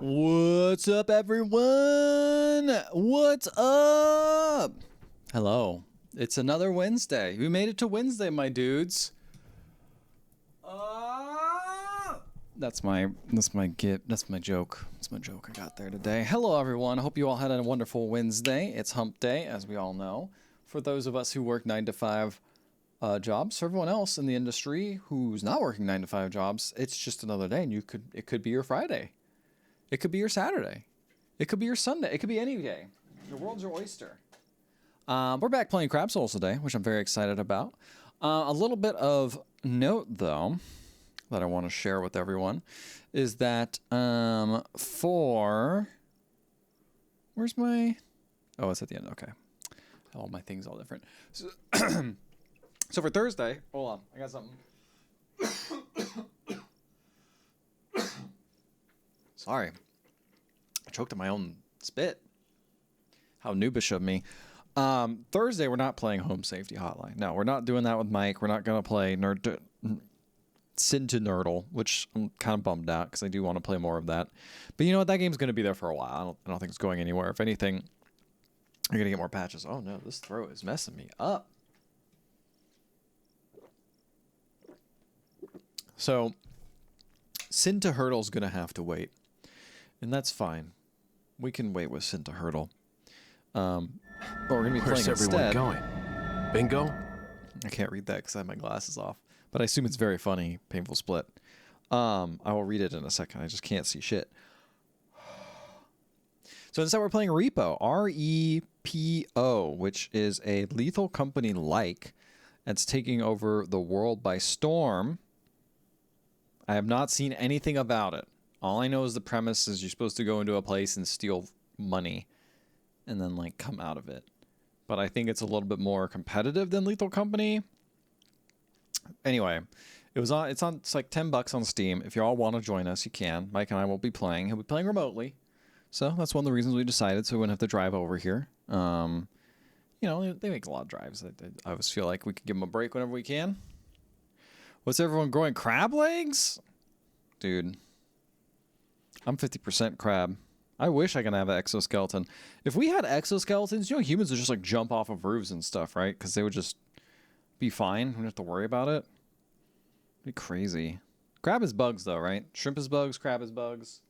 What's up, everyone? What's up? Hello. It's another Wednesday. We made it to Wednesday, my dudes. That's my joke. That's my joke I got there today. Hello, everyone. I hope you all had a wonderful Wednesday. It's Hump Day, as we all know. For those of us who work 9 to 5 jobs, for everyone else in the industry who's not working 9 to 5 jobs, it's just another day, and it could be your Friday. It could be your Saturday. It could be your Sunday. It could be any day. The world's your oyster. We're back playing Crab Souls today, which I'm very excited about. A little bit of note, though, that I want to share with everyone is that where's my... Oh, it's at the end. Okay. All my things all different. So, so for Thursday... Hold on. I got something. Sorry. I choked on my own spit. How noobish of me. Thursday, we're not playing Home Safety Hotline. No, we're not doing that with Mike. We're not going to play Sin to Nerdle, which I'm kind of bummed out because I do want to play more of that. But you know what? That game's going to be there for a while. I don't think it's going anywhere. If anything, you're going to get more patches. Oh, no. This throat is messing me up. So, Sin to Hurdle's going to have to wait. And that's fine. We can wait with Sin to Hurdle. But we're going to be playing instead. Where's everyone going? Bingo? I can't read that because I have my glasses off. But I assume it's very funny, Painful Split. I will read it in a second. I just can't see shit. So instead we're playing Repo. R-E-P-O, which is a Lethal Company-like that's taking over the world by storm. I have not seen anything about it. All I know is the premise is you're supposed to go into a place and steal money and then, like, come out of it. But I think it's a little bit more competitive than Lethal Company. Anyway, it's like $10 on Steam. If you all want to join us, you can. Mike and I won't be playing. He'll be playing remotely. So that's one of the reasons we decided, so we wouldn't have to drive over here. You know, they make a lot of drives. I always feel like we could give them a break whenever we can. What's everyone growing? Crab legs? Dude. I'm 50% crab. I wish I could have an exoskeleton. If we had exoskeletons, you know, humans would just like jump off of roofs and stuff, right? Because they would just be fine. We don't have to worry about it. It'd be crazy. Crab is bugs, though, right? Shrimp is bugs. Crab is bugs.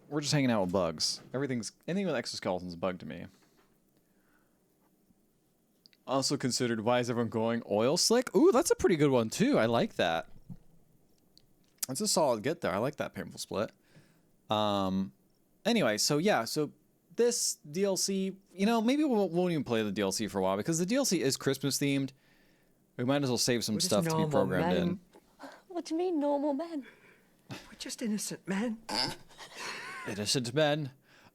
We're just hanging out with bugs. Anything with exoskeletons is a bug to me. Also considered, why is everyone going oil slick? Ooh, that's a pretty good one, too. I like that. That's a solid get there. I like that Painful Split. Anyway, so yeah, so this DLC, you know, maybe we won't even play the DLC for a while because the DLC is Christmas themed. We might as well save some stuff to be programmed in. What do you mean, normal men? We're just innocent men. Innocent men.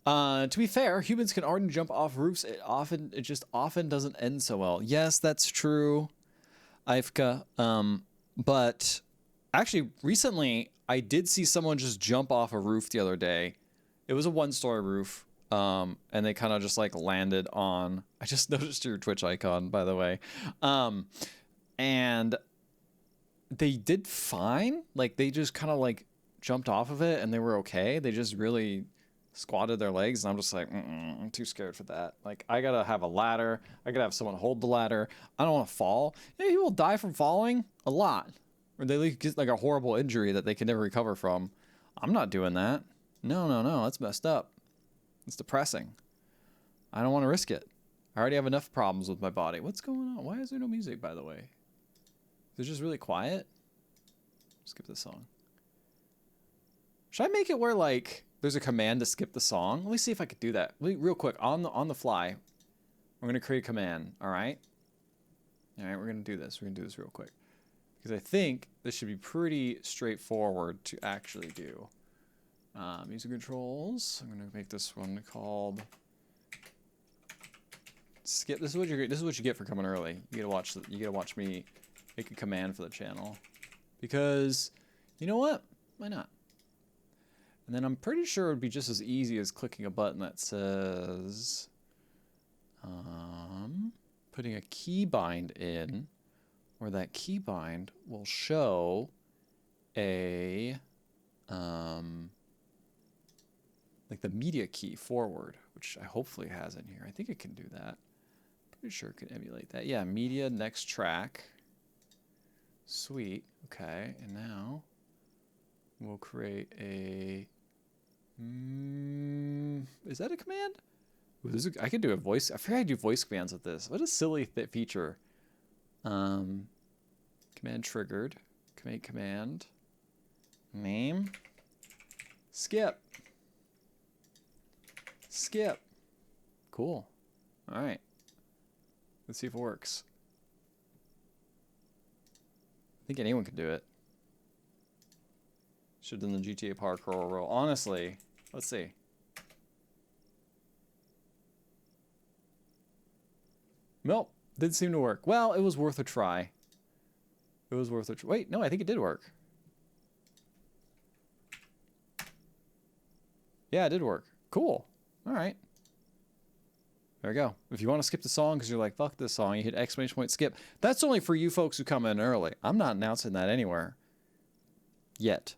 To be fair, humans can already jump off roofs. It just often doesn't end so well. Yes, that's true, Ivka. But actually, recently, I did see someone just jump off a roof the other day. It was a one-story roof, and they kind of just, like, landed on... I just noticed your Twitch icon, by the way. And they did fine. Like, they just kind of, like, jumped off of it, and they were okay. They just really squatted their legs, and I'm just like, I'm too scared for that. Like, I gotta have a ladder. I gotta have someone hold the ladder. I don't want to fall. You know, people die from falling a lot. Or they get like a horrible injury that they can never recover from. I'm not doing that. No. That's messed up. It's depressing. I don't want to risk it. I already have enough problems with my body. What's going on? Why is there no music, by the way? Is it just really quiet? Skip this song. Should I make it where, like, there's a command to skip the song? Let me see if I could do that. Real quick, on the fly. We're going to create a command, all right? All right, we're going to do this. We're going to do this real quick. Because I think this should be pretty straightforward to actually do. Music controls. I'm going to make this one called skip. This is what you get for coming early. You gotta watch me make a command for the channel. Because you know what? Why not? And then I'm pretty sure it would be just as easy as clicking a button that says putting a keybind in, where that keybind will show a like the media key forward, which I hopefully has in here. I think it can do that. Pretty sure it can emulate that. Yeah, media, next track. Sweet. Okay, and now we'll create a... is that a command? Ooh, I could do a voice. I forgot I do voice commands with this. What a silly feature. Command triggered. Command. Name. Skip. Skip. Cool. All right. Let's see if it works. I think anyone can do it. Should have done the GTA parkour roll. Honestly, let's see. Nope, didn't seem to work. Well, it was worth a try. It was worth a try. Wait, no, I think it did work. Yeah, it did work. Cool. All right. There we go. If you want to skip the song because you're like, fuck this song, you hit exclamation point skip. That's only for you folks who come in early. I'm not announcing that anywhere. Yet.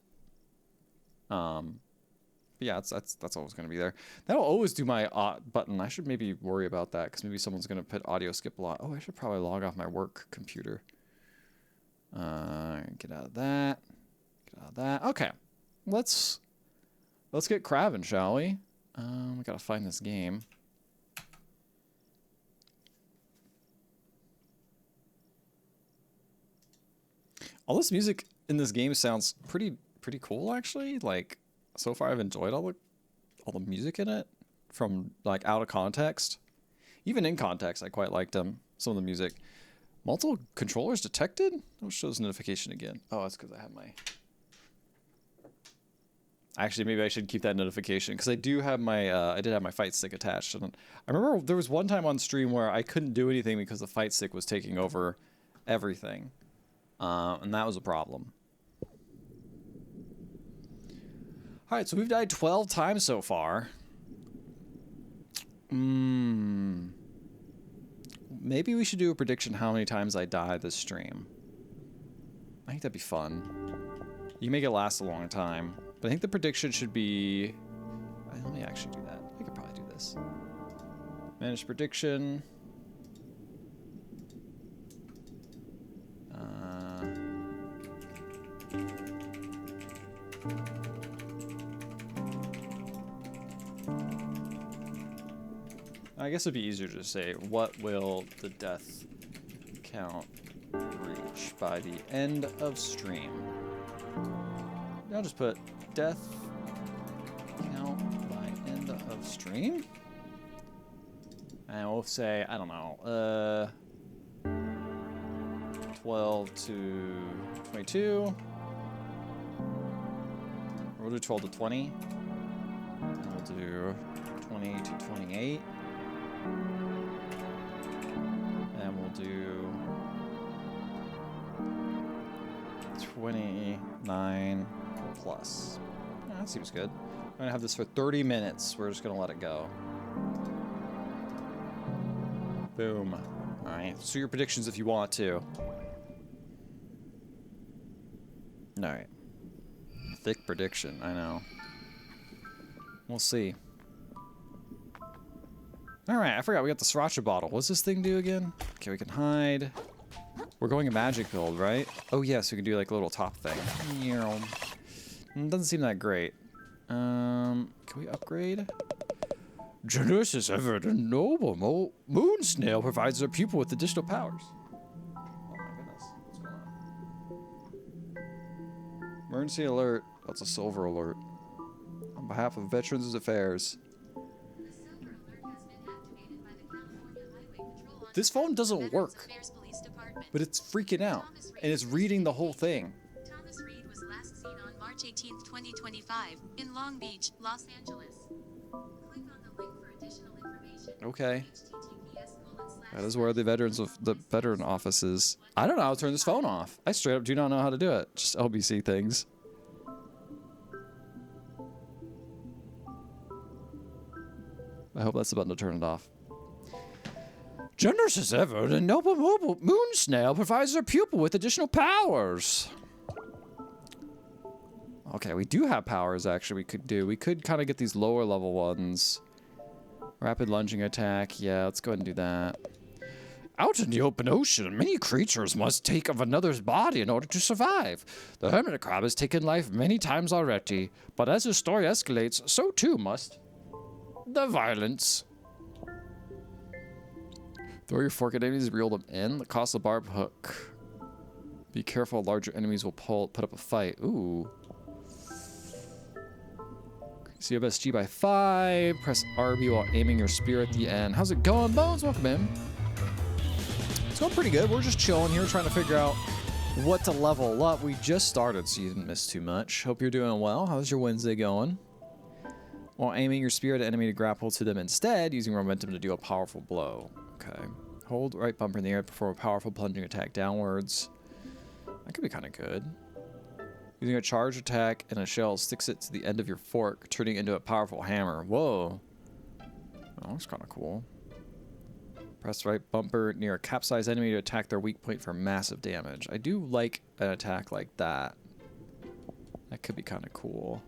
But yeah, that's always going to be there. That'll always do my button. I should maybe worry about that because maybe someone's going to put audio skip a lot. Oh, I should probably log off my work computer. Get out of that. Get out of that. Okay. Let's get crabbing, shall we? We got to find this game. All this music in this game sounds pretty cool, actually. Like, so far I've enjoyed all the music in it, from like out of context. Even in context, I quite liked some of the music. Multiple controllers detected? Oh, shows notification again. Oh, that's because I have my... Actually, maybe I should keep that notification because I do have my I did have my fight stick attached. And I remember there was one time on stream where I couldn't do anything because the fight stick was taking over everything. And that was a problem. Alright, so we've died 12 times so far. Maybe we should do a prediction how many times I die this stream. I think that'd be fun. You can make it last a long time. But I think the prediction should be... Let me actually do that. I could probably do this. Manage prediction. I guess it'd be easier to say, what will the death count reach by the end of stream? I'll just put death count by end of stream. And we'll say, I don't know, 12 to 22. We'll do 12 to 20. And we'll do 20 to 28. And we'll do 29 plus. Yeah, that seems good. I'm gonna have this for 30 minutes. We're just gonna let it go. Boom. Alright, so your predictions if you want to. Alright. Thick prediction, I know. We'll see. Alright, I forgot we got the sriracha bottle. What's this thing do again? Okay, we can hide. We're going a magic build, right? Oh yes, we can do like a little top thing. It doesn't seem that great. Can we upgrade? Genesis Everett, a noble moon snail, provides their pupil with additional powers. Oh my goodness, what's going on? Emergency alert. That's a silver alert. On behalf of Veterans Affairs. This phone doesn't work, but it's freaking out, and it's reading the whole thing. Thomas Reed was last seen on March 18th, 2025, in Long Beach, Los Angeles. Click on the link for additional information. Okay. That is where the veteran office is. I don't know how to turn this phone off. I straight up do not know how to do it. Just LBC things. I hope that's the button to turn it off. Generous as ever, the noble moon snail provides their pupil with additional powers. Okay, we do have powers, actually, we could do. We could kind of get these lower level ones. Rapid lunging attack. Yeah, let's go ahead and do that. Out in the open ocean, many creatures must take of another's body in order to survive. The hermit crab has taken life many times already, but as the story escalates, so too must the violence. Throw your fork at enemies, reel them in. The cost of barbed hook. Be careful, larger enemies will put up a fight. Ooh. CFSG by 5. Press RB while aiming your spear at the end. How's it going, Bones? Welcome in. It's going pretty good. We're just chilling here, trying to figure out what to level up. We just started, so you didn't miss too much. Hope you're doing well. How's your Wednesday going? While aiming your spear at an enemy to grapple to them instead, using momentum to do a powerful blow. Okay. Hold right bumper in the air to perform a powerful plunging attack downwards. That could be kind of good. Using a charge attack and a shell sticks it to the end of your fork, turning it into a powerful hammer. Whoa. That looks kind of cool. Press right bumper near a capsized enemy to attack their weak point for massive damage. I do like an attack like that. That could be kind of cool.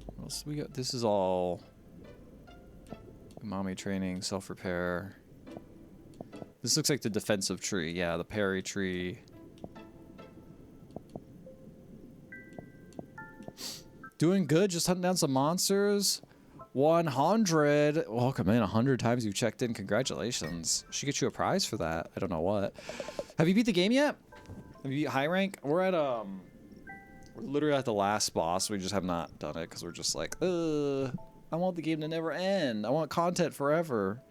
What else we got? This is all umami training, self-repair. This looks like the defensive tree. Yeah, the parry tree. Doing good, just hunting down some monsters. 100. Welcome in. 100 times you've checked in. Congratulations. Should get you a prize for that. I don't know what. Have you beat the game yet? Have you beat high rank? We're at we're literally at the last boss. We just have not done it because we're just like, I want the game to never end. I want content forever.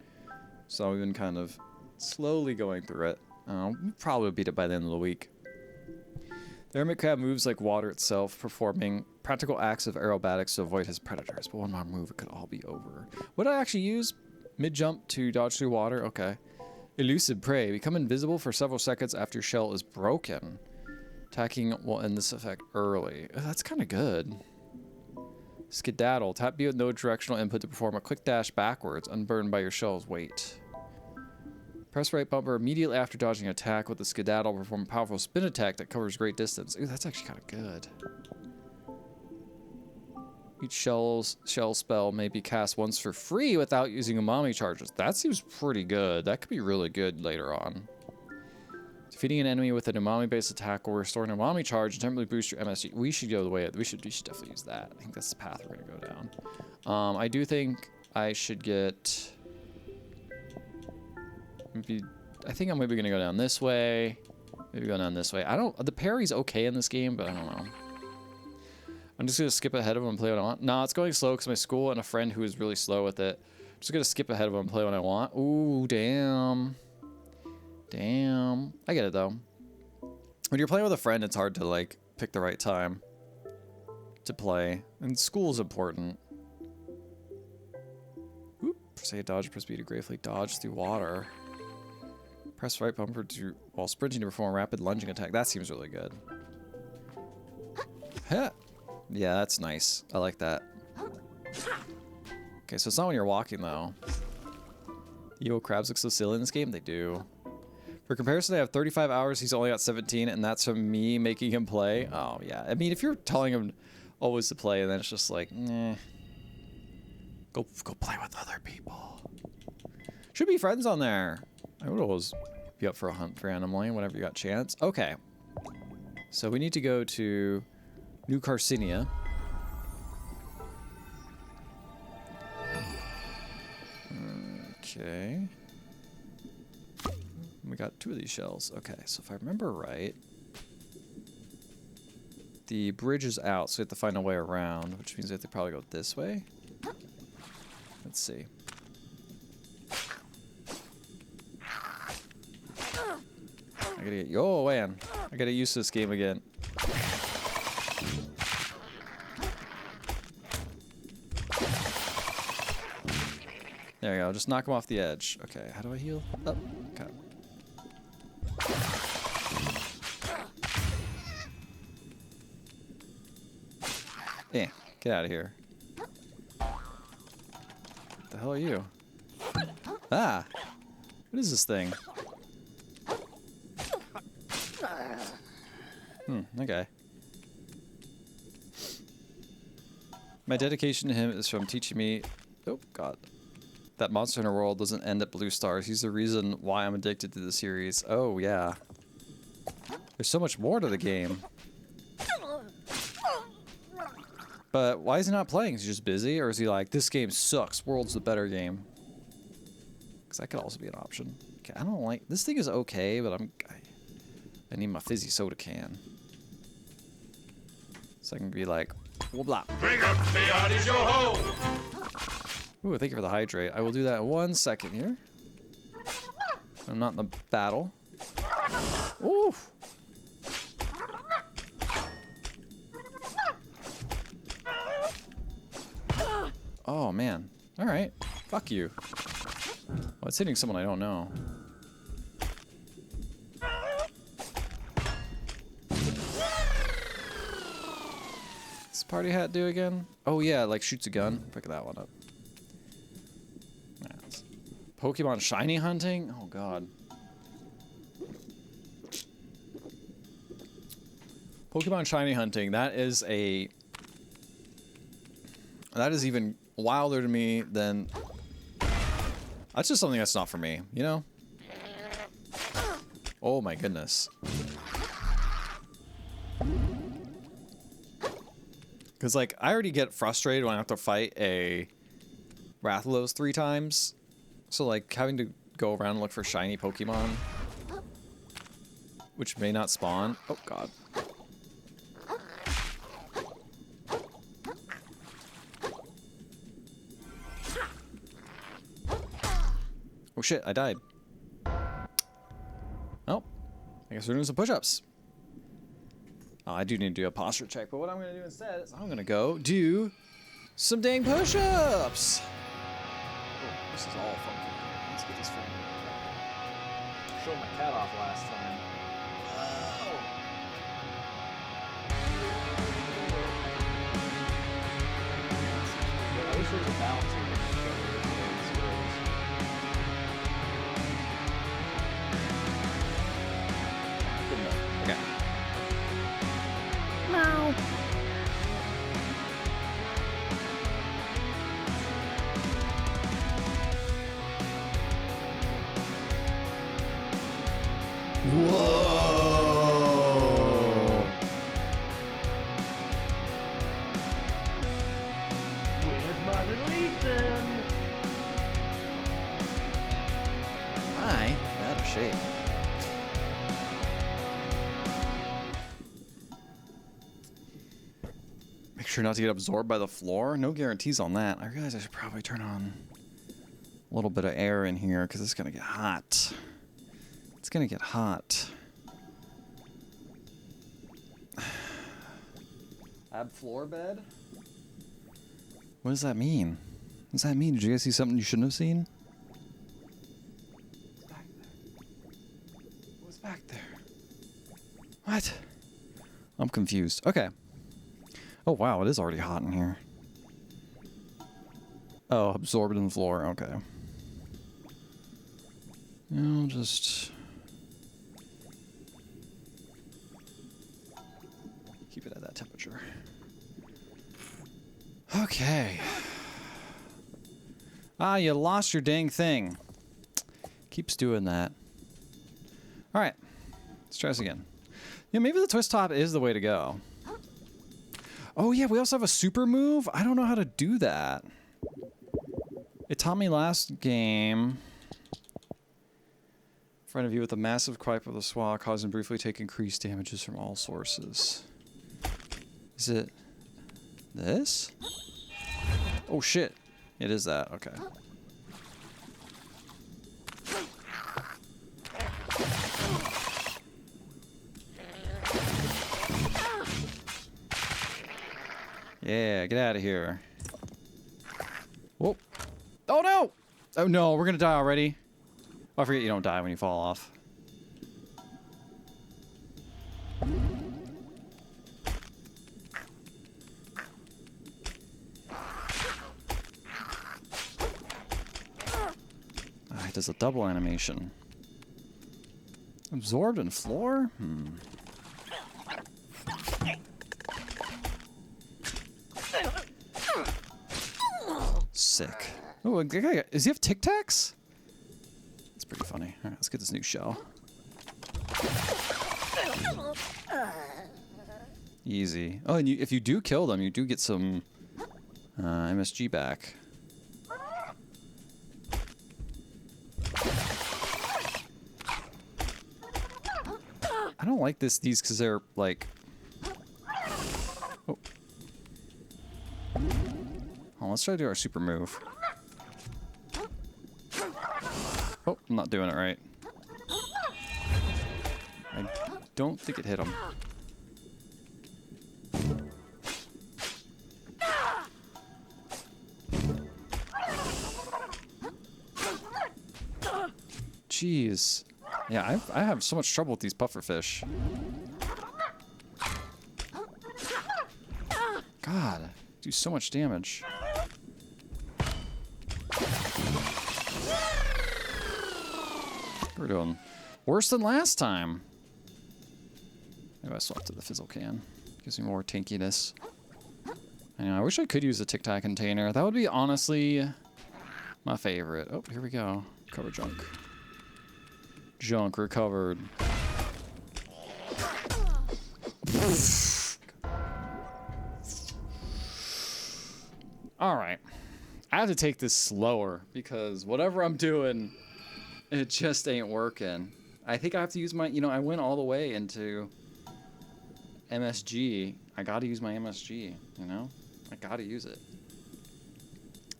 So we've been kind of slowly going through it. We'll probably beat it by the end of the week. The hermit crab moves like water itself, performing practical acts of aerobatics to avoid his predators. But one more move, it could all be over. What did I actually use? Mid-jump to dodge through water? Okay. Elusive prey. Become invisible for several seconds after your shell is broken. Attacking will end this effect early. Oh, that's kind of good. Skedaddle. Tap B with no directional input to perform a quick dash backwards, unburned by your shell's weight. Press right bumper immediately after dodging an attack with the skedaddle. Perform a powerful spin attack that covers great distance. Ooh, that's actually kind of good. Each shell spell may be cast once for free without using umami charges. That seems pretty good. That could be really good later on. Defeating an enemy with an umami-based attack will restore an umami charge and temporarily boost your MSG. We should go the way we should definitely use that. I think that's the path we're gonna go down. I do think I should get. I think I'm maybe gonna go down this way. Maybe go down this way. The parry's okay in this game, but I don't know. I'm just gonna skip ahead of him and play what I want. No, it's going slow because my school and a friend who is really slow with it. I'm just gonna skip ahead of him and play what I want. Ooh, damn. Damn. I get it though. When you're playing with a friend, it's hard to like pick the right time to play. And school is important. Oop. Press A dodge, press B to gratefully dodge through water. Press right bumper while sprinting to perform a rapid lunging attack. That seems really good. Huh. Yeah, that's nice. I like that. Okay, so it's not when you're walking, though. Eel crabs look so silly in this game? They do. For comparison, I have 35 hours. He's only got 17, and that's from me making him play. Oh, yeah. I mean, if you're telling him always to play, and then it's just like, eh. Go play with other people. Should be friends on there. I would always be up for a hunt randomly whenever you got a chance. Okay. So we need to go to New Carcinia. Okay. We got 2 of these shells. Okay, so if I remember right, the bridge is out, so we have to find a way around, which means we have to probably go this way. Let's see. I gotta get man. I gotta use this game again. There we go. Just knock him off the edge. Okay, how do I heal? Up. Okay. Yeah, get out of here. What the hell are you? Ah! What is this thing? Okay. My dedication to him is from teaching me, oh god, that Monster Hunter World doesn't end at blue stars. He's the reason why I'm addicted to the series. Oh yeah. There's so much more to the game. But why is he not playing? Is he just busy? Or is he like, this game sucks, World's the better game? Because that could also be an option. Okay, I don't like, this thing is okay, but I need my fizzy soda can. So I can be like, blah. Bring up the oddies, yo ho! Ooh, thank you for the hydrate. I will do that in 1 second here. I'm not in the battle. Ooh. Oh, man. All right. Fuck you. Oh, it's hitting someone I don't know. What's party hat do again? Oh, yeah, like shoots a gun. Pick that one up. Nice. Pokemon shiny hunting? Oh, God. Pokemon shiny hunting, that is even wilder to me than... That's just something that's not for me, you know? Oh my goodness. Because, like, I already get frustrated when I have to fight a Rathalos 3 times. So, like, having to go around and look for shiny Pokemon, which may not spawn. Oh, God. Oh shit, I died. Oh, I guess we're doing some push-ups. Oh, I do need to do a posture check, but what I'm going to do instead is I'm going to go do some dang push-ups. Oh, this is all funky. Let's get this fun. Showed my cat off last time. Oh. I wish there was a balance here. Okay. Meow. Whoa. With my little Ethan! Hi, out of shape. Make sure not to get absorbed by the floor. No guarantees on that. I realize I should probably turn on a little bit of air in here because it's going to get hot. It's going to get hot. Ab floor bed? What does that mean? What does that mean? Did you guys see something you shouldn't have seen? What's back there? What's back there? What? I'm confused. Okay. Oh, wow, it is already hot in here. Oh, absorbed in the floor. Okay. I'll just keep it at that temperature. Okay. Ah, you lost your dang thing. Keeps doing that. All right. Let's try this again. Yeah, maybe the twist top is the way to go. Oh, yeah, we also have a super move. I don't know how to do that. It taught me last game. In front of you with a massive kwipe of the Swa, cause and briefly take increased damages from all sources. Is it this? Oh, shit. It is that. Okay. Yeah, get out of here. Whoa. Oh, no! Oh, no, we're gonna die already. Oh, I forget you don't die when you fall off. Ah, it does a double animation. Absorbed in floor? Sick. Oh, does he have Tic Tacs? That's pretty funny. All right, let's get this new shell. Easy. Oh, and if you do kill them, you do get some MSG back. I don't like these because they're like... Oh. Oh, let's try to do our super move. Oh, I'm not doing it right. I don't think it hit him. Jeez. Yeah, I have so much trouble with these pufferfish. God, do so much damage. We're doing worse than last time. Maybe I swapped to the fizzle can. Gives me more tankiness. I know, I wish I could use a Tic Tac container. That would be honestly my favorite. Oh, here we go. Cover junk. Junk recovered. All right. I have to take this slower because whatever I'm doing, it just ain't working. I think I have to use my, I went all the way into MSG. I got to use my MSG, I got to use it.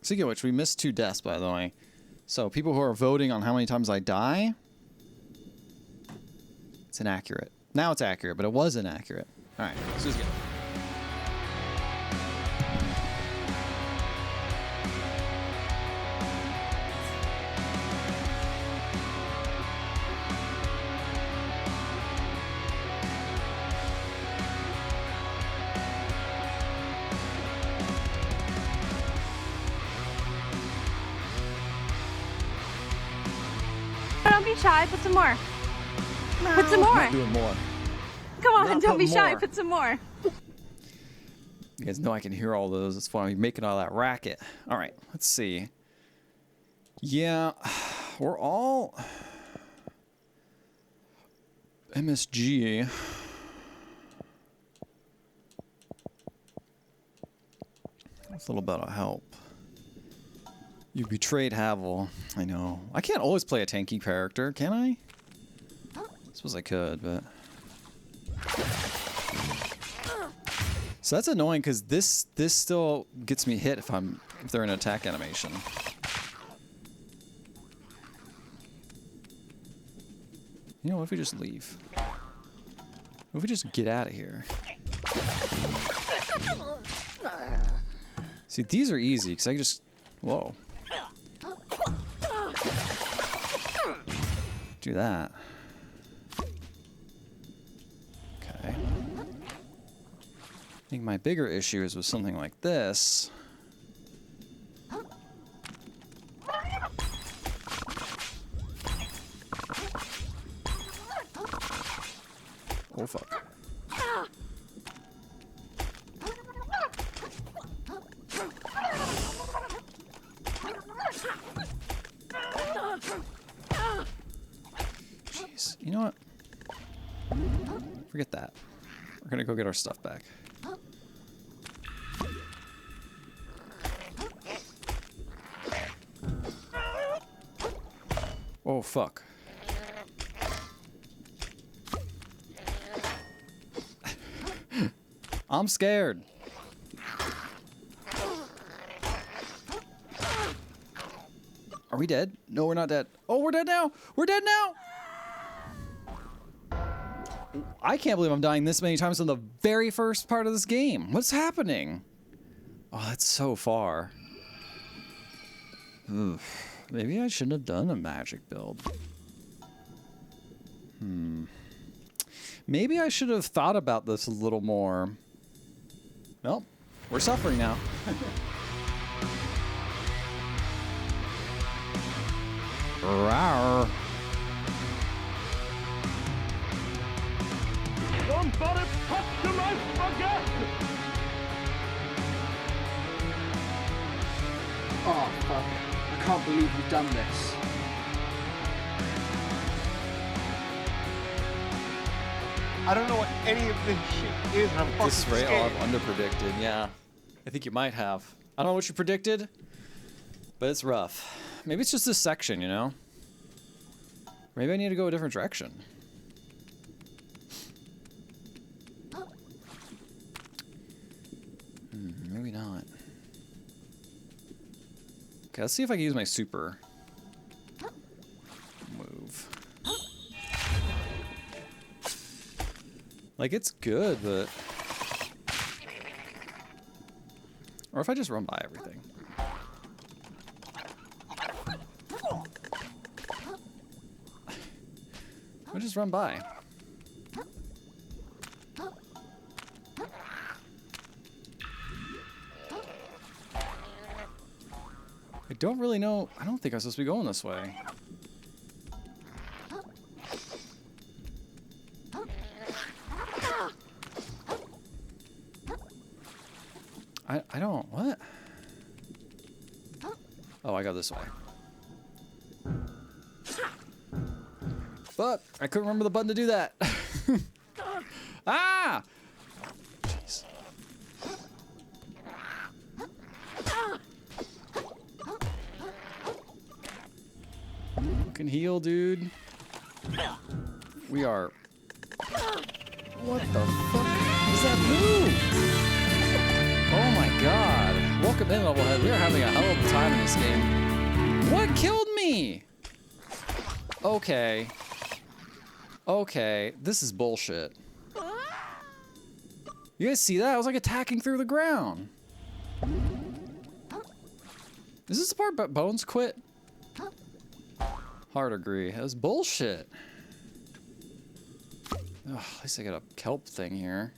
Speaking of which, we missed 2 deaths, by the way. So people who are voting on how many times I die, it's inaccurate. Now it's accurate, but it was inaccurate. All right, let's just get it. Don't be shy. Put some more. Put some more. Not doing more. Come on, Not don't be putting shy. more. Put some more. You guys know I can hear all those. That's why I'm making all that racket. All right, let's see. Yeah, we're all MSG. With a little bit of help. You betrayed Havel. I know. I can't always play a tanky character, can I? I suppose I could, but... So that's annoying because this still gets me hit if they're in attack animation. You know, what if we just leave? What if we just get out of here? See, these are easy because I can just... Whoa. Do that. Okay. I think my bigger issue is with something like this. Oh, fuck. Jeez. You know what? Forget that. We're gonna go get our stuff back. Oh, fuck. I'm scared. Are we dead? No, we're not dead. Oh, we're dead now. We're dead now. I can't believe I'm dying this many times in the very first part of this game. What's happening? Oh, that's so far. Oof. Maybe I shouldn't have done a magic build. Maybe I should have thought about this a little more. Well, we're suffering now. Rawr. Somebody touch my spaghetti! Oh, fuck. I can't believe you've done this. I don't know what any of this shit is, and I'm fucking This rate scared. I've underpredicted. Yeah, I think you might have. I don't know what you predicted, but it's rough. Maybe it's just this section, you know? Maybe I need to go a different direction. Maybe not. Okay, let's see if I can use my super move. Like, it's good, but... Or if I just run by everything. I'll just run by. I don't really know. I don't think I'm supposed to be going this way. I don't. What? Oh, I go this way. But I couldn't remember the button to do that. Ah! Jeez. Can heal, dude. We are. What the fuck is that move? Oh my god. Welcome in, Levelhead. We are having a hell of a time in this game. What killed me? Okay. Okay. This is bullshit. You guys see that? I was like attacking through the ground. Is this the part but Bones quit? Hard agree. That was bullshit. Ugh, at least I got a kelp thing here.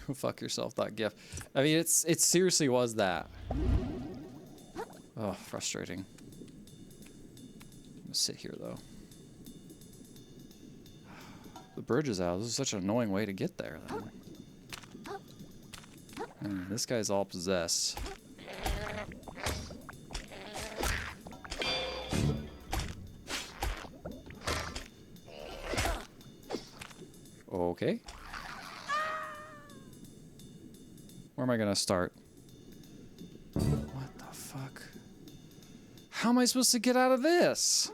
Go fuck yourself, that gif. I mean, it seriously was that. Oh, frustrating. I'm gonna sit here though. The bridge is out. This is such an annoying way to get there then. This guy's all possessed. Okay. Where am I gonna start? What the fuck? How am I supposed to get out of this?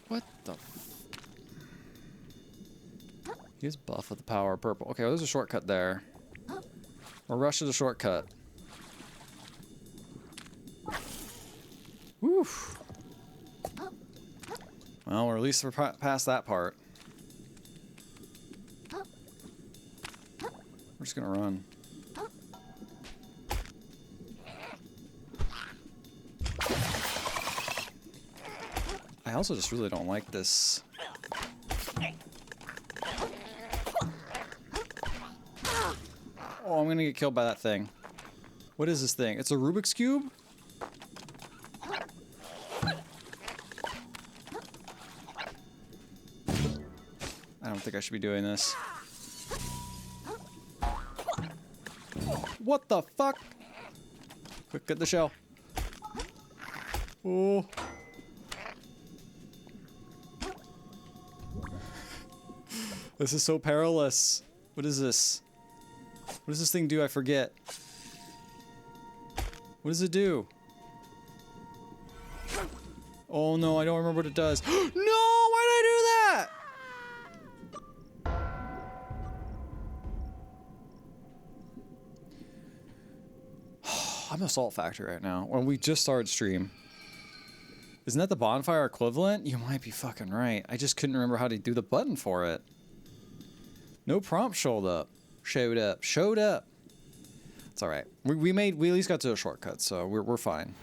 What the He's buff with the power of purple. Okay, well, there's a shortcut there. Or rush is a shortcut. Whew. Well, we're at least we're past that part. We're just gonna run. I also just really don't like this. Oh, I'm gonna get killed by that thing. What is this thing? It's a Rubik's Cube? I don't think I should be doing this. What the fuck? Quick, get the shell. Oh. This is so perilous. What is this? What does this thing do? I forget. What does it do? Oh no, I don't remember what it does. No! Why did I do that? I'm a salt factory right now. When we just started stream. Isn't that the bonfire equivalent? You might be fucking right. I just couldn't remember how to do the button for it. No prompt showed up. Showed up. It's all right. We at least got to a shortcut, so we're fine.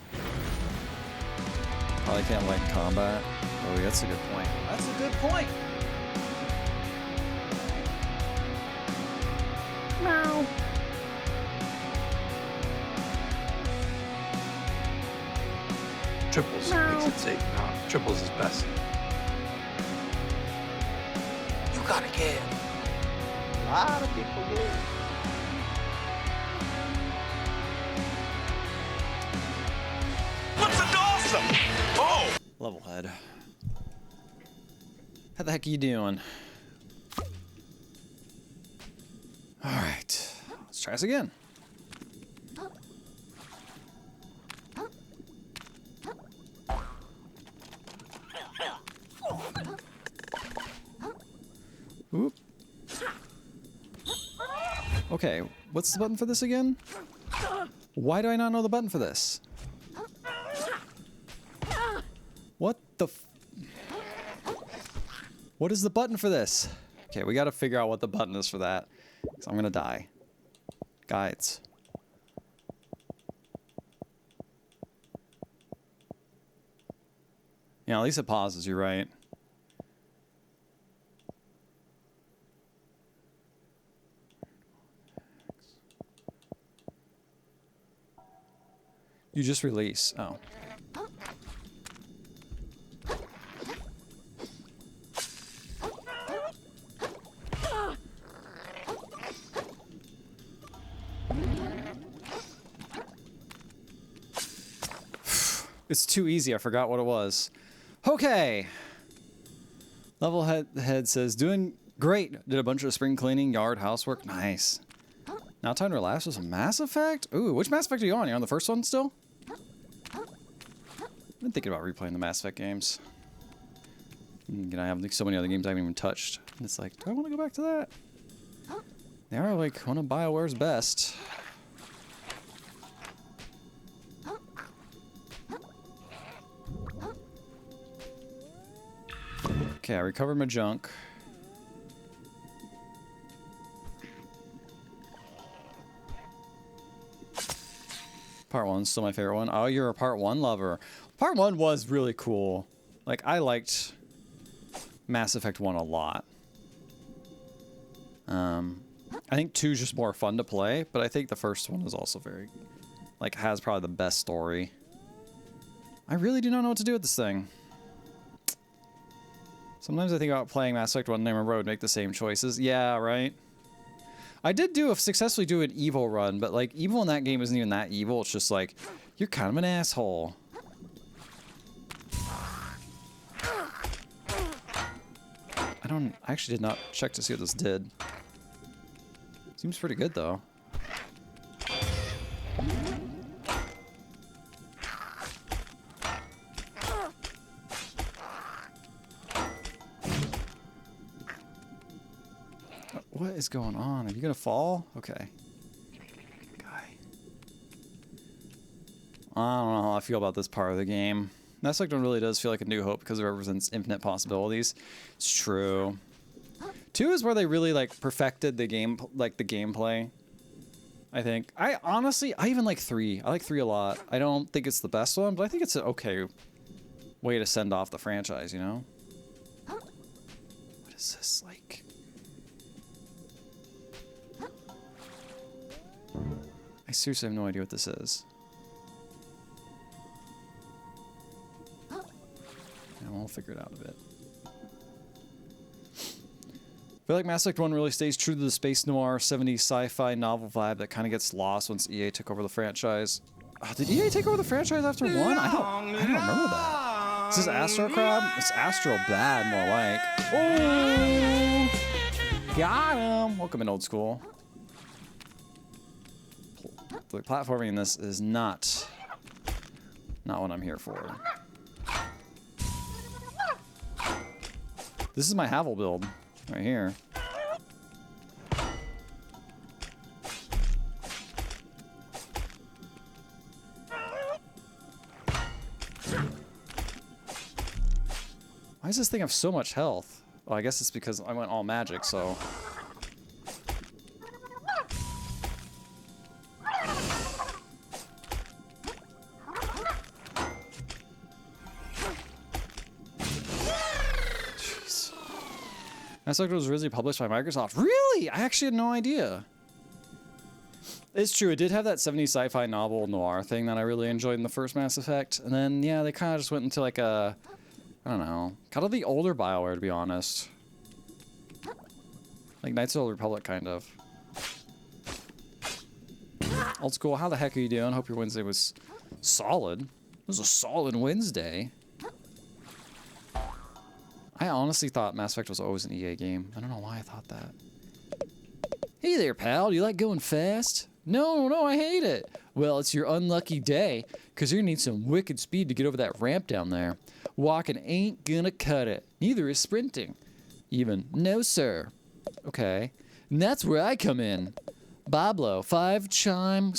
Probably can't like combat. Oh, yeah, that's a good point. That's a good point. No. Triples No. makes it safe. No, triples is best. You gotta get. lot of people do. What's an awesome? Oh! Levelhead. How the heck are you doing? Alright. Let's try this again. Oop. Okay, what's the button for this again? Why do I not know the button for this? What the f- What is the button for this? Okay, we gotta figure out what the button is for that. 'Cause I'm gonna die. Guides. Yeah, at least it pauses, you're right. You just release. Oh. It's too easy. I forgot what it was. Okay. Levelhead says, doing great. Did a bunch of spring cleaning, yard, housework. Nice. Now time to relax with some Mass Effect? Ooh, which Mass Effect are you on? You're on the first one still? I've been thinking about replaying the Mass Effect games. I have like so many other games I haven't even touched. And it's like, do I want to go back to that? They are like one of BioWare's best. Okay, I recovered my junk. Part 1's still my favorite one. Oh, you're a Part 1 lover. Part 1 was really cool. Like, I liked Mass Effect 1 a lot. I think 2's just more fun to play, but I think the first one is also very, like, has probably the best story. I really do not know what to do with this thing. Sometimes I think about playing Mass Effect 1 and I remember I would make the same choices. Yeah, right? I did successfully do an evil run, but like evil in that game isn't even that evil. It's just like, you're kind of an asshole. I actually did not check to see what this did. Seems pretty good though. What is going on? Are you gonna fall? Okay. Guy. I don't know how I feel about this part of the game. Mass Effect 1 really does feel like a New Hope because it represents infinite possibilities. It's true. 2 is where they really like perfected the game, like the gameplay. I think. I even like 3. I like 3 a lot. I don't think it's the best one, but I think it's an okay way to send off the franchise, you know? What is this like? I seriously have no idea what this is. Yeah, we'll figure it out a bit. I feel like Mass Effect 1 really stays true to the space noir 70s sci-fi novel vibe that kind of gets lost once EA took over the franchise. Did EA take over the franchise after 1? I don't remember that. Is this Astro Crab? It's Astro Bad, more like. Oh! Got him! Welcome in, old school. The platforming in this is not what I'm here for. This is my Havel build right here. Why does this thing have so much health? Well, I guess it's because I went all magic, so... Mass Effect was originally published by Microsoft. Really? I actually had no idea. It's true, it did have that 70s sci-fi novel noir thing that I really enjoyed in the first Mass Effect. And then, yeah, they kind of just went into like a... I don't know. Kind of the older BioWare, to be honest. Like Knights of the Old Republic, kind of. Old school, how the heck are you doing? Hope your Wednesday was solid. It was a solid Wednesday. I honestly thought Mass Effect was always an EA game. I don't know why I thought that. Hey there, pal. Do you like going fast? No, I hate it. Well, it's your unlucky day, because you're going to need some wicked speed to get over that ramp down there. Walking ain't gonna cut it. Neither is sprinting. Even. No, sir. Okay. And that's where I come in. Boblo, 5-chime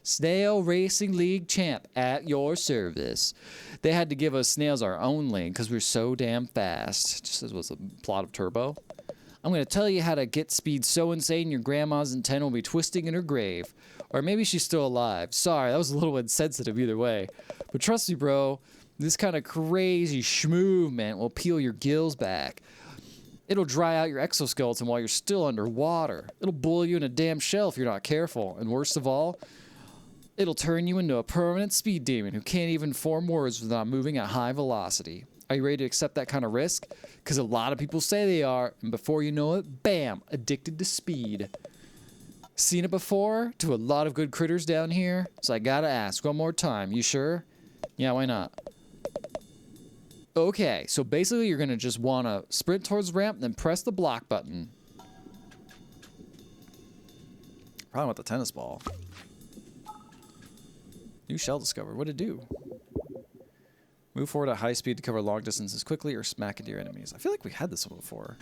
snail racing league champ at your service. They had to give us snails our own league because we're so damn fast. Just as was the plot of Turbo. I'm going to tell you how to get speed so insane your grandma's antenna will be twisting in her grave. Or maybe she's still alive. Sorry, that was a little insensitive either way. But trust me, bro, this kind of crazy schmovement will peel your gills back. It'll dry out your exoskeleton while you're still underwater. It'll boil you in a damn shell if you're not careful. And worst of all, it'll turn you into a permanent speed demon who can't even form words without moving at high velocity. Are you ready to accept that kind of risk? Because a lot of people say they are, and before you know it, bam, addicted to speed. Seen it before? To a lot of good critters down here? So I gotta ask one more time. You sure? Yeah, why not? Okay, so basically you're gonna just wanna sprint towards the ramp, then press the block button. Probably with the tennis ball. New shell discovered. What'd it do? Move forward at high speed to cover long distances quickly or smack into your enemies. I feel like we had this one before.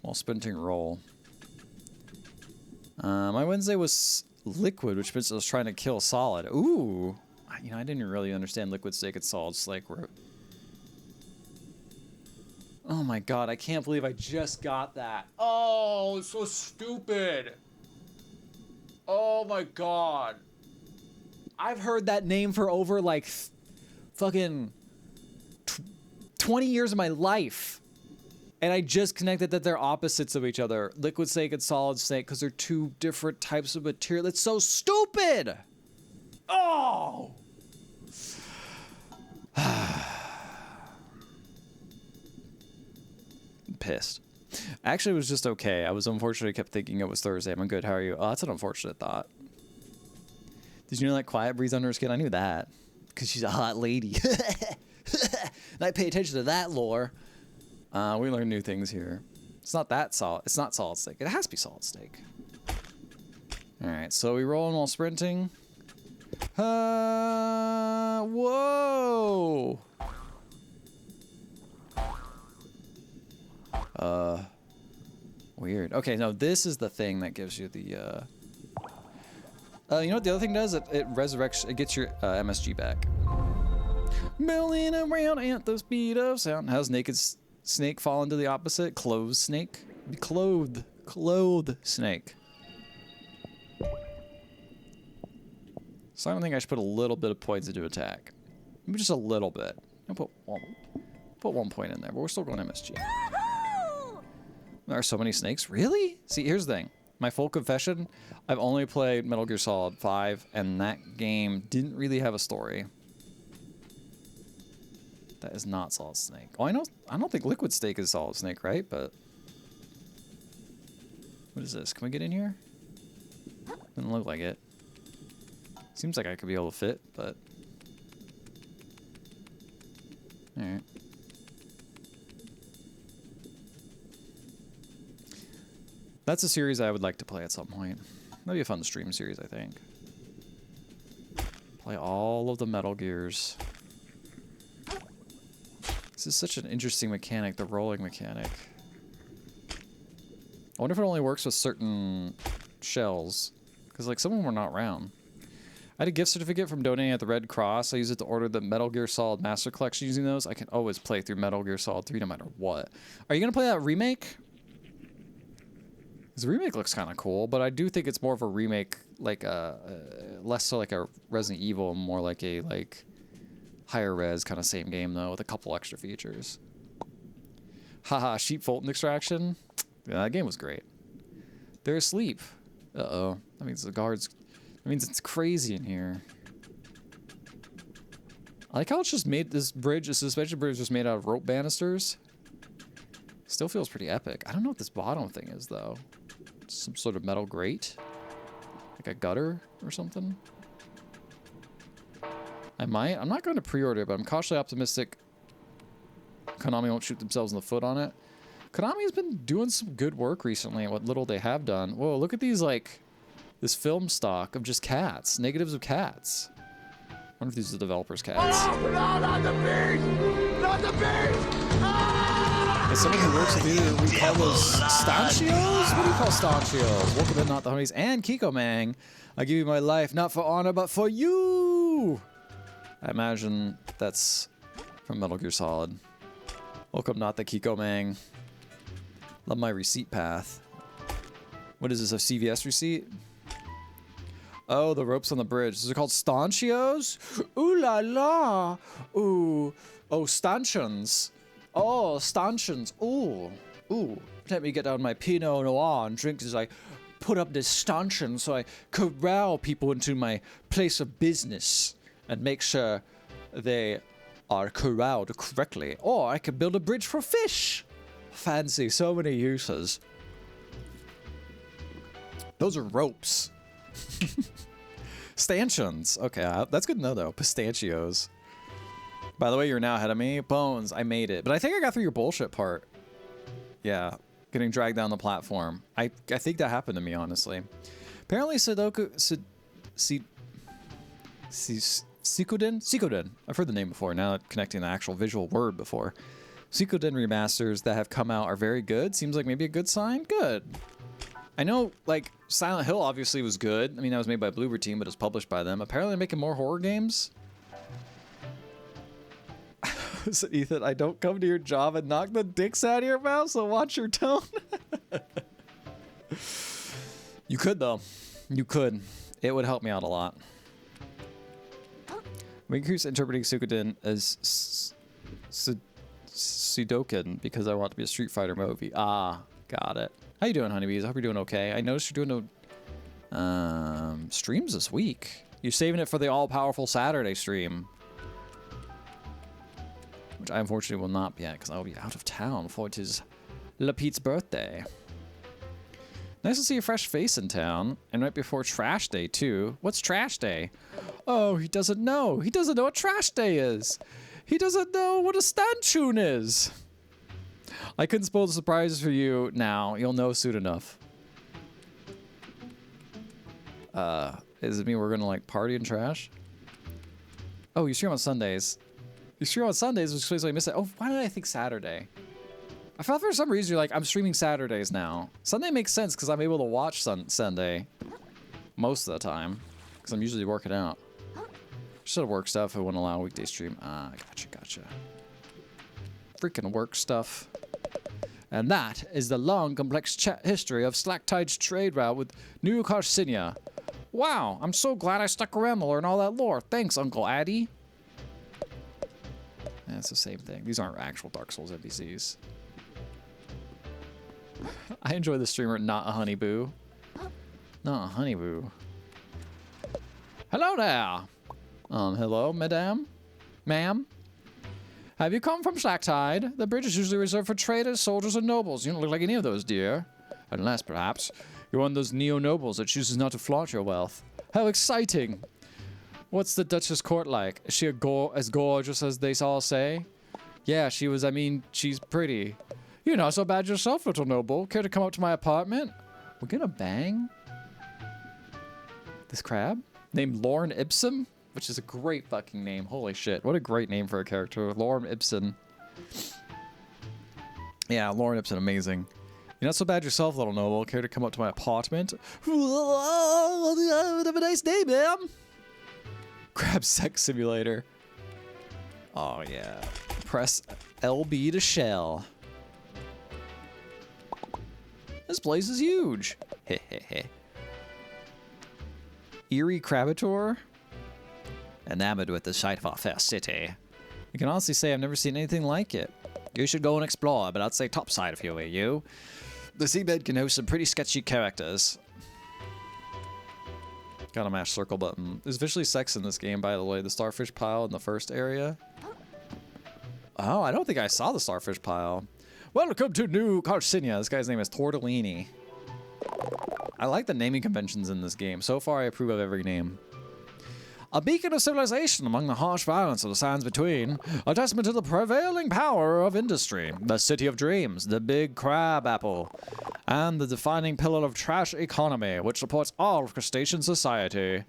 While sprinting roll. My Wednesday was liquid, which means I was trying to kill solid. Ooh. You know, I didn't really understand liquid steak and solid snake. Oh my god, I can't believe I just got that. Oh, it's so stupid. Oh my god. I've heard that name for over like fucking 20 years of my life. And I just connected that they're opposites of each other. Liquid snake and solid snake, because they're two different types of material. That's so stupid! Oh! I'm pissed. Actually, it was just okay. I was unfortunately kept thinking it was Thursday. I'm good. How are you? Oh, that's an unfortunate thought. Did you know that Quiet breathes under her skin? I knew that. Because she's a hot lady. And I pay attention to that lore. We learn new things here. It's not that solid. It's not solid steak. It has to be solid steak. Alright, so we rolling while sprinting. Whoa! Weird. Okay, no, this is the thing that gives you the, you know what the other thing does? It resurrects, it gets your MSG back. Milling around at the speed of sound. How's naked snake fall into the opposite? Clothed snake? Clothed snake. So I don't think I should put a little bit of points into attack. Maybe just a little bit. I'll put 1 point in there, but we're still going MSG. There are so many snakes. Really? See, here's the thing. My full confession, I've only played Metal Gear Solid 5, and that game didn't really have a story. That is not Solid Snake. Oh, I don't think Liquid Steak is Solid Snake, right? But what is this? Can we get in here? Doesn't look like it. Seems like I could be able to fit, but all right. That's a series I would like to play at some point. That'd be a fun stream series, I think. Play all of the Metal Gears. This is such an interesting mechanic, the rolling mechanic. I wonder if it only works with certain shells. Because, like, some of them were not round. I had a gift certificate from donating at the Red Cross. I use it to order the Metal Gear Solid Master Collection using those. I can always play through Metal Gear Solid 3 no matter what. Are you going to play that remake? Because the remake looks kind of cool, but I do think it's more of a remake, like less so like a Resident Evil, more like a higher res kind of same game though, with a couple extra features. Haha, sheep Fulton extraction. Yeah, that game was great. They're asleep. Uh-oh. That means the guards. That means it's crazy in here. I like how it's just made this bridge, this suspension bridge, just made out of rope banisters. Still feels pretty epic. I don't know what this bottom thing is, though. Some sort of metal grate? Like a gutter or something? I'm not going to pre-order, but I'm cautiously optimistic Konami won't shoot themselves in the foot on it. Konami's been doing some good work recently at what little they have done. Whoa, look at these, like, this film stock of just cats. Negatives of cats. I wonder if these are the developers' cats. Oh, no, not the beast! Not the beast! Ah! As someone who works with either, we call those stanchios? What do you call stanchios? Welcome in, Not the Honeys, and Kiko Mang. I give you my life, not for honor, but for you! I imagine that's from Metal Gear Solid. Welcome, Not the Kiko Mang. Love my receipt path. What is this, a CVS receipt? Oh, the ropes on the bridge. Is it called stanchios? Ooh la la! Ooh. Oh, stanchions. Oh, stanchions. Ooh. Ooh. Let me get down my Pinot Noir and drink as I put up this stanchion so I corral people into my place of business and make sure they are corralled correctly. Or I could build a bridge for fish. Fancy, so many uses. Those are ropes. Stanchions. Okay, that's good to know, though. Pistachios. By the way, you're now ahead of me. Bones, I made it. But I think I got through your bullshit part. Yeah, getting dragged down the platform. I think that happened to me, honestly. Apparently, Suikoden? I've heard the name before, now connecting the actual visual word before. Suikoden remasters that have come out are very good. Seems like maybe a good sign. Good. I know, like, Silent Hill obviously was good. I mean, that was made by Bloober Team, but it was published by them. Apparently they're making more horror games. So, Ethan, I don't come to your job and knock the dicks out of your mouth, so watch your tone. You could, though. You could. It would help me out a lot. Winku's interpreting Suikoden as Sudoken because I want to be a Street Fighter movie. Ah, got it. How you doing, honeybees? I hope you're doing okay. I noticed you're doing no streams this week. You're saving it for the all-powerful Saturday stream. Which I unfortunately will not be at because I will be out of town for it is Lapete's birthday. Nice to see a fresh face in town. And right before Trash Day, too. What's Trash Day? Oh, he doesn't know. He doesn't know what Trash Day is. He doesn't know what a stanchion is. I couldn't spoil the surprises for you now. You'll know soon enough. Does it mean we're gonna like party and trash? Oh, you stream on Sundays. You stream on Sundays, which is why I missed it. Oh, why did I think Saturday? I felt for some reason you're like, I'm streaming Saturdays now. Sunday makes sense because I'm able to watch Sunday most of the time because I'm usually working out. Should have work stuff. I wouldn't allow a weekday stream. Ah, gotcha. Freaking work stuff. And that is the long, complex history of Slacktide's trade route with New Carcinia. Wow, I'm so glad I stuck around to learn all that lore. Thanks, Uncle Addy. Yeah, it's the same thing. These aren't actual Dark Souls NPCs. I enjoy the streamer, not a honeyboo. Not a honeyboo. Hello there. Hello, madame? Ma'am? Have you come from Slacktide? The bridge is usually reserved for traders, soldiers, and nobles. You don't look like any of those, dear. Unless, perhaps, you're one of those neo-nobles that chooses not to flaunt your wealth. How exciting! What's the Duchess court like? Is she as gorgeous as they all say? Yeah, she was, she's pretty. You're not so bad yourself, little noble. Care to come up to my apartment? We're gonna bang? This crab? Named Lorne Ibsen? Which is a great fucking name. Holy shit. What a great name for a character. Lorne Ibsen. Yeah, Lorne Ibsen, amazing. You're not so bad yourself, little noble. Care to come up to my apartment? Have a nice day, ma'am. Crab sex simulator. Oh, yeah. Press LB to shell. This place is huge. Hehehe. Eerie Crabator? Enamored with the sight of our fair city. I can honestly say I've never seen anything like it. You should go and explore, but I'd say topside if you were you. The seabed can host some pretty sketchy characters. Gotta mash circle button. There's visually sex in this game, by the way. The starfish pile in the first area. Oh, I don't think I saw the starfish pile. Welcome to New Carcinia. This guy's name is Tortellini. I like the naming conventions in this game. So far, I approve of every name. A beacon of civilization among the harsh violence of the sands between, a testament to the prevailing power of industry, the city of dreams, the big crab apple, and the defining pillar of trash economy, which supports all of crustacean society.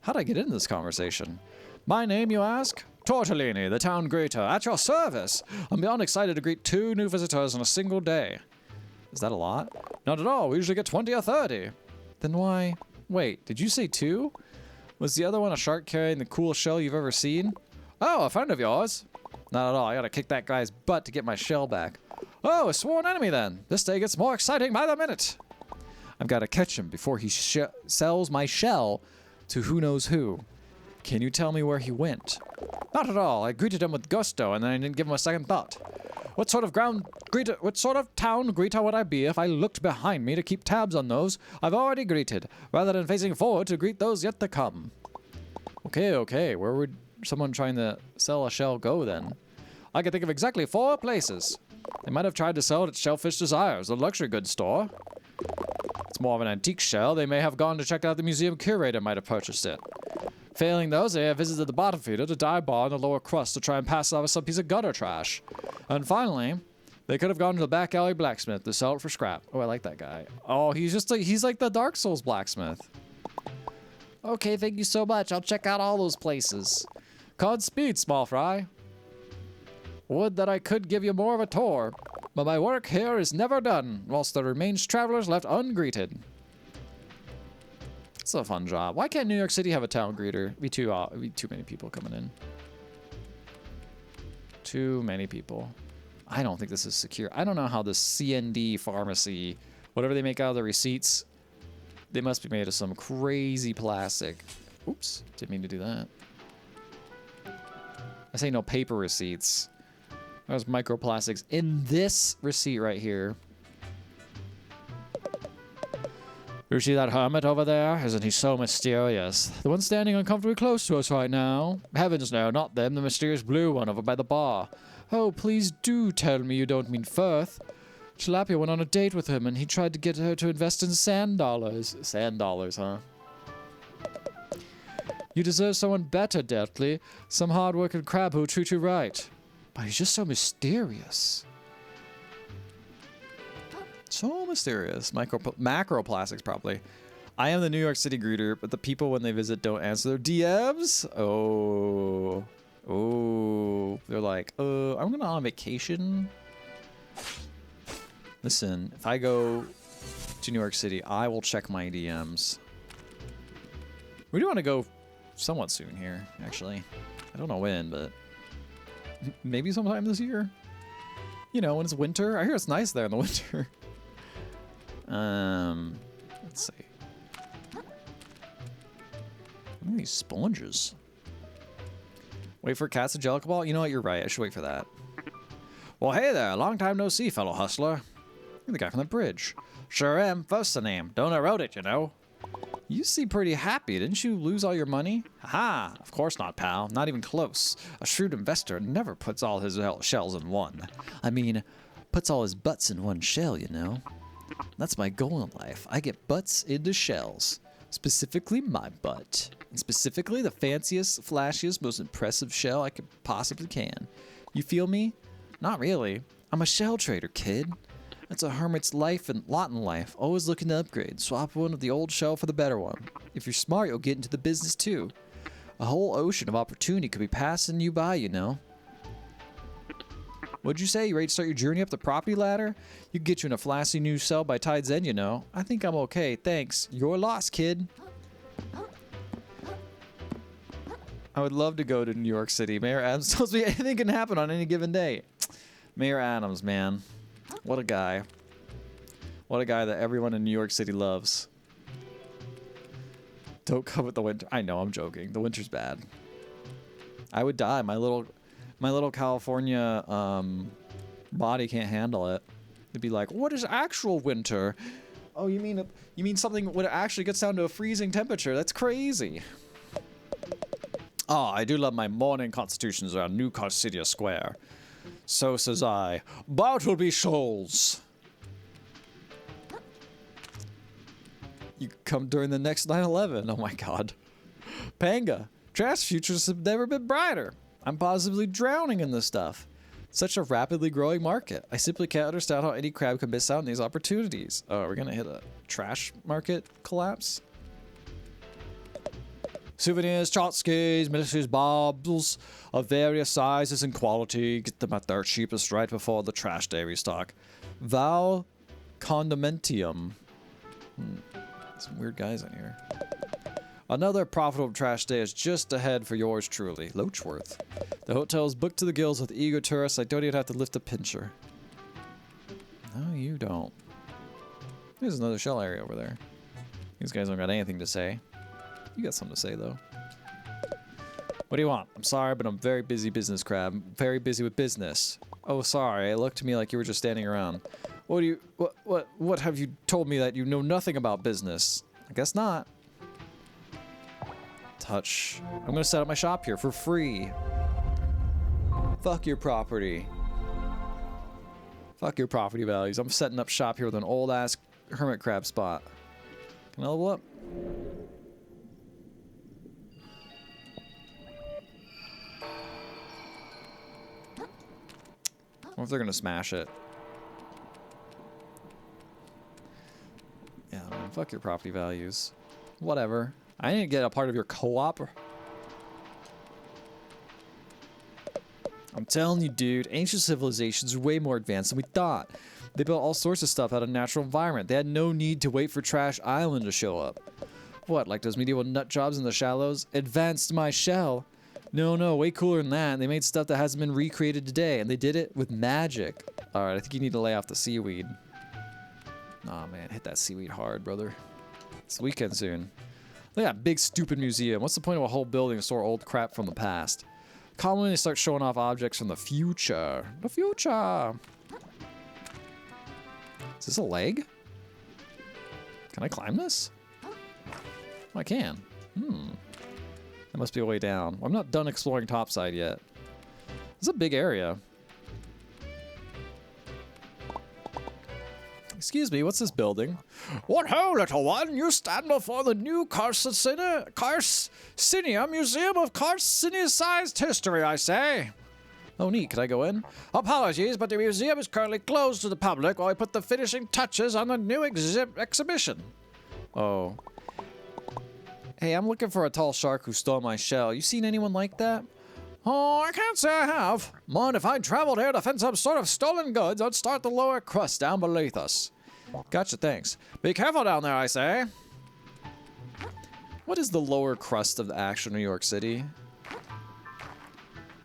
How'd I get into this conversation? My name, you ask? Tortellini, the town greeter, at your service. I'm beyond excited to greet 2 new visitors in a single day. Is that a lot? Not at all. We usually get 20 or 30. Then why? Wait, did you say 2? Was the other one a shark carrying the coolest shell you've ever seen? Oh, a friend of yours? Not at all. I gotta kick that guy's butt to get my shell back. Oh, a sworn enemy then. This day gets more exciting by the minute. I've gotta catch him before he sells my shell to who knows who. Can you tell me where he went? Not at all. I greeted him with gusto, and then I didn't give him a second thought. What sort of town greeter would I be if I looked behind me to keep tabs on those I've already greeted, rather than facing forward to greet those yet to come? Okay. Where would someone trying to sell a shell go then? I can think of exactly 4 places. They might have tried to sell it at Shellfish Desires, the luxury goods store. It's more of an antique shell. They may have gone to check out the museum curator might have purchased it. Failing those, they have visited the bottom feeder to dive bar in the lower crust to try and pass off as some piece of gutter trash. And finally, they could have gone to the back alley blacksmith to sell it for scrap. Oh, I like that guy. Oh, he's like the Dark Souls blacksmith. Okay, thank you so much. I'll check out all those places. Godspeed, small fry. Would that I could give you more of a tour, but my work here is never done, whilst there remains travelers left ungreeted. It's a fun job. Why can't New York City have a town greeter? It'd be too many people coming in. Too many people. I don't think this is secure. I don't know how the CND pharmacy, whatever they make out of the receipts, they must be made of some crazy plastic. Oops, didn't mean to do that. I say no paper receipts. There's microplastics in this receipt right here. You see that hermit over there? Isn't he so mysterious? The one standing uncomfortably close to us right now. Heavens no, not them, the mysterious blue one over by the bar. Oh, please do tell me you don't mean Firth. Tilapia went on a date with him and he tried to get her to invest in sand dollars. Sand dollars, huh? You deserve someone better, Deathly. Some hard-working crab who'll treat you right. But he's just so mysterious. So mysterious. Macroplastics, probably. I am the New York City greeter, but the people, when they visit, don't answer their DMs. Oh. They're like, I'm going on vacation. Listen, if I go to New York City, I will check my DMs. We do want to go somewhat soon here, actually. I don't know when, but maybe sometime this year. You know, when it's winter. I hear it's nice there in the winter. Let's see. Look at these sponges. Wait for Cat's Angelica Ball? You know what? You're right. I should wait for that. Well, hey there. Long time no see, fellow hustler. You're the guy from the bridge. Sure am. First the name. Don't I wrote it, you know. You seem pretty happy. Didn't you lose all your money? Ha! Of course not, pal. Not even close. A shrewd investor never puts all his shells in one. I mean, puts all his butts in one shell, you know. That's my goal in life. I get butts into shells. Specifically my butt. And specifically the fanciest, flashiest, most impressive shell I could possibly can. You feel me? Not really. I'm a shell trader, kid. That's a hermit's life and lot in life. Always looking to upgrade. Swap one of the old shell for the better one. If you're smart, you'll get into the business too. A whole ocean of opportunity could be passing you by, you know. What'd you say? You ready to start your journey up the property ladder? You can get you in a flashy new cell by Tide's End, you know. I think I'm okay, thanks. You're lost, kid. I would love to go to New York City. Mayor Adams tells me anything can happen on any given day. Mayor Adams, man. What a guy. What a guy that everyone in New York City loves. Don't covet the winter. I know, I'm joking. The winter's bad. I would die. My little California body can't handle it. It'd be like, what is actual winter? Oh, you mean something when it actually gets down to a freezing temperature? That's crazy. Oh, I do love my morning constitutions around New Carcinia Square. So says I. Bartleby Shoals. You come during the next 9/11. Oh my god. Panga. Trash futures have never been brighter. I'm positively drowning in this stuff. Such a rapidly growing market. I simply can't understand how any crab could miss out on these opportunities. Oh, we're gonna hit a trash market collapse? Souvenirs, tchotchkes, miniatures, baubles of various sizes and quality. Get them at their cheapest right before the trash day restock. Val Condomentium. Some weird guys in here. Another profitable trash day is just ahead for yours truly, Loachworth. The hotel is booked to the gills with eager tourists. I don't even have to lift a pincher. No, you don't. There's another shell area over there. These guys don't got anything to say. You got something to say, though. What do you want? I'm sorry, but I'm very busy, business crab. I'm very busy with business. Oh, sorry. It looked to me like you were just standing around. What have you told me that you know nothing about business? I guess not. Touch. I'm gonna set up my shop here for free. Fuck your property. Fuck your property values. I'm setting up shop here with an old ass hermit crab spot. Can I level up? What if they're gonna smash it? Yeah, man, fuck your property values. Whatever. I didn't get a part of your co-op. I'm telling you, dude, ancient civilizations are way more advanced than we thought. They built all sorts of stuff out of natural environment. They had no need to wait for Trash Island to show up. What, like those medieval nut jobs in the shallows? Advanced my shell. No, way cooler than that. They made stuff that hasn't been recreated today, and they did it with magic. Alright, I think you need to lay off the seaweed. Aw, man, hit that seaweed hard, brother. It's the weekend soon. Look at that big, stupid museum. What's the point of a whole building to store old crap from the past? Commonly, they start showing off objects from the future. The future! Is this a leg? Can I climb this? Oh, I can. That must be a way down. I'm not done exploring topside yet. It's a big area. Excuse me, what's this building? What ho, little one! You stand before the new Carcinia Museum of Carcinia-sized history, I say. Oh, neat. Can I go in? Apologies, but the museum is currently closed to the public while I put the finishing touches on the new exhibition. Oh. Hey, I'm looking for a tall shark who stole my shell. You seen anyone like that? Oh, I can't say I have. Mind if I traveled here to find some sort of stolen goods, I'd start the lower crust down beneath us. Gotcha, thanks. Be careful down there, I say. What is the lower crust of the actual New York City? I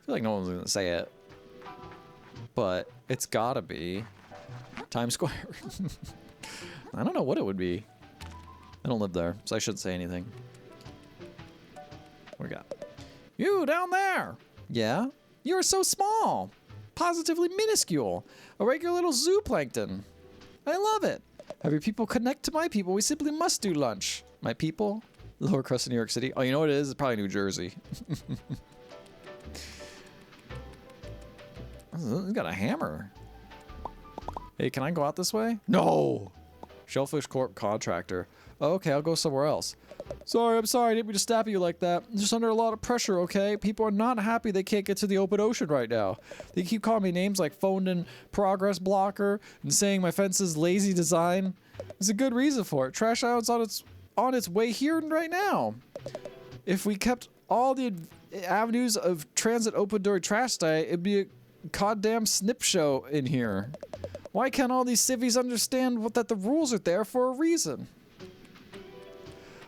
feel like no one's gonna say it. But it's gotta be Times Square. I don't know what it would be. I don't live there, so I shouldn't say anything. What we got? You down there! Yeah? You are so small! Positively minuscule! A regular little zooplankton! I love it! Have your people connect to my people, we simply must do lunch. My people? Lower crust of New York City? Oh, you know what it is? It's probably New Jersey. He's got a hammer. Hey, can I go out this way? No! Shellfish Corp contractor. Oh, okay, I'll go somewhere else. Sorry, I'm sorry. I didn't mean to stab you like that. I'm just under a lot of pressure, okay? People are not happy they can't get to the open ocean right now. They keep calling me names like phoned in progress blocker and saying my fence is lazy design. There's a good reason for it. Trash Island's on its way here right now. If we kept all the avenues of transit open during trash day, it'd be a goddamn snip show in here. Why can't all these civvies understand that the rules are there for a reason?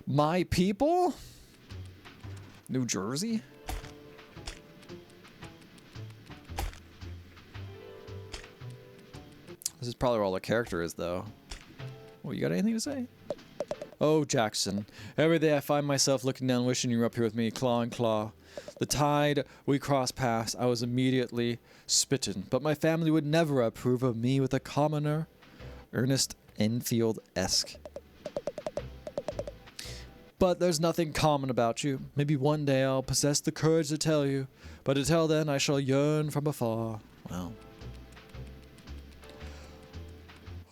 My people? New Jersey? This is probably where all the character is, though. Oh, you got anything to say? Oh, Jackson. Every day I find myself looking down, wishing you were up here with me, claw and claw. The tide we crossed past, I was immediately smitten, but my family would never approve of me with a commoner. Ernest Enfield-esque. But there's nothing common about you. Maybe one day I'll possess the courage to tell you, but until then I shall yearn from afar. Wow.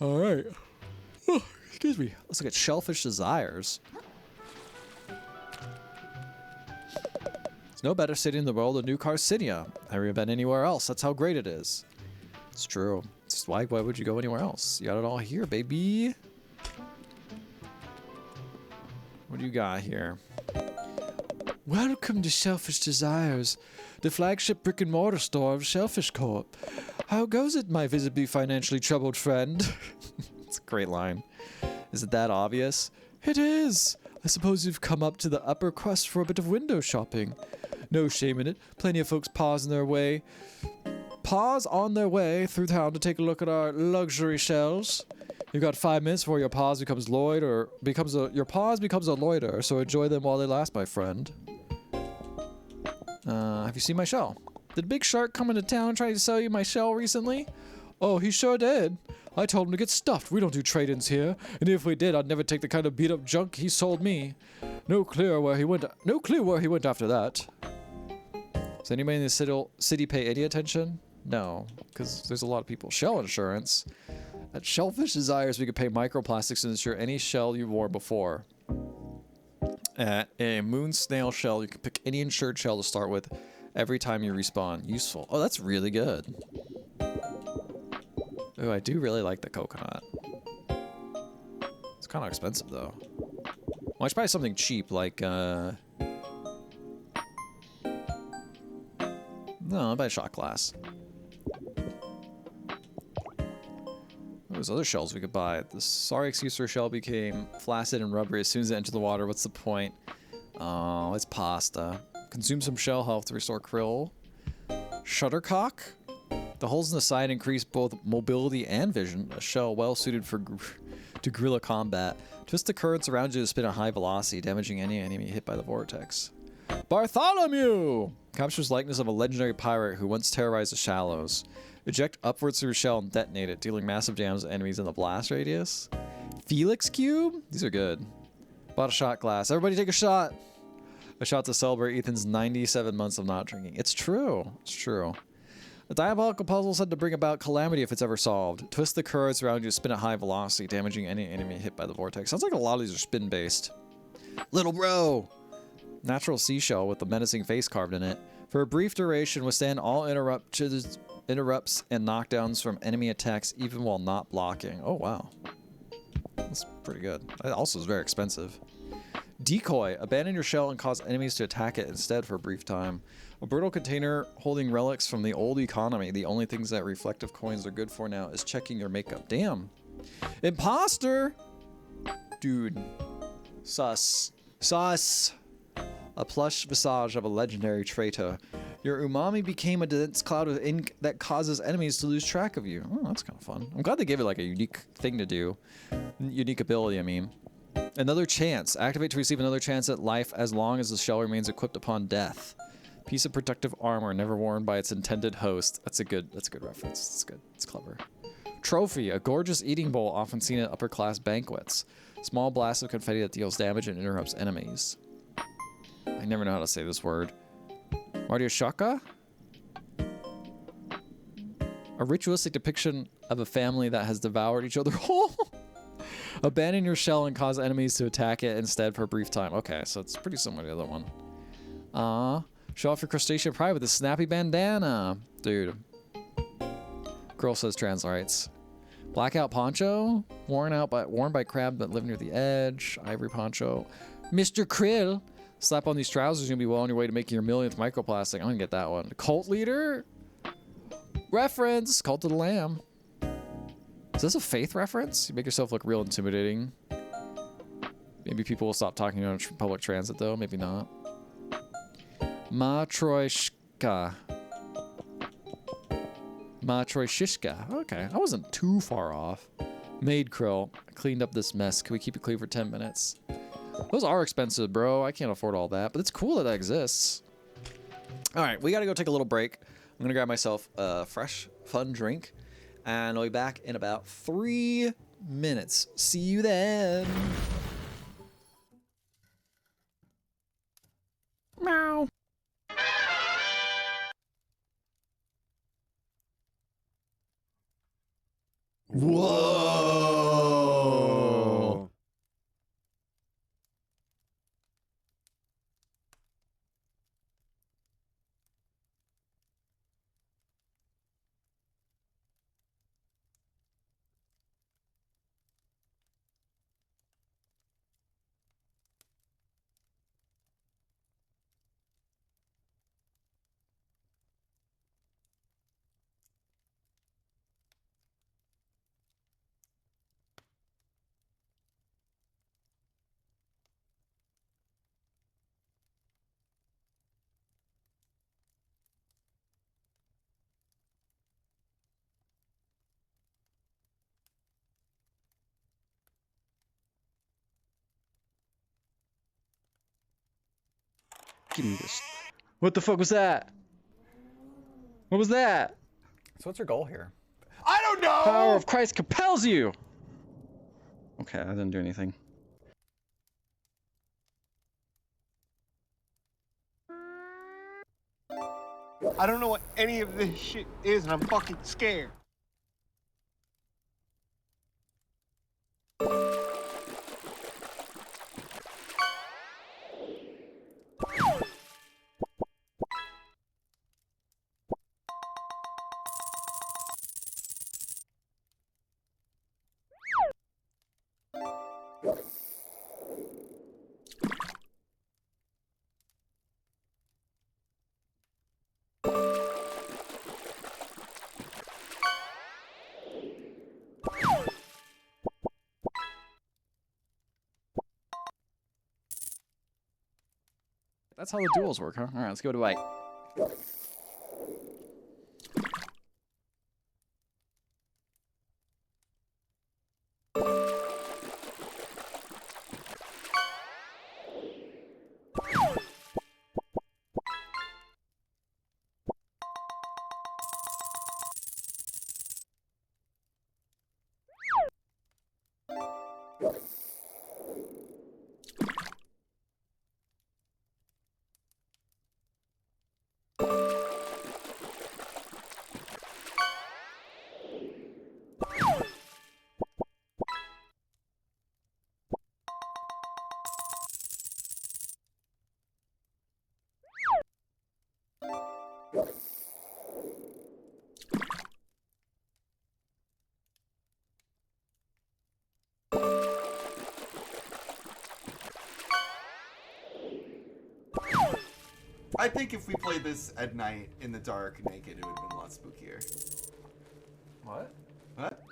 All right. Oh, excuse me. Let's look at Shellfish Desires. There's no better city in the world than New Carcinia. I've never been anywhere else. That's how great it is. It's true. It's just why would you go anywhere else? You got it all here, baby. What do you got here? Welcome to Shellfish Desires, the flagship brick-and-mortar store of Shellfish Corp. How goes it, my visibly financially troubled friend? It's a great line. Is it that obvious? It is. I suppose you've come up to the upper crust for a bit of window shopping. No shame in it. Plenty of folks pause on their way through town to take a look at our luxury shelves. You've got 5 minutes before your pause becomes loiter, your pause becomes a loiter, so enjoy them while they last, my friend. Have you seen my shell? Did Big Shark come into town trying to sell you my shell recently? Oh, he sure did. I told him to get stuffed. We don't do trade-ins here, and if we did, I'd never take the kind of beat-up junk he sold me. No clue where he went after that. Does anybody in the city pay any attention? No, because there's a lot of people. Shell insurance. At Shellfish Desires, we could pay microplastics to insure any shell you wore before. At a moon snail shell, you can pick any insured shell to start with every time you respawn. Useful. Oh, that's really good. Oh, I do really like the coconut. It's kind of expensive, though. Well, I should buy something cheap, like, no, I'll buy a shot glass. There's other shells we could buy. The Sorry Excuser shell became flaccid and rubbery as soon as it entered the water. What's the point? Oh, it's pasta. Consume some shell health to restore krill. Shuttercock. The holes in the side increase both mobility and vision. A shell well suited to guerrilla combat. Twist the currents around you to spin at high velocity, damaging any enemy hit by the vortex. Bartholomew! Captures likeness of a legendary pirate who once terrorized the shallows. Eject upwards through a shell and detonate it, dealing massive damage to enemies in the blast radius. Felix Cube? These are good. Bought a shot glass. Everybody take a shot! A shot to celebrate Ethan's 97 months of not drinking. It's true. It's true. A diabolical puzzle said to bring about calamity if it's ever solved. Twist the currents around you to spin at high velocity, damaging any enemy hit by the vortex. Sounds like a lot of these are spin-based. Little bro! Natural seashell with a menacing face carved in it. For a brief duration, withstand all interrupts and knockdowns from enemy attacks even while not blocking. Oh, wow. That's pretty good. It also is very expensive. Decoy. Abandon your shell and cause enemies to attack it instead for a brief time. A brittle container holding relics from the old economy. The only things that reflective coins are good for now is checking your makeup. Damn. Imposter! Dude. Sus. Sus! A plush visage of a legendary traitor. Your umami became a dense cloud of ink that causes enemies to lose track of you. Oh, that's kind of fun. I'm glad they gave it like a unique thing to do. Unique ability, I mean. Another chance. Activate to receive another chance at life as long as the shell remains equipped upon death. Piece of protective armor never worn by its intended host. That's a good reference. It's good. It's clever. Trophy. A gorgeous eating bowl often seen at upper class banquets. Small blast of confetti that deals damage and interrupts enemies. I never know how to say this word. Martyashaka? A ritualistic depiction of a family that has devoured each other whole. Abandon your shell and cause enemies to attack it instead for a brief time. Okay, so it's pretty similar to the other one. Show off your crustacean pride with a snappy bandana. Dude. Girl says trans rights. Blackout poncho? Worn by crab that live near the edge. Ivory poncho. Mr. Krill. Slap on these trousers, you'll be well on your way to making your millionth microplastic. I'm gonna get that one. Cult leader? Reference! Cult of the Lamb. Is this a faith reference? You make yourself look real intimidating. Maybe people will stop talking on public transit, though. Maybe not. Matryoshka. Matryoshka. Okay, I wasn't too far off. Maid krill. I cleaned up this mess. Can we keep it clean for 10 minutes? Those are expensive, bro. I can't afford all that, but it's cool that exists. All right, we got to go take a little break. I'm going to grab myself a fresh, fun drink, and I'll be back in about 3 minutes. See you then. Meow. Whoa. Give me this. What the fuck was that? What was that? So what's your goal here? I don't know! Power of Christ compels you! Okay, I didn't do anything. I don't know what any of this shit is, and I'm fucking scared. That's how the duels work, huh? All right, let's go to White. I think if we played this at night in the dark, naked, it would have been a lot spookier. What? What?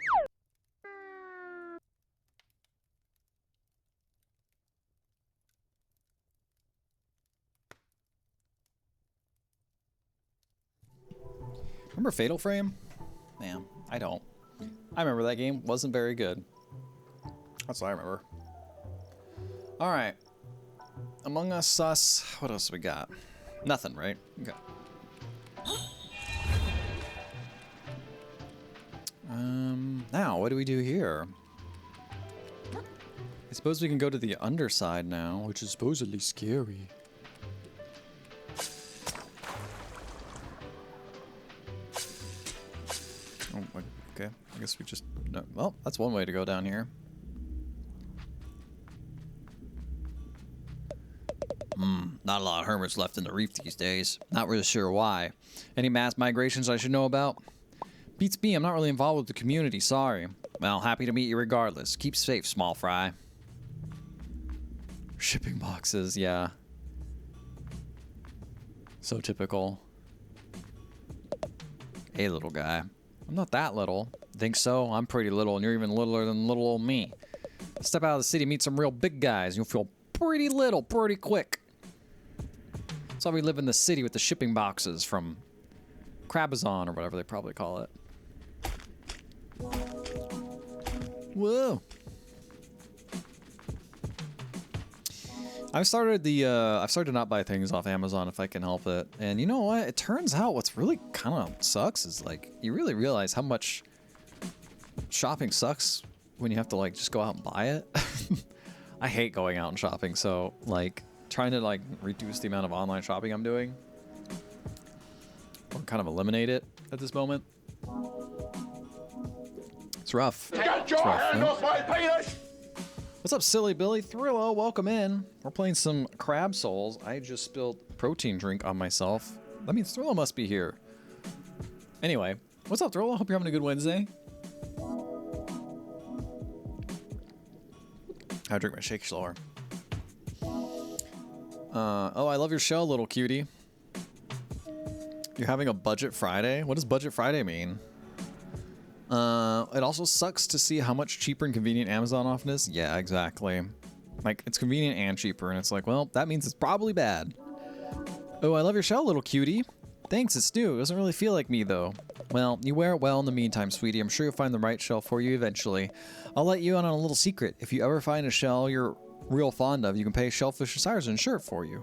Remember Fatal Frame? Man, I don't. I remember that game wasn't very good. That's what I remember. All right. Among Us sus. What else we got? Nothing, right? Okay. Now, what do we do here? I suppose we can go to the underside now, which is supposedly scary. Oh, okay. I guess we just... No, well, that's one way to go down here. Not a lot of hermits left in the reef these days. Not really sure why. Any mass migrations I should know about? Beats me, I'm not really involved with the community, sorry. Well, happy to meet you regardless. Keep safe, small fry. Shipping boxes, yeah. So typical. Hey, little guy. I'm not that little. Think so? I'm pretty little, and you're even littler than little old me. Step out of the city, meet some real big guys, and you'll feel pretty little pretty quick. That's why we live in the city with the shipping boxes from Crabazon, or whatever they probably call it. Whoa. I've started to not buy things off Amazon if I can help it. And you know what? It turns out what's really kind of sucks is like you really realize how much shopping sucks when you have to like just go out and buy it. I hate going out and shopping, so like trying to like reduce the amount of online shopping I'm doing or kind of eliminate it at this moment. It's It's rough. Get your hand off my penis! What's up, Silly Billy? Thrillo, welcome in. We're playing some Crab Souls. I just spilled protein drink on myself. That means Thrillo must be here. Anyway, what's up, Thrillo? Hope you're having a good Wednesday. I drink my shake slower. Oh, I love your show, little cutie. You're having a budget Friday? What does budget Friday mean? It also sucks to see how much cheaper and convenient Amazon often is. Yeah, exactly. Like, it's convenient and cheaper, and it's like, well, that means it's probably bad. Oh, I love your shell, little cutie. Thanks, it's new. It doesn't really feel like me, though. Well, you wear it well in the meantime, sweetie. I'm sure you'll find the right shell for you eventually. I'll let you in on a little secret. If you ever find a shell you're real fond of, you can pay Shellfish Osiris to insure it for you.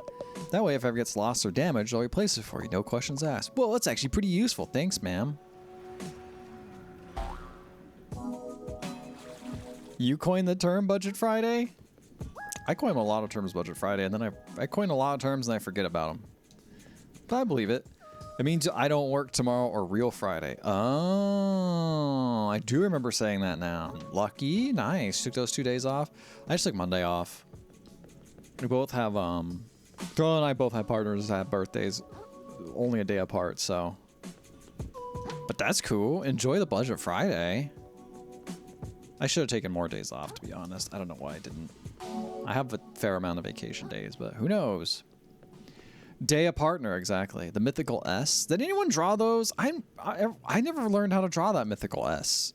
That way, if it ever gets lost or damaged, I'll replace it for you. No questions asked. Well, that's actually pretty useful. Thanks, ma'am. You coined the term Budget Friday? I coin a lot of terms Budget Friday, and then I coin a lot of terms and I forget about them. But I believe it. It means I don't work tomorrow or Real Friday. Oh, I do remember saying that now. Lucky. Nice. Took those 2 days off. I just took Monday off. We both have, Girl and I both have partners that have birthdays only a day apart, so. But that's cool. Enjoy the Budget Friday. I should have taken more days off, to be honest. I don't know why I didn't. I have a fair amount of vacation days, but who knows? Day a partner, exactly. The mythical S. Did anyone draw those? I never learned how to draw that mythical S.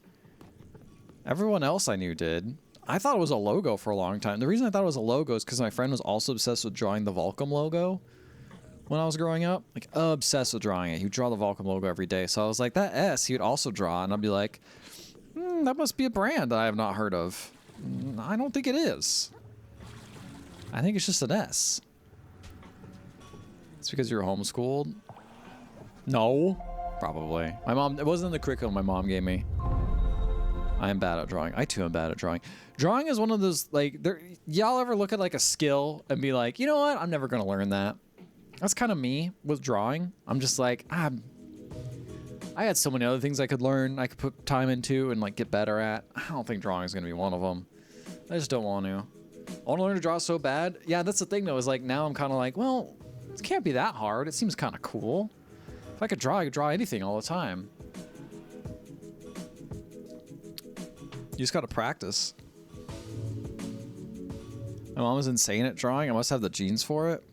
Everyone else I knew did. I thought it was a logo for a long time. The reason I thought it was a logo is because my friend was also obsessed with drawing the Volcom logo when I was growing up. Like, obsessed with drawing it. He would draw the Volcom logo every day. So I was like, that S he would also draw, and I'd be like, that must be a brand that I have not heard of. I don't think it is. I think it's just an S. It's because you're homeschooled? No. Probably. My mom, it wasn't in the curriculum my mom gave me. I am bad at drawing. I too am bad at drawing. Drawing is one of those, like, y'all ever look at like a skill and be like, you know what? I'm never going to learn that. That's kind of me with drawing. I'm just like, I had so many other things I could learn, I could put time into and like get better at. I don't think drawing is going to be one of them. I just don't want to. I want to learn to draw so bad. Yeah, that's the thing though, is like now I'm kind of like, well, it can't be that hard. It seems kind of cool. If I could draw anything all the time. You just got to practice. My mom is insane at drawing. I must have the genes for it.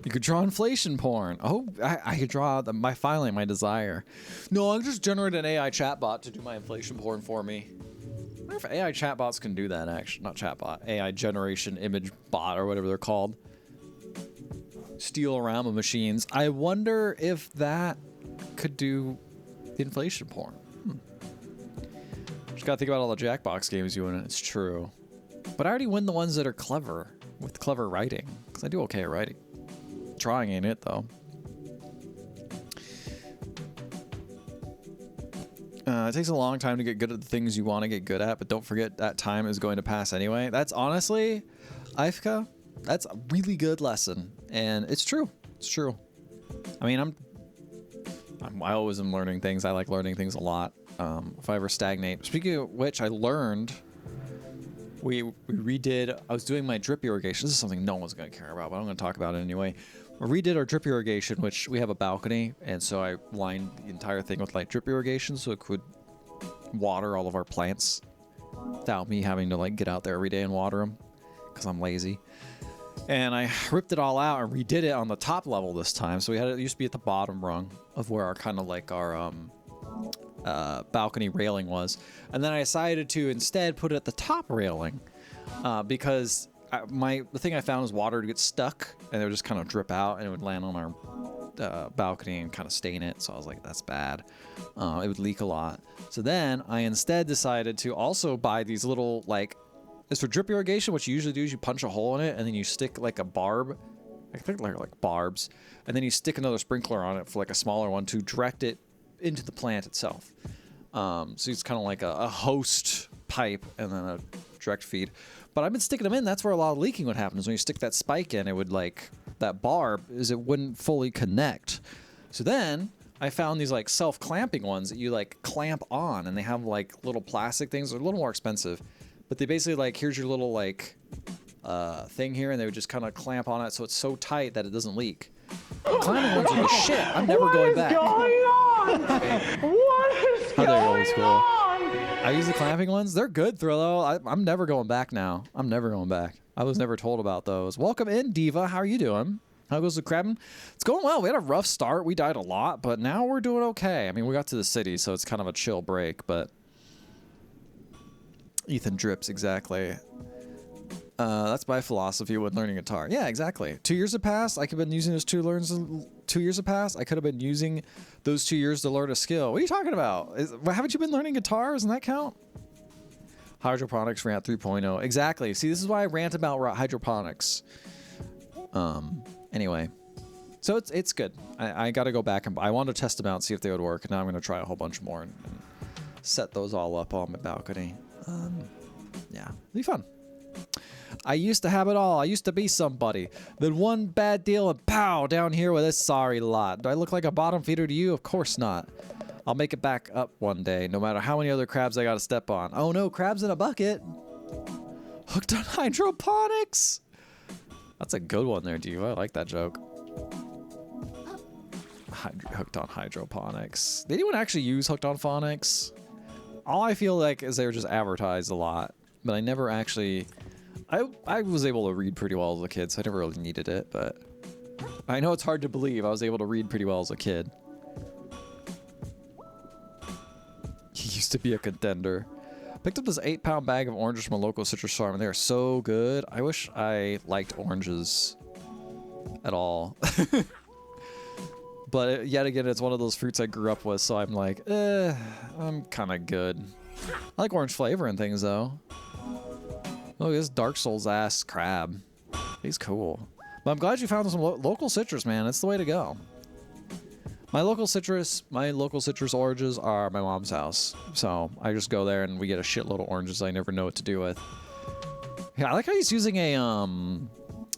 You could draw inflation porn. Oh, I could draw finally my desire. No, I'll just generate an AI chatbot to do my inflation porn for me. I wonder if AI chatbots can do that, actually. Not chatbot. AI generation image bot or whatever they're called. Steal-a-rama machines. I wonder if that could do the inflation porn. Just gotta think about all the Jackbox games you win. It's true. But I already win the ones that are clever, with clever writing. Because I do okay at writing. Drawing ain't it, though. It takes a long time to get good at the things you want to get good at, but don't forget that time is going to pass anyway. That's honestly, Ifka, that's a really good lesson. And it's true. It's true. I mean, I always am learning things. I like learning things a lot. If I ever stagnate. Speaking of which, I learned, we redid, I was doing my drip irrigation. This is something no one's going to care about, but I'm going to talk about it anyway. We redid our drip irrigation, which we have a balcony, and so I lined the entire thing with like drip irrigation so it could water all of our plants without me having to like get out there every day and water them because I'm lazy. And I ripped it all out and redid it on the top level this time. So it used to be at the bottom rung of where our kind of like our balcony railing was. And then I decided to instead put it at the top railing because the thing I found is water would get stuck and it would just kind of drip out and it would land on our balcony and kind of stain it. So I was like, that's bad. It would leak a lot. So then I instead decided to also buy these little like, as for drip irrigation, what you usually do is you punch a hole in it and then you stick like a barb, I think like barbs, and then you stick another sprinkler on it for like a smaller one to direct it into the plant itself. So it's kind of like a host pipe and then a direct feed. But I've been sticking them in. That's where a lot of leaking would happen is when you stick that spike in, it would like, that barb is it wouldn't fully connect. So then I found these like self-clamping ones that you like clamp on, and they have like little plastic things. They're a little more expensive, but they basically like, here's your little like thing here, and they would just kind of clamp on it so it's so tight that it doesn't leak. Climbing ones are the shit. I'm never going back. What is going on? I use the clamping ones. They're good, Thrillo. I'm never going back now. I'm never going back. I was never told about those. Welcome in, Diva. How are you doing? How goes the crabbing? It's going well. We had a rough start. We died a lot, but now we're doing okay. I mean, we got to the city, so it's kind of a chill break, but... Ethan drips, exactly. That's my philosophy when learning guitar. Yeah, exactly. 2 years have passed. I could have been using those 2 years have passed. I could have been using those 2 years to learn a skill. What are you talking about? Haven't you been learning guitar? Doesn't that count? Hydroponics rant 3.0. Exactly. See, this is why I rant about hydroponics. Anyway. So it's good. I got to go back and I wanted to test them out and see if they would work. And now I'm going to try a whole bunch more and set those all up on my balcony. Yeah, it'll be fun. I used to have it all. I used to be somebody. Then one bad deal and pow, down here with this sorry lot. Do I look like a bottom feeder to you? Of course not. I'll make it back up one day, no matter how many other crabs I gotta step on. Oh no, crabs in a bucket. Hooked on hydroponics. That's a good one there, Diva. I like that joke. Hooked on hydroponics. Did anyone actually use Hooked on Phonics? All I feel like is they were just advertised a lot, but I never actually... I was able to read pretty well as a kid, so I never really needed it, but... I know it's hard to believe I was able to read pretty well as a kid. He used to be a contender. Picked up this 8-pound bag of oranges from a local citrus farm, and they are so good. I wish I liked oranges at all. But yet again, it's one of those fruits I grew up with, so I'm like, I'm kind of good. I like orange flavor and things, though. Look at this Dark Souls ass crab. He's cool. But I'm glad you found some local citrus, man. It's the way to go. My local citrus oranges are my mom's house. So I just go there and we get a shitload of oranges I never know what to do with. Yeah, I like how he's using a,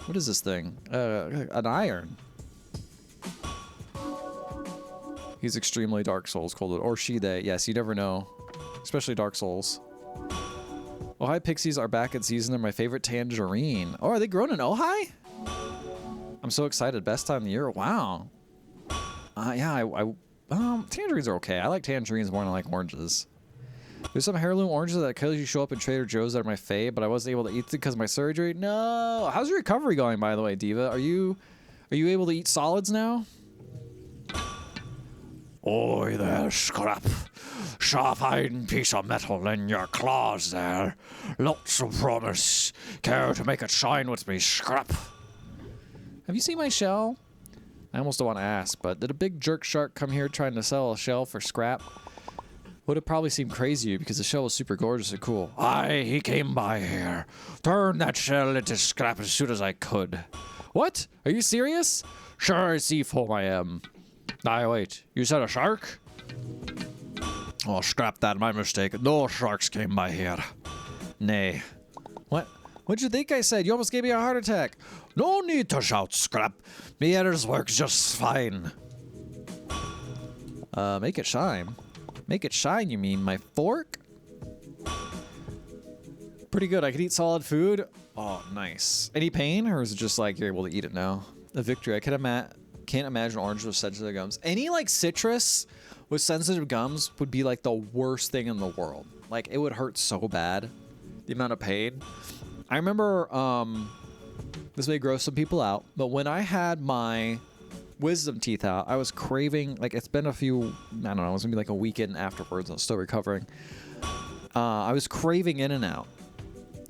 what is this thing? An iron. He's extremely Dark Souls cold, or she, they. Yes, you never know. Especially Dark Souls. Ojai Pixies are back in season. They're my favorite tangerine. Oh, are they grown in Ojai? I'm so excited. Best time of the year. Wow. Yeah, tangerines are okay. I like tangerines more than I like oranges. There's some heirloom oranges that occasionally show up in Trader Joe's that are my fave, but I wasn't able to eat them because of my surgery. No. How's your recovery going, by the way, Diva? Are you able to eat solids now? Oi there, scrap. Sharp iron piece of metal in your claws there. Lots of promise. Care to make it shine with me, scrap? Have you seen my shell? I almost don't want to ask, but did a big jerk shark come here trying to sell a shell for scrap? Would have probably seemed crazy to you because the shell was super gorgeous and cool. Aye, he came by here. Turned that shell into scrap as soon as I could. What? Are you serious? Sure, seafoam I am. Aye, wait. You said a shark? Oh, scrap that. My mistake. No sharks came by here. Nay. What? What'd you think I said? You almost gave me a heart attack. No need to shout, scrap. Me ears works just fine. Make it shine. Make it shine, you mean? My fork? Pretty good. I could eat solid food. Oh, nice. Any pain, or is it just like you're able to eat it now? A victory. I can't imagine oranges with sensitive gums. Any like citrus with sensitive gums would be like the worst thing in the world. Like it would hurt so bad. The amount of pain. I remember, this may gross some people out, but when I had my wisdom teeth out, I was craving, like it's been a few, I don't know, it was gonna be like a weekend afterwards. I'm still recovering. I was craving In-N-Out.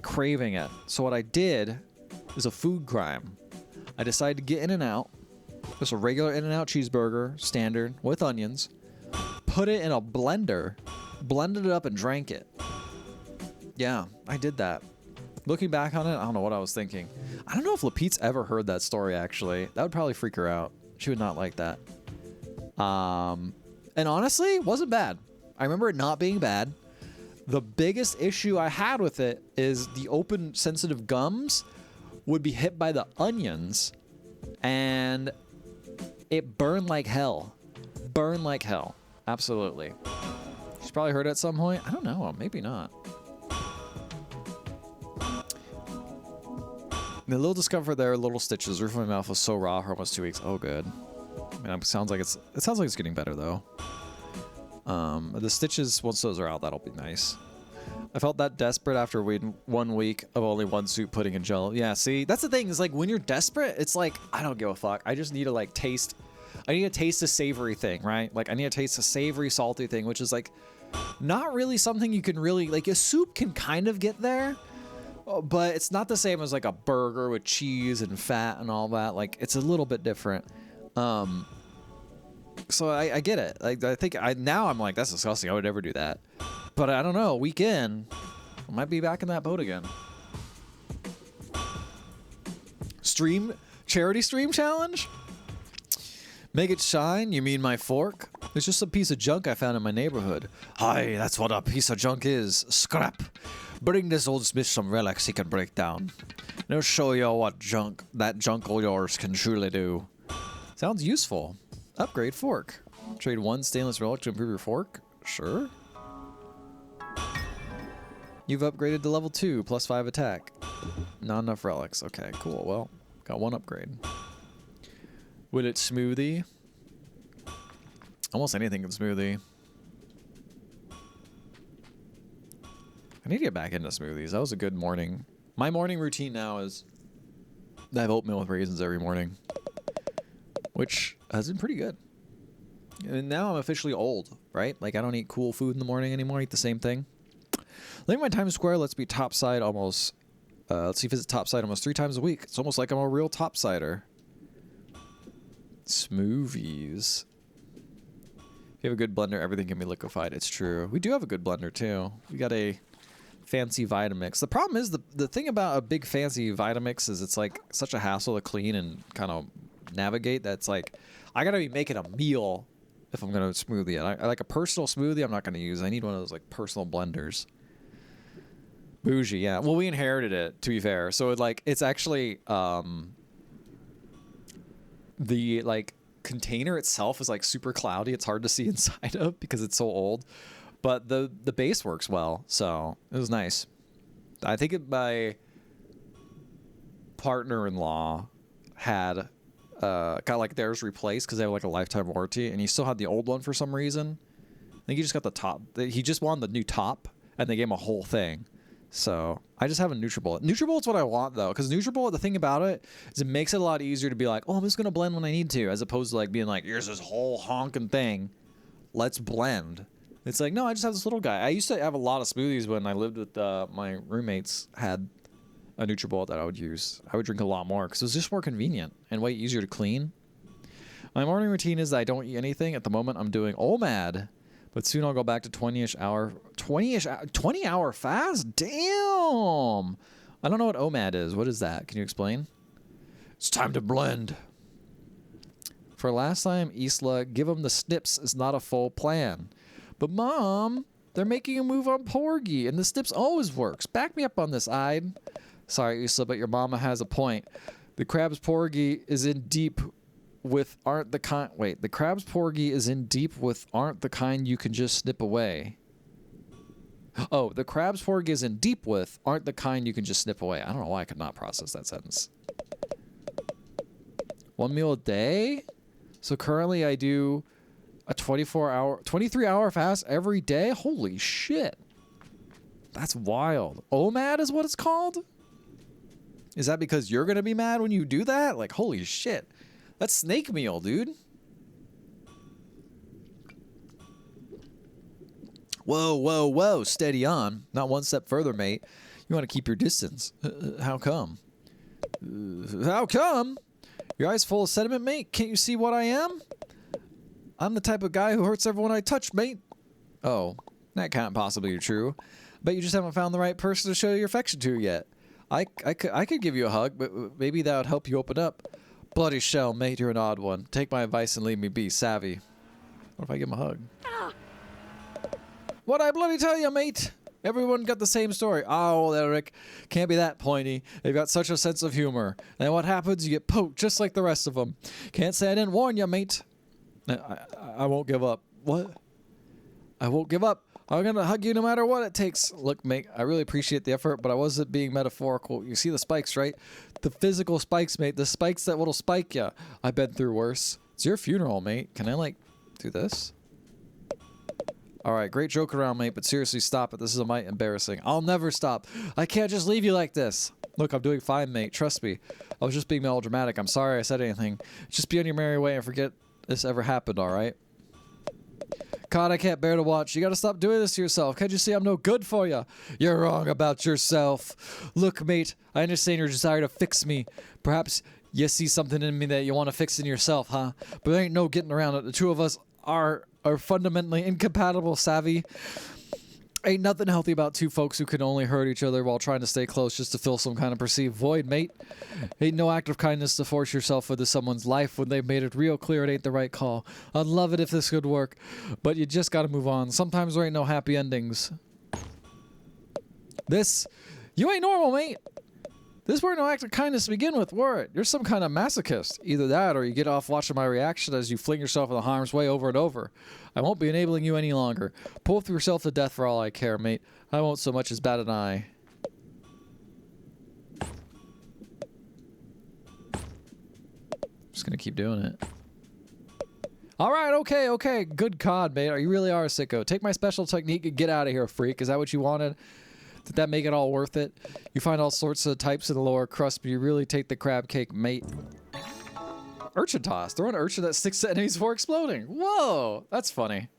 Craving it. So what I did is a food crime. I decided to get In-N-Out. Just a regular In-N-Out cheeseburger, standard, with onions. Put it in a blender. Blended it up and drank it. Yeah, I did that. Looking back on it, I don't know what I was thinking. I don't know if Lapete's ever heard that story, actually. That would probably freak her out. She would not like that. And honestly, it wasn't bad. I remember it not being bad. The biggest issue I had with it is the open sensitive gums would be hit by the onions and it burned like hell. burn like hell. Absolutely. She's probably heard it at some point. I don't know. Maybe not. The little discomfort there, little stitches. Roof of my mouth was so raw for almost 2 weeks. Oh, good. I mean, it sounds like it's getting better though. The stitches, once those are out, that'll be nice. I felt that desperate after waiting 1 week of only one soup, pudding, and jello. Yeah, see, that's the thing. Is like when you're desperate, it's like I don't give a fuck. I just need to like taste. I need to taste a savory thing, right? Like I need to taste a savory, salty thing, which is like not really something you can really like. A soup can kind of get there. But it's not the same as like a burger with cheese and fat and all that. Like it's a little bit different. So I get it. Like I think now I'm like, that's disgusting. I would never do that. But I don't know. Weekend, I might be back in that boat again. Charity stream challenge. Make it shine? You mean my fork? It's just a piece of junk I found in my neighborhood. Hi, that's what a piece of junk is. Scrap. Bring this old Smith some relics he can break down. And he'll show you what that junk of yours can truly do. Sounds useful. Upgrade fork. Trade 1 stainless relic to improve your fork? Sure. You've upgraded to level 2, plus 5 attack. Not enough relics. Okay, cool. Well, got 1 upgrade. Will it smoothie? Almost anything can smoothie. I need to get back into smoothies. That was a good morning. My morning routine now is I have oatmeal with raisins every morning, which has been pretty good. And now I'm officially old, right? Like I don't eat cool food in the morning anymore. I eat the same thing. Living my Times Square lets me topside almost. Let's see, visit topside almost 3 times a week. It's almost like I'm a real topsider. Smoothies. If you have a good blender, everything can be liquefied. It's true. We do have a good blender too. We got a fancy Vitamix. The problem is the thing about a big fancy Vitamix is it's like such a hassle to clean and kind of navigate. That's like I gotta be making a meal if I'm gonna smoothie it. I like a personal smoothie. I'm not gonna use. I need one of those like personal blenders. Bougie, yeah. Well, we inherited it, to be fair. So it's actually the like container itself is like super cloudy. It's hard to see inside of because it's so old. But the base works well, so it was nice. I think my partner-in-law had got like theirs replaced because they have like a lifetime warranty, and he still had the old one for some reason. I think he just got the top. He just wanted the new top, and they gave him a whole thing. So I just have a NutriBullet. NutriBullet's what I want though, because NutriBullet, the thing about it is it makes it a lot easier to be like, oh, I'm just gonna blend when I need to, as opposed to like being like, here's this whole honking thing, let's blend. It's like, no, I just have this little guy. I used to have a lot of smoothies when I lived with my roommates. Had a NutriBullet that I would use. I would drink a lot more because it was just more convenient and way easier to clean. My morning routine is that I don't eat anything. At the moment, I'm doing OMAD, but soon I'll go back to 20 hour fast. Damn. I don't know what OMAD is. What is that? Can you explain? It's time to blend. For last time, Isla, give them the snips is not a full plan. But Mom, they're making a move on Porgy, and the snips always works. Back me up on this, Ide. Sorry, Isla, but your mama has a point. The Crab's Porgy is in deep with aren't the kind. Wait, the Crab's Porgy is in deep with aren't the kind you can just snip away. Oh, the Crab's Porgy is in deep with aren't the kind you can just snip away. I don't know why I could not process that sentence. 1 meal a day? So currently I do a 23-hour fast every day? Holy shit. That's wild. OMAD is what it's called? Is that because you're going to be mad when you do that? Like, holy shit. That's snake meal, dude. Whoa, whoa, whoa. Steady on. Not one step further, mate. You want to keep your distance. How come? How come? Your eyes full of sediment, mate? Can't you see what I am? I'm the type of guy who hurts everyone I touch, mate. Oh, that can't possibly be true. Bet you just haven't found the right person to show your affection to yet. I could give you a hug, but maybe that would help you open up. Bloody shell, mate, you're an odd one. Take my advice and leave me be, savvy. What if I give him a hug? What'd I bloody tell you, mate? Everyone got the same story. Oh, Eric, can't be that pointy. They've got such a sense of humor. And what happens? You get poked just like the rest of them. Can't say I didn't warn you, mate. I won't give up. What? I won't give up. I'm going to hug you no matter what it takes. Look, mate, I really appreciate the effort, but I wasn't being metaphorical. You see the spikes, right? The physical spikes, mate. The spikes that will spike you. I've been through worse. It's your funeral, mate. Can I, like, do this? All right, great joke around, mate, but seriously, stop it. This is a mite embarrassing. I'll never stop. I can't just leave you like this. Look, I'm doing fine, mate. Trust me. I was just being melodramatic. I'm sorry I said anything. Just be on your merry way and forget this ever happened, all right? God, I can't bear to watch. You gotta stop doing this to yourself. Can't you see I'm no good for you? You're wrong about yourself. Look, mate, I understand your desire to fix me. Perhaps you see something in me that you want to fix in yourself, huh? But there ain't no getting around it. The two of us are fundamentally incompatible, savvy. Ain't nothing healthy about two folks who can only hurt each other while trying to stay close just to fill some kind of perceived void, mate. Ain't no act of kindness to force yourself into someone's life when they've made it real clear it ain't the right call. I'd love it if this could work, but you just gotta move on. Sometimes there ain't no happy endings. You ain't normal, mate. This weren't no act of kindness to begin with, were it? You're some kind of masochist. Either that or you get off watching my reaction as you fling yourself in the harm's way over and over. I won't be enabling you any longer. Pull through yourself to death for all I care, mate. I won't so much as bat an eye. Just gonna keep doing it. All right, okay. Good God, mate. You really are a sicko. Take my special technique and get out of here, freak. Is that what you wanted? Did that make it all worth it? You find all sorts of types in the lower crust, but you really take the crab cake, mate. Urchin toss. Throw an urchin that sticks to enemies before exploding. Whoa, that's funny.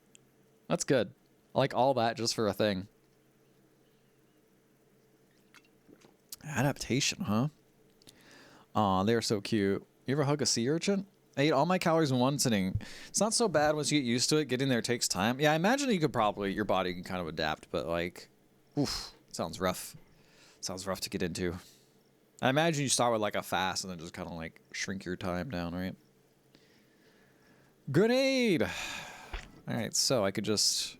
That's good. I like all that just for a thing. Adaptation, huh? Aw, they're so cute. You ever hug a sea urchin? I ate all my calories in one sitting. It's not so bad once you get used to it. Getting there takes time. Yeah, I imagine you could probably, your body can kind of adapt, but like, oof. Sounds rough. Sounds rough to get into. I imagine you start with like a fast and then just kind of like shrink your time down, right? Grenade! Alright, so I could just...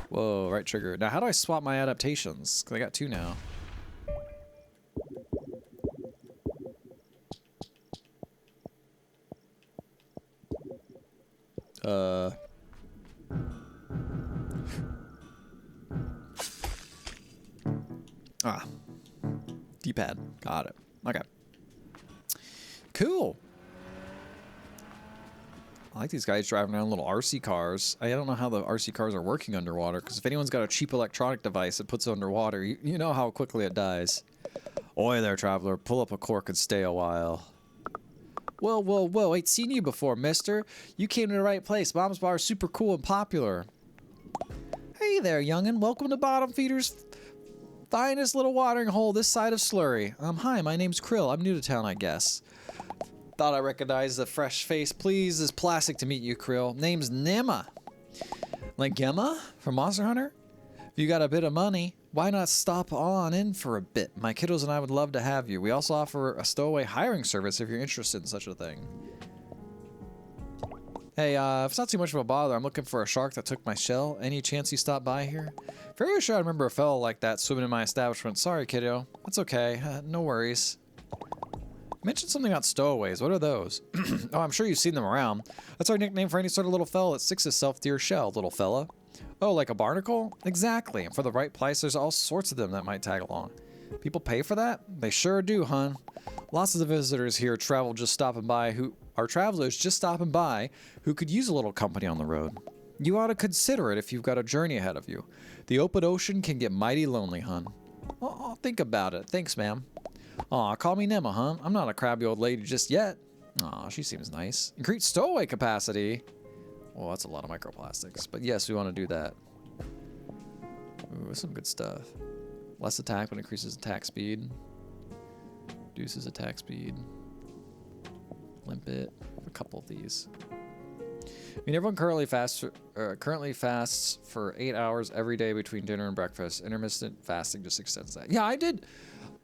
Whoa, right trigger. Now how do I swap my adaptations? Because I got two now. D-pad. Got it. Okay. Cool. I like these guys driving around little RC cars. I don't know how the RC cars are working underwater, because if anyone's got a cheap electronic device that puts it underwater, you know how quickly it dies. Oi there, traveler. Pull up a cork and stay a while. Whoa. Ain't seen you before, mister. You came to the right place. Mom's Bar is super cool and popular. Hey there, youngin'. Welcome to Bottom Feeder's finest little watering hole this side of Slurry. Hi, my name's Krill. I'm new to town, I guess. Thought I recognized the fresh face. Please, it's plastic to meet you, Krill. Name's Nema. Like Gemma from Monster Hunter? If you got a bit of money, why not stop on in for a bit? My kiddos and I would love to have you. We also offer a stowaway hiring service if you're interested in such a thing. Hey, if it's not too much of a bother, I'm looking for a shark that took my shell. Any chance you stop by here? Very sure I remember a fellow like that swimming in my establishment. Sorry, kiddo. That's okay. No worries. You mentioned something about stowaways. What are those? Oh, I'm sure you've seen them around. That's our nickname for any sort of little fella that sticks himself to your shell, little fella. Oh, like a barnacle? Exactly. And for the right price, there's all sorts of them that might tag along. People pay for that? They sure do, hun. Lots of the visitors here are travelers just stopping by who could use a little company on the road. You ought to consider it if you've got a journey ahead of you. The open ocean can get mighty lonely, hun. Oh, think about it. Thanks, ma'am. Aw, call me Nema, huh? I'm not a crabby old lady just yet. Aw, she seems nice. Increase stowaway capacity. Well, that's a lot of microplastics. But yes, we want to do that. Ooh, some good stuff. Less attack but increases attack speed. Reduces attack speed. Limpet. A couple of these. I mean, everyone currently fasts for 8 hours every day between dinner and breakfast. Intermittent fasting just extends that. Yeah, I did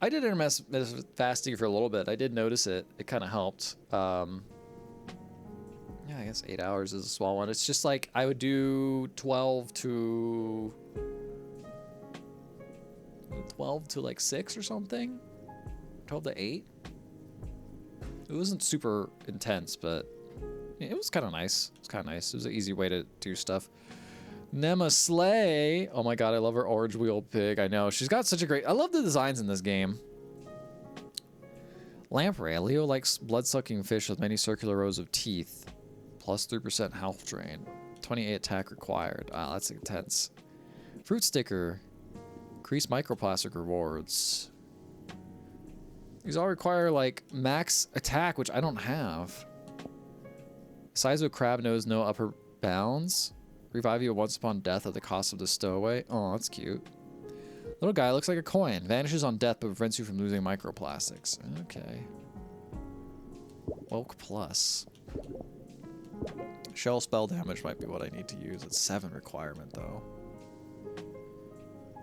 intermittent fasting for a little bit. I did notice it. It kind of helped. Yeah, I guess 8 hours is a small one. It's just like I would do 12 to like 6 or something. 12 to 8. It wasn't super intense, but It was kind of nice. It was kind of nice. It was an easy way to do stuff. Nema Slay. Oh my god, I love her orange wheel pig. I know. She's got such a great... I love the designs in this game. Lamprey. Leo likes blood-sucking fish with many circular rows of teeth. Plus 3% health drain. 28 attack required. Wow, that's intense. Fruit sticker. Increase microplastic rewards. These all require, like, max attack, which I don't have. Size of a crab knows no upper bounds. Revive you once upon death at the cost of the stowaway. Oh, that's cute. Little guy looks like a coin. Vanishes on death but prevents you from losing microplastics. Okay. Oak plus. Shell spell damage might be what I need to use. It's 7 requirement though.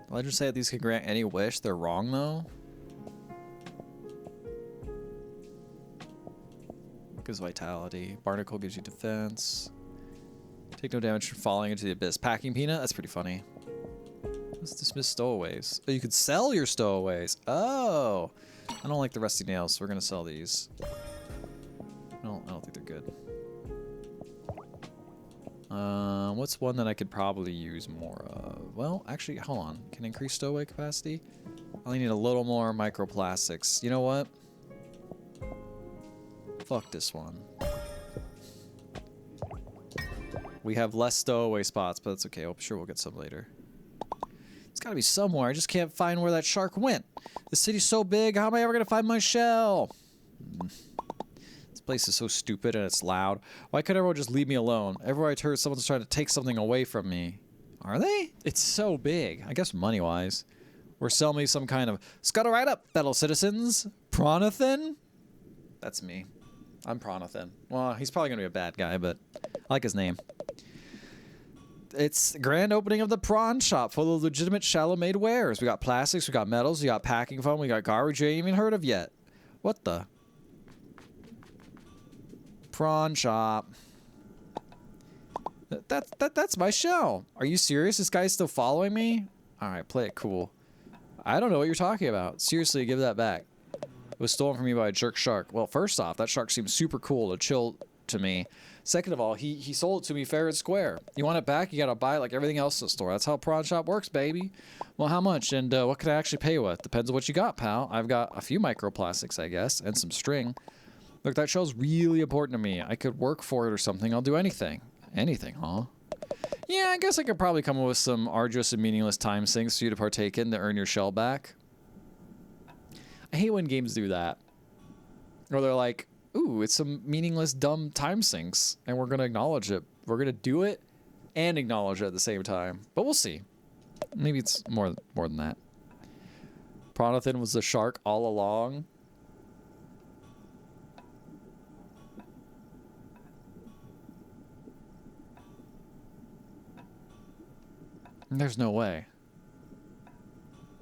Legends say that these can grant any wish. They're wrong though. Gives vitality. Barnacle gives you defense. Take no damage from falling into the abyss. Packing peanut? That's pretty funny. Let's dismiss stowaways. Oh, you could sell your stowaways. Oh. I don't like the rusty nails, so we're gonna sell these. I don't think they're good. What's one that I could probably use more of? Well, actually, hold on. Can I increase stowaway capacity? I only need a little more microplastics. You know what? Fuck this one. We have less stowaway spots, but that's okay. I'm sure we'll get some later. It's gotta be somewhere. I just can't find where that shark went. The city's so big. How am I ever gonna find my shell? This place is so stupid and it's loud. Why couldn't everyone just leave me alone? Everywhere I turn, someone's trying to take something away from me. Are they? It's so big. I guess money-wise. Or sell me some kind of... Scuttle right up, fellow citizens. Pronathan? That's me. I'm Pronathan. Well, he's probably gonna be a bad guy, but I like his name. It's the grand opening of the prawn shop full of legitimate shallow-made wares. We got plastics, we got metals, we got packing foam, we got garbage you ain't even heard of yet. What the? Prawn shop. That's my shell. Are you serious? This guy's still following me? Alright, play it cool. I don't know what you're talking about. Seriously, give that back. It was stolen from me by a jerk shark. Well, first off, that shark seems super cool to chill to me. Second of all, he sold it to me fair and square. You want it back, you gotta buy it like everything else in the store. That's how Prawn Shop works, baby. Well, how much? And what can I actually pay you with? Depends on what you got, pal. I've got a few microplastics, I guess, and some string. Look, that shell's really important to me. I could work for it or something. I'll do anything. Anything, huh? Yeah, I guess I could probably come up with some arduous and meaningless time sinks for you to partake in to earn your shell back. I hate when games do that. Or they're like, ooh, it's some meaningless, dumb time sinks, and we're going to acknowledge it. We're going to do it and acknowledge it at the same time. But we'll see. Maybe it's more than that. Pronathan was the shark all along. There's no way.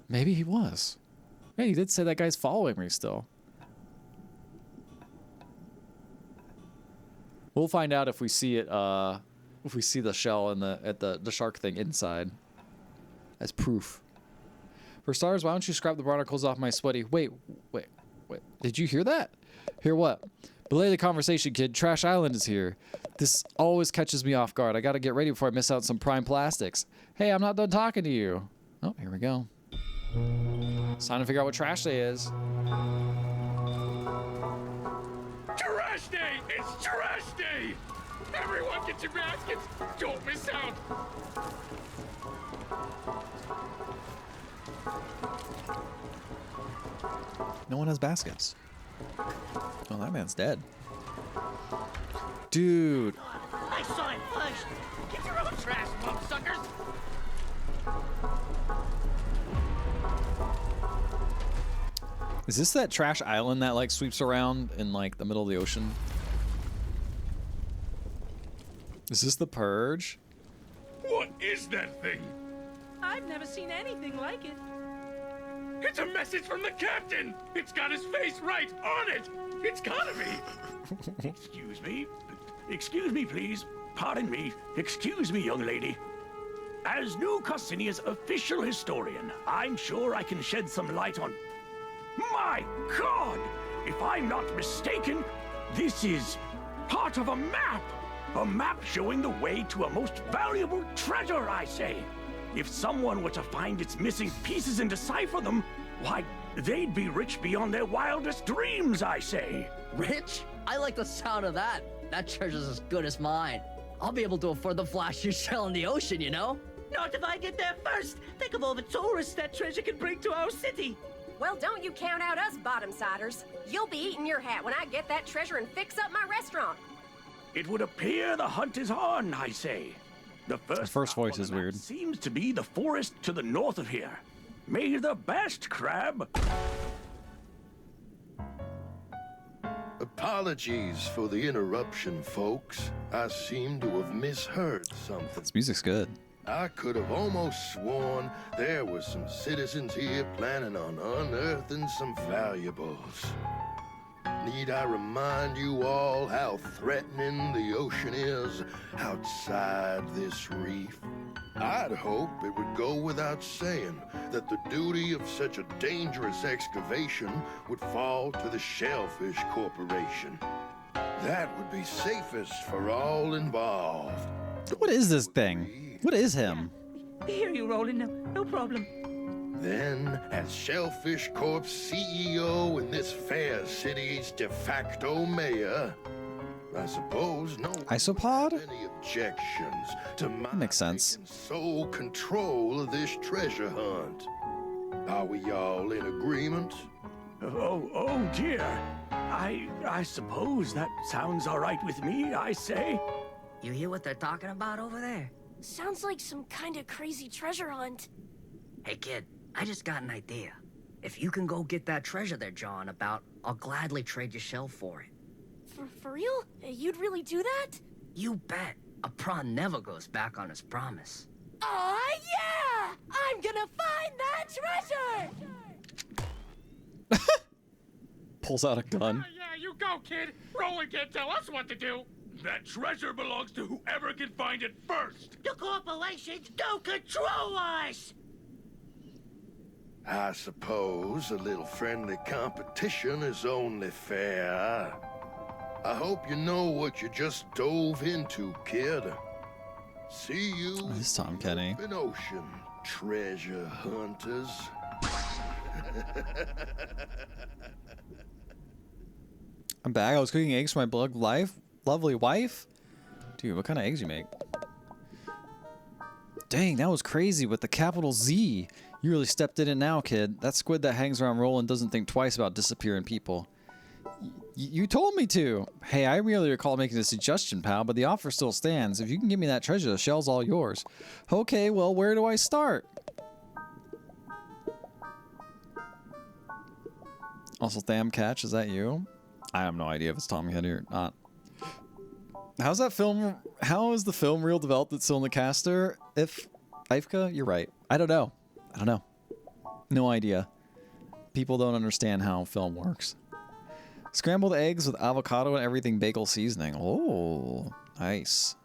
Maybe he was. Yeah, he did say that guy's following me still. We'll find out if we see it. If we see the shell and the shark thing inside, as proof. For starters, why don't you scrap the barnacles off my sweaty? Wait. Did you hear that? Hear what? Belay the conversation, kid. Trash Island is here. This always catches me off guard. I gotta get ready before I miss out on some prime plastics. Hey, I'm not done talking to you. Oh, here we go. It's time to figure out what trash day is. Trash day! It's trash day! Everyone get your baskets! Don't miss out! No one has baskets. Oh, that man's dead. Dude. I saw it first! Get your own trash, suckers! Is this that trash island that like sweeps around in like the middle of the ocean? Is this the Purge? What is that thing? I've never seen anything like it. It's a message from the captain! It's got his face right on it! It's gotta be! Excuse me? Excuse me, please. Pardon me. Excuse me, young lady. As New Costinia's official historian, I'm sure I can shed some light on... My God! If I'm not mistaken, this is part of a map! A map showing the way to a most valuable treasure, I say. If someone were to find its missing pieces and decipher them, why, they'd be rich beyond their wildest dreams, I say. Rich? I like the sound of that. That treasure's as good as mine. I'll be able to afford the flashiest shell in the ocean, you know? Not if I get there first. Think of all the tourists that treasure can bring to our city. Well, don't you count out us bottom-siders. You'll be eating your hat when I get that treasure and fix up my restaurant. It would appear the hunt is on, I say. The first voice is weird. Seems to be the forest to the north of here. May the best, Crab. Apologies for the interruption, folks. I seem to have misheard something. This music's good. I could have almost sworn there were some citizens here planning on unearthing some valuables. Need I remind you all how threatening the ocean is outside this reef? I'd hope it would go without saying that the duty of such a dangerous excavation would fall to the Shellfish Corporation. That would be safest for all involved. What is this thing? What is him? I hear you, Roland. No problem. Then, as Shellfish Corp's CEO and this fair city's de facto mayor, I suppose no Isopod? one has any objections to my makes sense. taking sole control of this treasure hunt. Are we all in agreement? Oh dear. I suppose that sounds all right with me, I say. You hear what they're talking about over there? Sounds like some kind of crazy treasure hunt. Hey, kid, I just got an idea. If you can go get that treasure they're jawing about, I'll gladly trade your shell for it. For real? You'd really do that? You bet. A prawn never goes back on his promise. Aw, yeah! I'm gonna find that treasure! Pulls out a gun. Yeah, you go, kid. Roland can't tell us what to do. That treasure belongs to whoever can find it first. The corporations don't control us. I suppose a little friendly competition is only fair. I hope you know what you just dove into, kid. See you Oh, this is Tom Kenny. in ocean, treasure hunters. I'm back. I was cooking eggs for my lovely wife. Dude, what kind of eggs you make? Dang, that was crazy with the capital Z. You really stepped in it now, kid. That squid that hangs around Roland doesn't think twice about disappearing people. You told me to. Hey, I really recall making a suggestion, pal, but the offer still stands. If you can give me that treasure, the shell's all yours. Okay, well, where do I start? Also, Tham Catch, is that you? I have no idea if it's Tom Kenny or not. How's that film? How is the film reel developed that's still in the caster? If Ifka, you're right. I don't know. No idea. People don't understand how film works. Scrambled eggs with avocado and everything bagel seasoning. Oh, nice.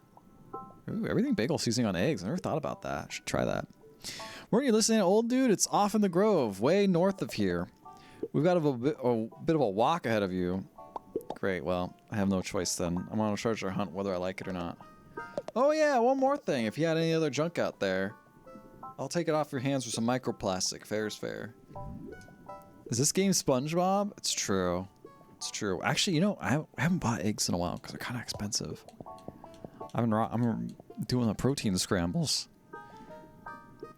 Ooh, everything bagel seasoning on eggs. I never thought about that. I should try that. Weren't you listening, old dude? It's off in the Grove, way north of here. We've got a bit of a walk ahead of you. Great, well, I have no choice then. I'm on a treasure hunt whether I like it or not. Oh yeah, one more thing. If you had any other junk out there, I'll take it off your hands for some microplastic. Fair is fair. Is this game SpongeBob? It's true. It's true. Actually, you know, I haven't bought eggs in a while because they're kind of expensive. I'm doing the protein scrambles.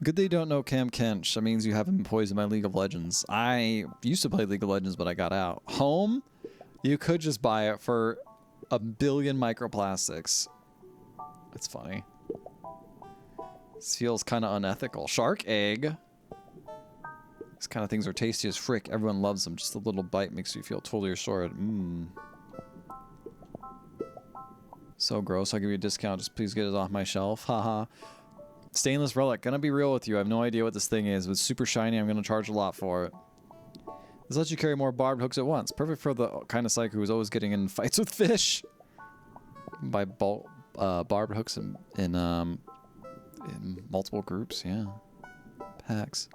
Good that you don't know Cam Kench. That means you haven't been poisoned by League of Legends. I used to play League of Legends, but I got out. Home, you could just buy it for 1 billion microplastics. It's funny. This feels kind of unethical. Shark egg. These kind of things are tasty as frick. Everyone loves them. Just a little bite makes you feel totally restored. Mmm. So gross. I'll give you a discount. Just please get it off my shelf. Haha. Stainless relic. Gonna be real with you. I have no idea what this thing is. But it's super shiny. I'm gonna charge a lot for it. This lets you carry more barbed hooks at once. Perfect for the kind of psycho who's always getting in fights with fish. By barbed hooks in multiple groups. Yeah. Packs.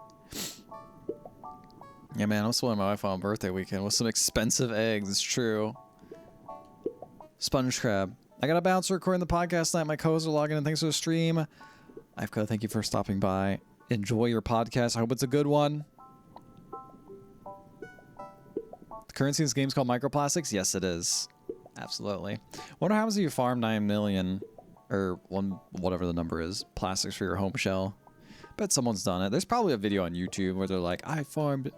Yeah, man. I'm spoiling my wife on birthday weekend with some expensive eggs. It's true. Sponge Crab. I got a bouncer recording the podcast tonight. My co-hosts are logging in. Thanks for the stream. Ivko, thank you for stopping by. Enjoy your podcast. I hope it's a good one. The currency in this game is called microplastics. Yes, it is. Absolutely. Wonder how happens if you farm 9 million or whatever the number is, plastics for your home shell. Bet someone's done it. There's probably a video on YouTube where they're like, I farmed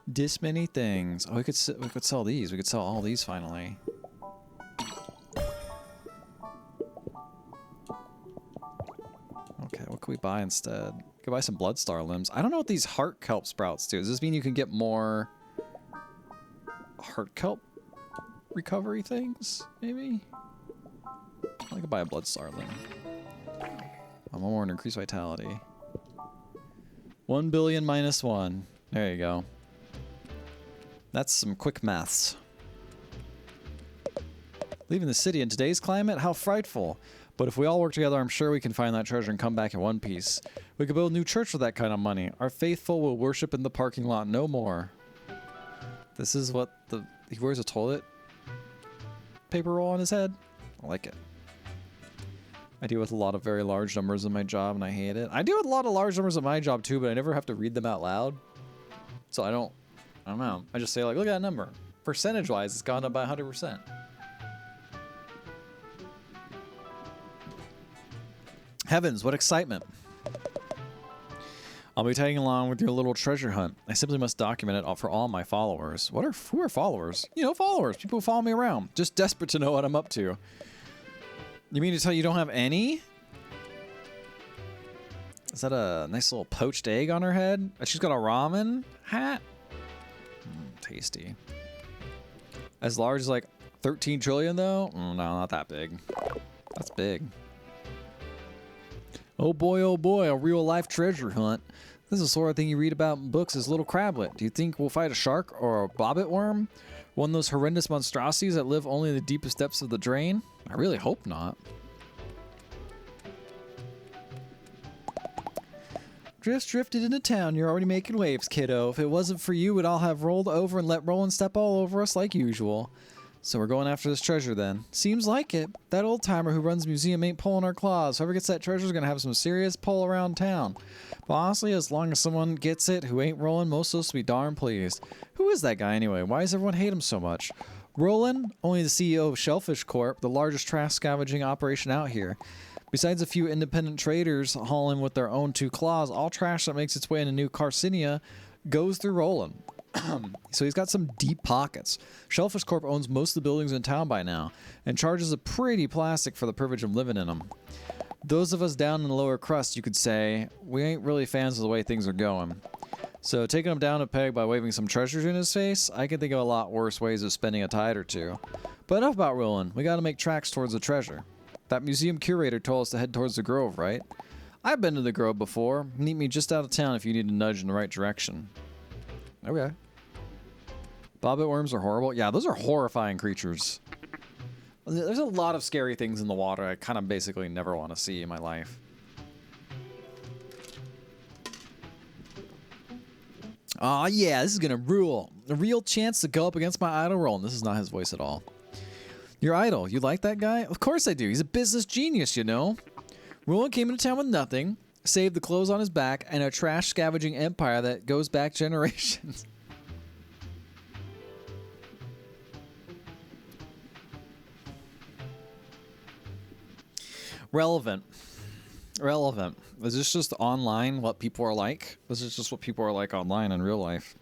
this many things. Oh, we could sell these. We could sell all these finally. Okay, what can we buy instead? We could buy some Bloodstar limbs. I don't know what these heart kelp sprouts do. Does this mean you can get more heart kelp recovery things? Maybe? I could buy a Bloodstar limb. I'm more and increase vitality. 1 billion minus 1. There you go. That's some quick maths. Leaving the city in today's climate? How frightful. But if we all work together, I'm sure we can find that treasure and come back in one piece. We could build a new church with that kind of money. Our faithful will worship in the parking lot no more. This is what he wears a toilet paper roll on his head. I like it. I deal with a lot of very large numbers in my job, and I hate it. I deal with a lot of large numbers in my job, too, but I never have to read them out loud. So I don't know. I just say, like, look at that number. Percentage-wise, it's gone up by 100%. Heavens, what excitement. I'll be tagging along with your little treasure hunt. I simply must document it for all my followers. Who are followers? You know, followers. People who follow me around. Just desperate to know what I'm up to. You mean to tell you don't have any? Is that a nice little poached egg on her head? She's got a ramen hat? Tasty. As large as like 13 trillion though? No, not that big. That's big. Oh boy, a real life treasure hunt. This is the sort of thing you read about in books as Little Crablet. Do you think we'll fight a shark or a bobbit worm? One of those horrendous monstrosities that live only in the deepest depths of the drain? I really hope not. Drifted into town. You're already making waves, kiddo. If it wasn't for you, we'd all have rolled over and let Roland step all over us like usual. So we're going after this treasure then. Seems like it. That old timer who runs the museum ain't pulling our claws. Whoever gets that treasure is going to have some serious pull around town. But honestly, as long as someone gets it who ain't Roland, most of us will be darn pleased. Who is that guy anyway? Why does everyone hate him so much? Roland, only the CEO of Shellfish Corp, the largest trash scavenging operation out here. Besides a few independent traders hauling with their own 2 claws, all trash that makes its way into New Carcinia goes through Roland. So he's got some deep pockets. Shellfish Corp owns most of the buildings in town by now, and charges a pretty plastic for the privilege of living in them. Those of us down in the lower crust, you could say, we ain't really fans of the way things are going. So taking him down a peg by waving some treasures in his face, I can think of a lot worse ways of spending a tide or two. But enough about Roland. We gotta make tracks towards the treasure. That museum curator told us to head towards the Grove, right? I've been to the Grove before. Meet me just out of town if you need a nudge in the right direction. Okay. Bobbit worms are horrible. Yeah, those are horrifying creatures. There's a lot of scary things in the water I kind of basically never want to see in my life. Aw, yeah, this is gonna rule. A real chance to go up against my idol Roland. This is not his voice at all. Your idol, you like that guy? Of course I do. He's a business genius, you know. Roland came into town with nothing, saved the clothes on his back, and a trash scavenging empire that goes back generations. Relevant. Is this just online what people are like? This is just what people are like online in real life.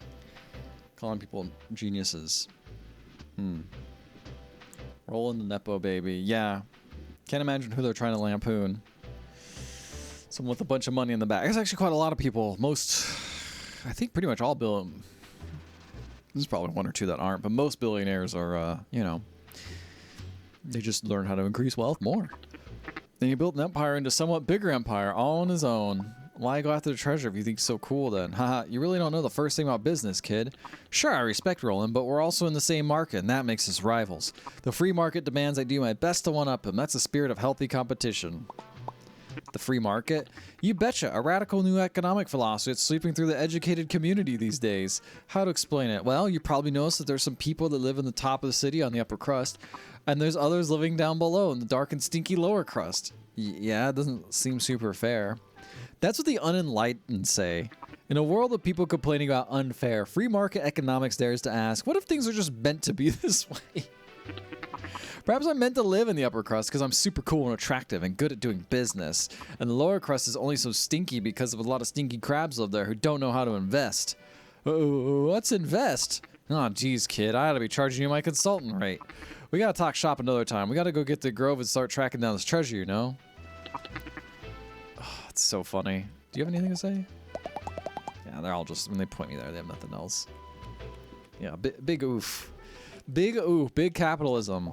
Calling people geniuses. Roland the Nepo baby. Yeah. Can't imagine who they're trying to lampoon. Someone with a bunch of money in the back. There's actually quite a lot of people. I think pretty much all there's probably 1 or 2 that aren't, but most billionaires are, they just learn how to increase wealth more. Then he built an empire into a somewhat bigger empire, all on his own. Why go after the treasure if you think it's so cool then? Haha, you really don't know the first thing about business, kid. Sure, I respect Roland, but we're also in the same market, and that makes us rivals. The free market demands I do my best to one-up him. That's the spirit of healthy competition. The free market? You betcha, a radical new economic philosophy that's sweeping through the educated community these days. How to explain it? Well, you probably noticed that there's some people that live in the top of the city on the upper crust, and there's others living down below in the dark and stinky lower crust. Yeah, it doesn't seem super fair. That's what the unenlightened say. In a world of people complaining about unfair, free market economics dares to ask, what if things are just meant to be this way? Perhaps I'm meant to live in the upper crust because I'm super cool and attractive and good at doing business. And the lower crust is only so stinky because of a lot of stinky crabs live there who don't know how to invest. What's invest? Oh, geez, kid, I ought to be charging you my consultant rate. We gotta talk shop another time. We gotta go get to Grove and start tracking down this treasure, you know? Oh, it's so funny. Do you have anything to say? Yeah, they're all just, when they point me there, they have nothing else. Yeah, big oof. Big oof, big capitalism.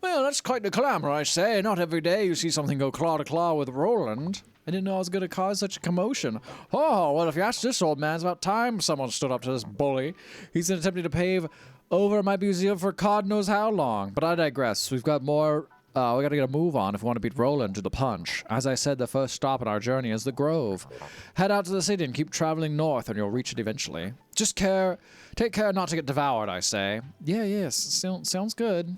Well, that's quite the clamor, I say. Not every day you see something go claw to claw with Roland. I didn't know I was going to cause such a commotion. Oh, well, if you ask this old man, it's about time someone stood up to this bully. He's been attempting to pave over my museum for God knows how long. But I digress. We've got more. We got to get a move on if we want to beat Roland to the punch. As I said, the first stop in our journey is the Grove. Head out to the city and keep traveling north, and you'll reach it eventually. Take care not to get devoured, I say. Yes, sounds good.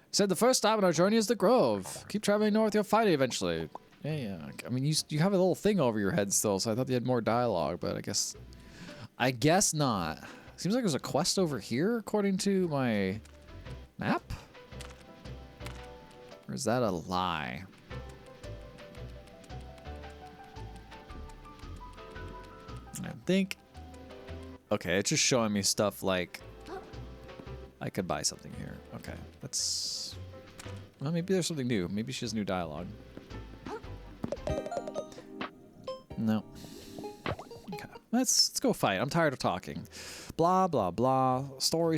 Said the first stop in our journey is the Grove. Keep traveling north, you'll find it eventually. Yeah. I mean, you have a little thing over your head still, so I thought you had more dialogue, but I guess not. Seems like there's a quest over here, according to my map. Or is that a lie? I think. Okay, it's just showing me stuff like I could buy something here. Okay, that's. Well, maybe there's something new. Maybe she has new dialogue. No. Okay, let's go fight. I'm tired of talking. Blah blah blah. Story.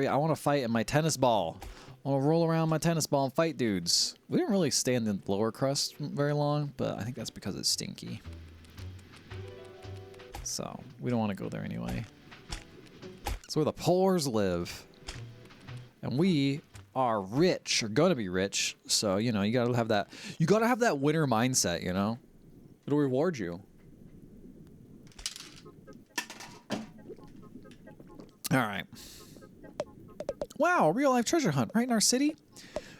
I want to fight in my tennis ball. I want to roll around my tennis ball and fight dudes. We didn't really stay in the lower crust very long, but I think that's because it's stinky. So, we don't want to go there anyway. It's where the poors live. And we are rich, or gonna be rich. So, you know, you gotta have that winner mindset, you know? It'll reward you. Alright. Wow, a real life treasure hunt right in our city.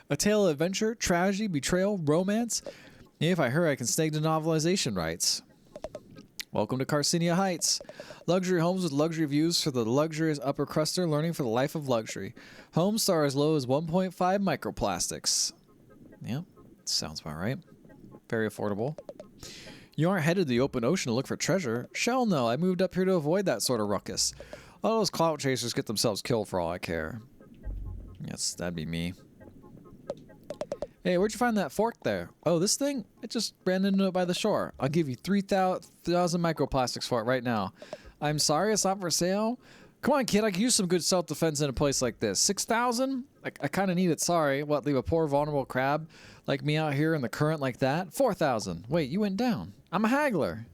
A tale of adventure, tragedy, betrayal, romance. If I hurry, I can snag the novelization rights. Welcome to Carcinia Heights. Luxury homes with luxury views for the luxurious upper cruster learning for the life of luxury. Homes start as low as 1.5 microplastics. Yep, sounds about right. Very affordable. You aren't headed to the open ocean to look for treasure. Shell no, I moved up here to avoid that sort of ruckus. All those clout chasers get themselves killed for all I care. Yes, that'd be me. Hey, where'd you find that fork there? Oh, this thing? It just ran into it by the shore. I'll give you 3,000 microplastics for it right now. I'm sorry, it's not for sale? Come on, kid, I could use some good self-defense in a place like this. 6,000? I kind of need it, sorry. What, leave a poor vulnerable crab like me out here in the current like that? 4,000. Wait, you went down. I'm a haggler.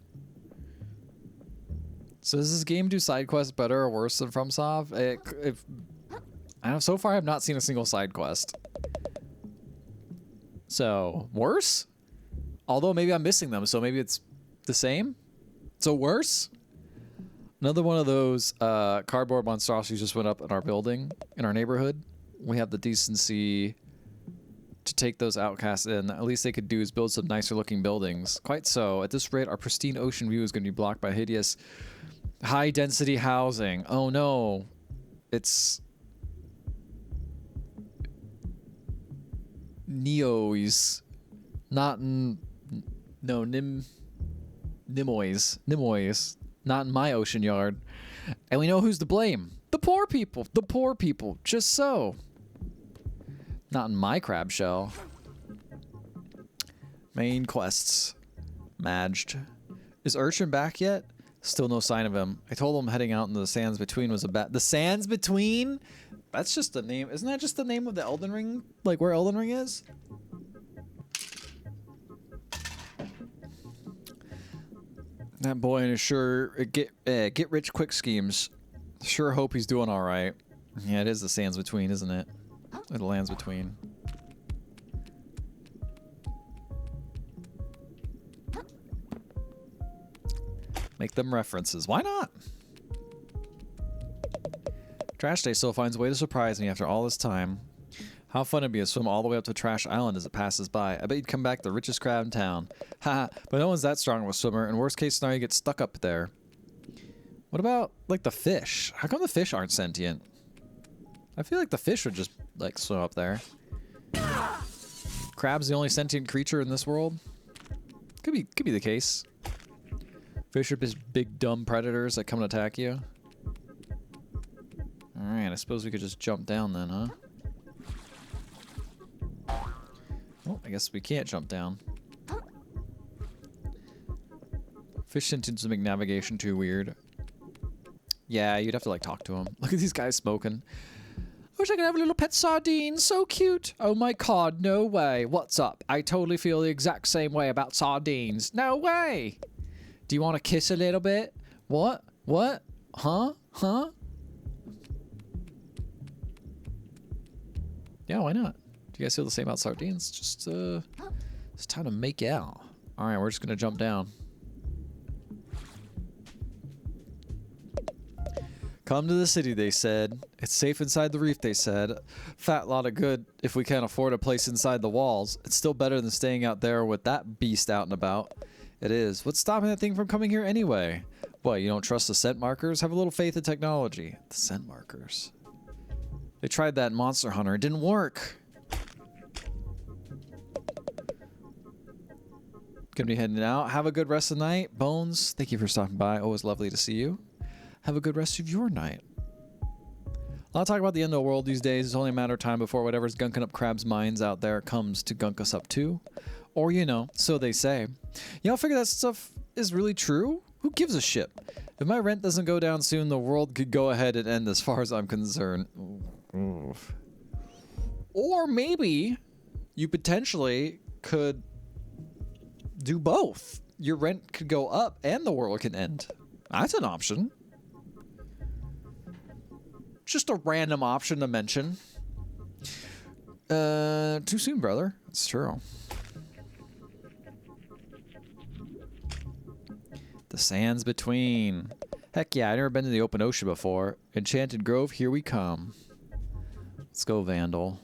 So does this game do side quests better or worse than FromSoft? I know, so far I have not seen a single side quest. So, worse? Although maybe I'm missing them, so maybe it's the same? So worse? Another one of those cardboard monstrosities just went up in our building, in our neighborhood. We have the decency to take those outcasts in. At least they could do is build some nicer looking buildings. Quite so. At this rate, our pristine ocean view is going to be blocked by hideous high density housing. Oh no. It's Neois. Not in... No, Nimoys. Not in my ocean yard. And we know who's to blame. The poor people. The poor people. Just so. Not in my crab shell. Main quests. Madged. Is Urchin back yet? Still no sign of him. I told him heading out into the Sands Between was a bat. The Sands Between? That's just the name. Isn't that just the name of the Elden Ring? Like where Elden Ring is? That boy in his sure get rich quick schemes. Sure hope he's doing all right. Yeah, it is the Sands Between, isn't it? Or the Lands Between. Make them references. Why not? Trash Day still finds a way to surprise me after all this time. How fun it'd be to swim all the way up to Trash Island as it passes by. I bet you'd come back the richest crab in town. Haha, but no one's that strong of a swimmer, and worst case scenario, you get stuck up there. What about, like, the fish? How come the fish aren't sentient? I feel like the fish would just, like, swim up there. Crab's the only sentient creature in this world? Could be the case. Fish are just big, dumb predators that come and attack you. Alright, I suppose we could just jump down then, huh? Oh, I guess we can't jump down. Fish sentience make navigation too weird. Yeah, you'd have to, like, talk to him. Look at these guys smoking. I wish I could have a little pet sardine. So cute. Oh my god, no way. What's up? I totally feel the exact same way about sardines. No way. Do you want to kiss a little bit? What? What? Huh? Huh? Yeah, why not? Do you guys feel the same about sardines? Just, it's time to make out. Alright, we're just gonna jump down. Come to the city, they said. It's safe inside the reef, they said. Fat lot of good if we can't afford a place inside the walls. It's still better than staying out there with that beast out and about. It is. What's stopping that thing from coming here anyway? What, you don't trust the scent markers? Have a little faith in technology. The scent markers. They tried that in Monster Hunter. It didn't work. Gonna be heading out. Have a good rest of the night. Bones, thank you for stopping by. Always lovely to see you. Have a good rest of your night. A lot of talk about the end of the world these days. It's only a matter of time before whatever's gunking up crabs' minds out there comes to gunk us up too. Or, you know, so they say. Y'all figure that stuff is really true? Who gives a shit? If my rent doesn't go down soon, the world could go ahead and end as far as I'm concerned. Oof. Or maybe you potentially could do both. Your rent could go up and the world can end. That's an option. Just a random option to mention. Too soon, brother. It's true. The sands between. Heck yeah, I've never been to the open ocean before. Enchanted Grove, here we come. Let's go, Vandal.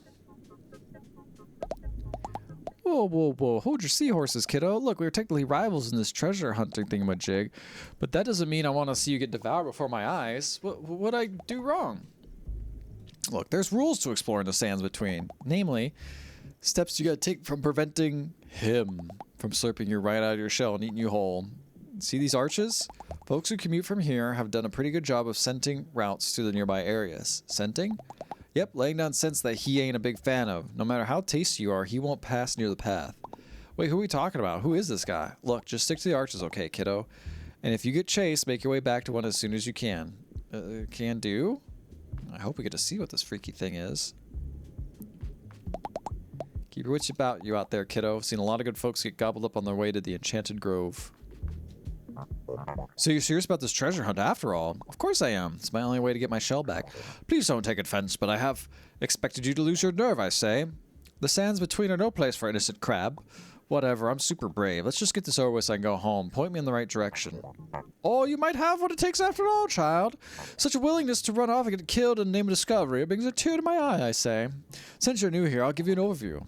Whoa, whoa, whoa. Hold your seahorses, kiddo. Look, we were technically rivals in this treasure hunting thingamajig, but that doesn't mean I want to see you get devoured before my eyes. What'd I do wrong? Look, there's rules to explore in the sands between. Namely, steps you gotta take from preventing him from slurping you right out of your shell and eating you whole. See these arches? Folks who commute from here have done a pretty good job of scenting routes to the nearby areas. Scenting? Yep, laying down scents that he ain't a big fan of. No matter how tasty you are, he won't pass near the path. Wait, who are we talking about? Who is this guy? Look, just stick to the arches, okay, kiddo? And if you get chased, make your way back to one as soon as you can. Can do? I hope we get to see what this freaky thing is. Keep your wits about you out there, kiddo. Seen a lot of good folks get gobbled up on their way to the Enchanted Grove. So you're serious about this treasure hunt after all? Of course I am. It's my only way to get my shell back. Please don't take offense, but I have expected you to lose your nerve, I say. The sands between are no place for innocent crab. Whatever, I'm super brave. Let's just get this over with so I can go home. Point me in the right direction. Oh, you might have what it takes after all, child. Such a willingness to run off and get killed in the name of discovery. It brings a tear to my eye, I say. Since you're new here, I'll give you an overview.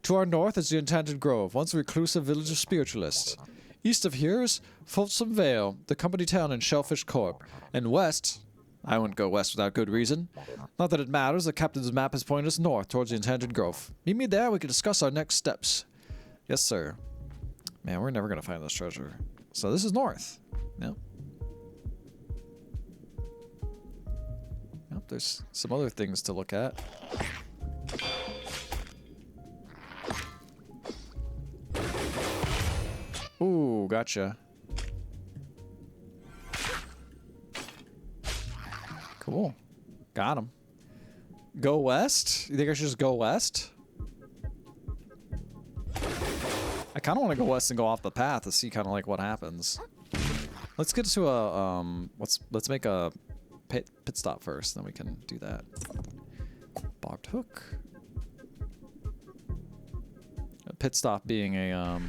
To our north is the Enchanted Grove, once a reclusive village of spiritualists. East of here is Folsom Vale, the company town in Shellfish Corp. And west, I wouldn't go west without good reason. Not that it matters, the captain's map has pointed us north towards the Enchanted Grove. Meet me there, we can discuss our next steps. Yes, sir. Man, we're never going to find this treasure. So this is north. Yep. Yep, there's some other things to look at. Ooh, gotcha. Cool. Got him. Go west? You think I should just go west? I kind of want to go west and go off the path to see kind of like what happens. Let's get to a let's make a pit stop first, then we can do that. Barbed hook. A pit stop being a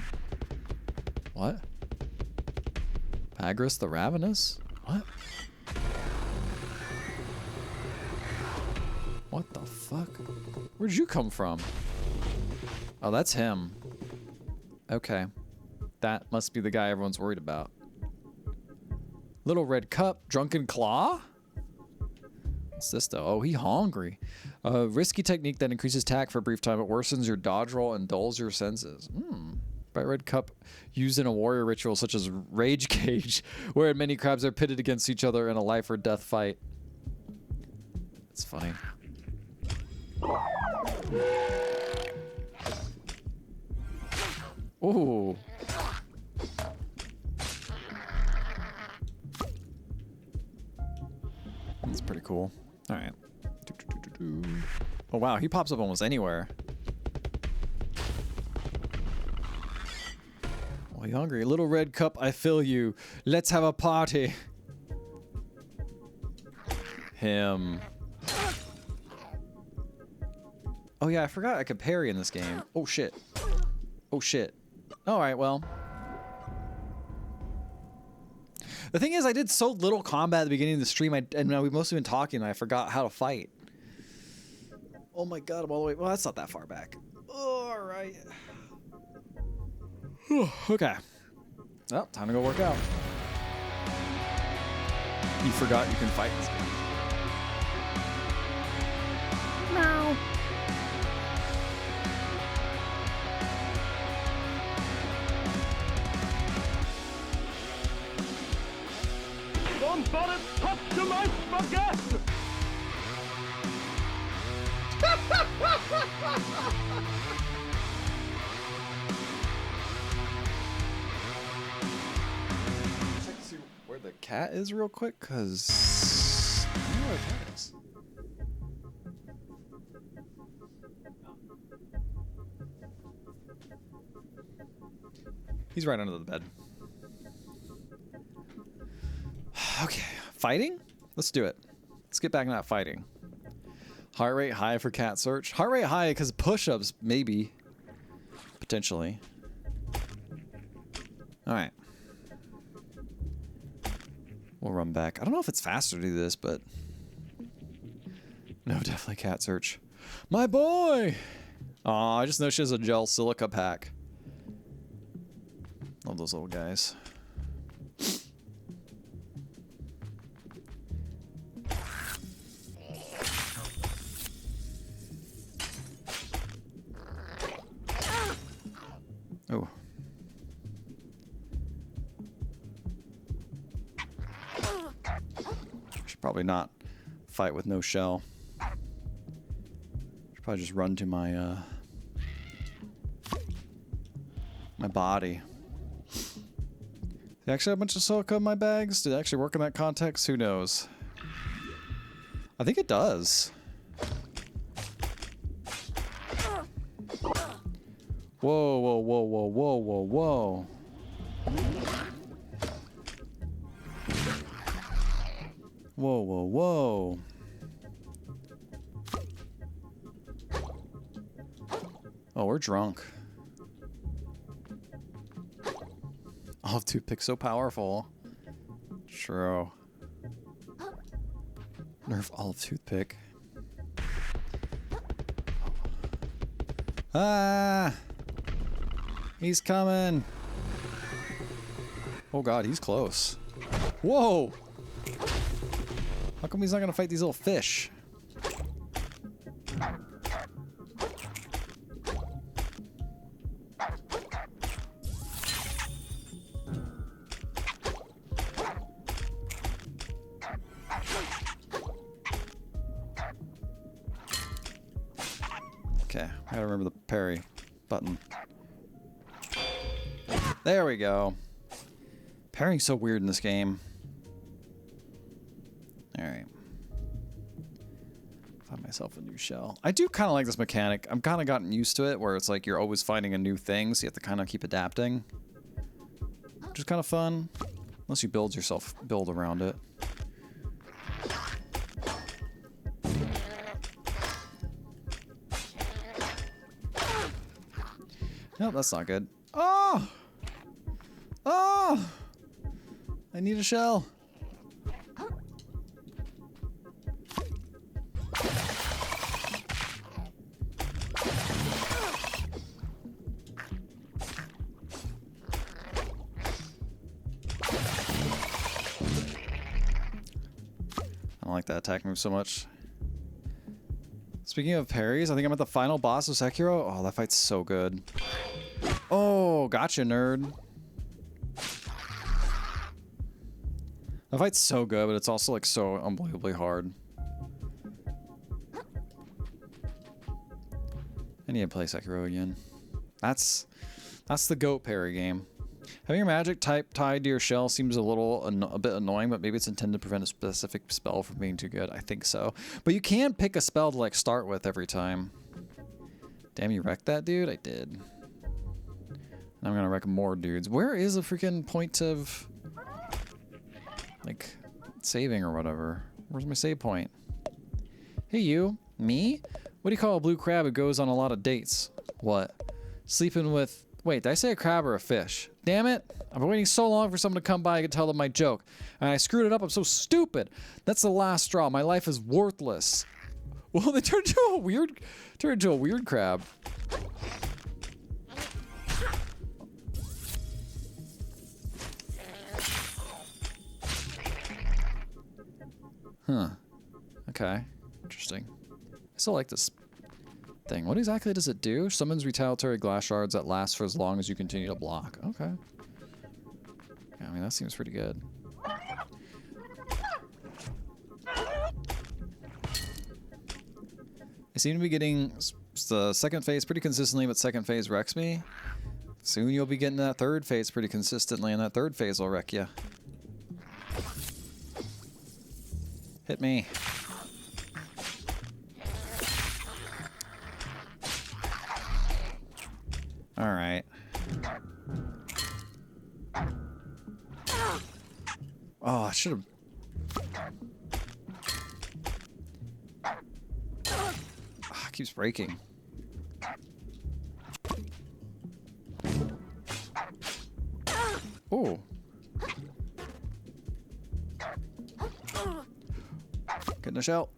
what? Pagras the Ravenous? What? What the fuck? Where'd you come from? Oh, that's him. Okay. That must be the guy everyone's worried about. Little Red Cup, Drunken Claw? What's this though? Oh, he hungry. Risky technique that increases attack for a brief time. It worsens your dodge roll and dulls your senses. Bright Red Cup used in a warrior ritual such as Rage Cage, where many crabs are pitted against each other in a life or death fight. It's funny. Ooh. That's pretty cool. All right. Oh, wow. He pops up almost anywhere. Oh, you hungry? Little Red Cup, I fill you. Let's have a party. Him. Oh, yeah. I forgot I could parry in this game. Oh, shit. Oh, shit. All right, well. The thing is, I did so little combat at the beginning of the stream, and we've mostly been talking, and I forgot how to fight. Oh my god, I'm all the way... Well, that's not that far back. All right. Okay. Well, time to go work out. You forgot you can fight this game. No. Somebody touch my spaghetti! Check to see where the cat is real quick, because I don't know where the cat is. He's right under the bed. Okay, fighting? Let's do it. Let's get back to that fighting. Heart rate high for cat search. Heart rate high because push-ups, maybe. Potentially. Alright. We'll run back. I don't know if it's faster to do this, but... No, definitely cat search. My boy! Aw, I just know she has a gel silica pack. Love those little guys. Oh. Should probably not fight with no shell. Should probably just run to my my body. Did I actually have a bunch of silica in my bags? Did it actually work in that context? Who knows? I think it does. Whoa, whoa, whoa, whoa, whoa, whoa, whoa. Whoa, whoa, whoa. Oh, we're drunk. Olive toothpick so powerful. True. Nerf olive toothpick. Ah! He's coming. Oh god, he's close. Whoa! How come he's not gonna fight these little fish? Okay, I gotta remember the parry button. There we go. Parrying's so weird in this game. Alright. Find myself a new shell. I do kind of like this mechanic. I'm kind of gotten used to it, where it's like you're always finding a new thing, so you have to kind of keep adapting. Which is kind of fun. Unless you build around it. Nope, that's not good. Oh! Oh! I need a shell. I don't like that attack move so much. Speaking of parries, I think I'm at the final boss of Sekiro. Oh, that fight's so good. Oh, gotcha, nerd. That fight's so good, but it's also like so unbelievably hard. I need to play Sekiro again. That's the GOAT parry game. Having your magic type tied to your shell seems a bit annoying, but maybe it's intended to prevent a specific spell from being too good. I think so. But you can pick a spell to like start with every time. Damn, you wrecked that dude? I did. Now I'm gonna wreck more dudes. Where is a freaking point of like saving or whatever? Where's my save point? Hey you, me? What do you call a blue crab who goes on a lot of dates? What? Sleeping with... Wait, did I say a crab or a fish? Damn it. I've been waiting so long for someone to come by I could tell them my joke. And I screwed it up. I'm so stupid. That's the last straw. My life is worthless. Well, they turned into a weird crab. Huh. Okay. Interesting. I still like this thing. What exactly does it do? Summons retaliatory glass shards that last for as long as you continue to block. Okay. Yeah, I mean, that seems pretty good. I seem to be getting the second phase pretty consistently, but second phase wrecks me. Soon you'll be getting that third phase pretty consistently, and that third phase will wreck you. Hit me. All right. Oh, I should have. Oh, it keeps breaking. Oh. Getting a shell.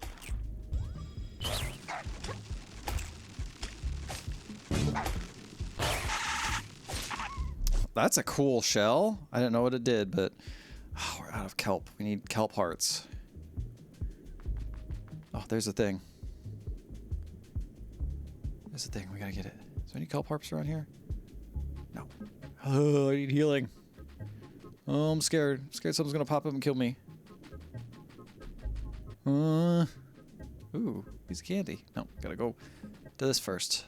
That's a cool shell. I didn't know what it did, but oh, we're out of kelp. We need kelp hearts. Oh, there's the thing. There's the thing. We gotta get it. Is there any kelp hearts around here? No. Oh, I need healing. Oh, I'm scared. I'm scared someone's gonna pop up and kill me. Ooh, piece of candy. No, gotta go to this first.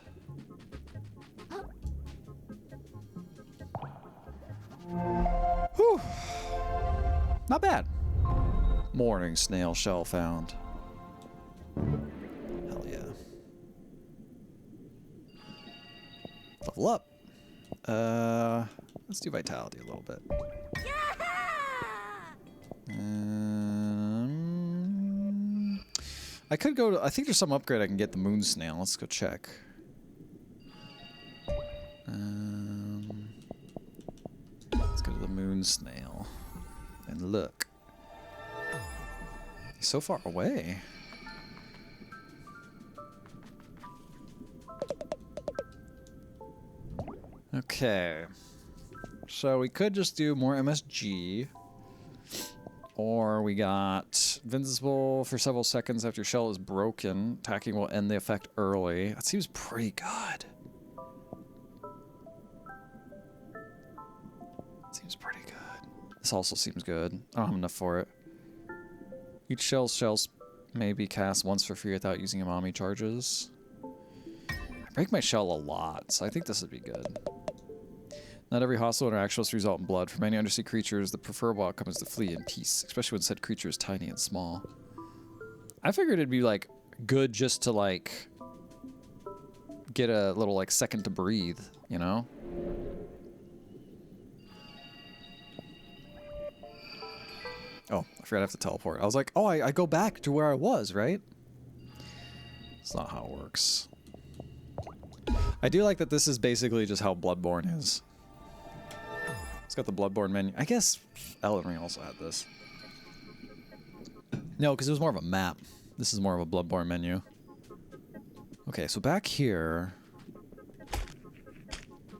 Whew. Not bad. Morning snail shell found. Hell yeah. Level up. Let's do vitality a little bit. I could go to, I think there's some upgrade I can get the moon snail. Let's go check. Let's go to the moon snail and look. He's so far away. Okay. So we could just do more MSG. Or we got invincible for several seconds after your shell is broken. Attacking will end the effect early. That seems pretty good. Seems pretty good. This also seems good. I don't have enough for it. Each shells may be cast once for free without using Umami charges. I break my shell a lot, so I think this would be good. Not every hostile interaction must result in blood. For many undersea creatures, the preferable outcome is to flee in peace, especially when said creature is tiny and small. I figured it'd be, like, good just to, like, get a little, like, second to breathe, you know? Oh, I forgot I have to teleport. I was like, oh, I go back to where I was, right? That's not how it works. I do like that this is basically just how Bloodborne is. Let's got the Bloodborne menu. I guess Elden Ring also had this. No, because it was more of a map. This is more of a Bloodborne menu. Okay, so back here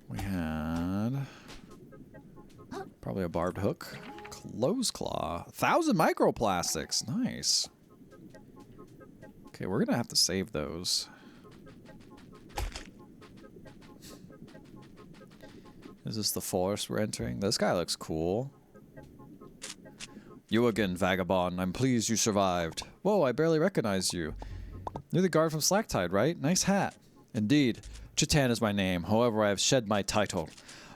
we had probably a barbed hook, clothes claw, 1,000 microplastics. Nice. Okay, we're gonna have to save those. Is this the forest we're entering? This guy looks cool. You again, vagabond. I'm pleased you survived. Whoa, I barely recognized you. You're the guard from Slacktide, right? Nice hat. Indeed. Chitan is my name. However, I have shed my title.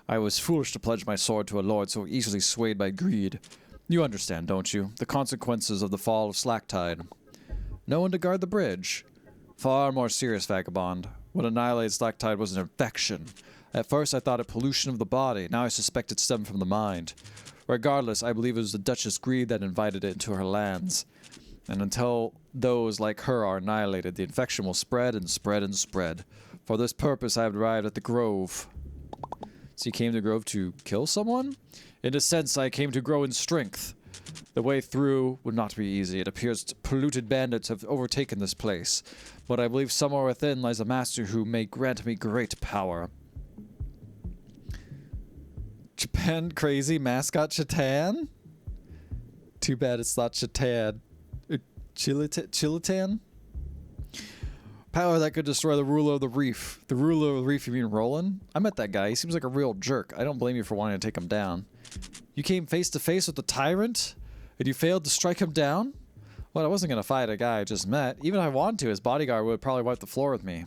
I was foolish to pledge my sword to a lord so easily swayed by greed. You understand, don't you? The consequences of the fall of Slacktide. No one to guard the bridge. Far more serious, vagabond. What annihilated Slacktide was an infection. At first I thought it pollution of the body. Now I suspect it stemmed from the mind. Regardless, I believe it was the Duchess' greed that invited it into her lands. And until those like her are annihilated, the infection will spread and spread and spread. For this purpose, I have arrived at the Grove. So you came to the Grove to kill someone? In a sense, I came to grow in strength. The way through would not be easy. It appears polluted bandits have overtaken this place. But I believe somewhere within lies a master who may grant me great power. Japan crazy mascot Chitan? Too bad it's not Chitan. Chilitan? Power that could destroy the ruler of the reef. The ruler of the reef, you mean Roland? I met that guy. He seems like a real jerk. I don't blame you for wanting to take him down. You came face to face with the tyrant? And you failed to strike him down? Well, I wasn't going to fight a guy I just met. Even if I wanted to, his bodyguard would probably wipe the floor with me.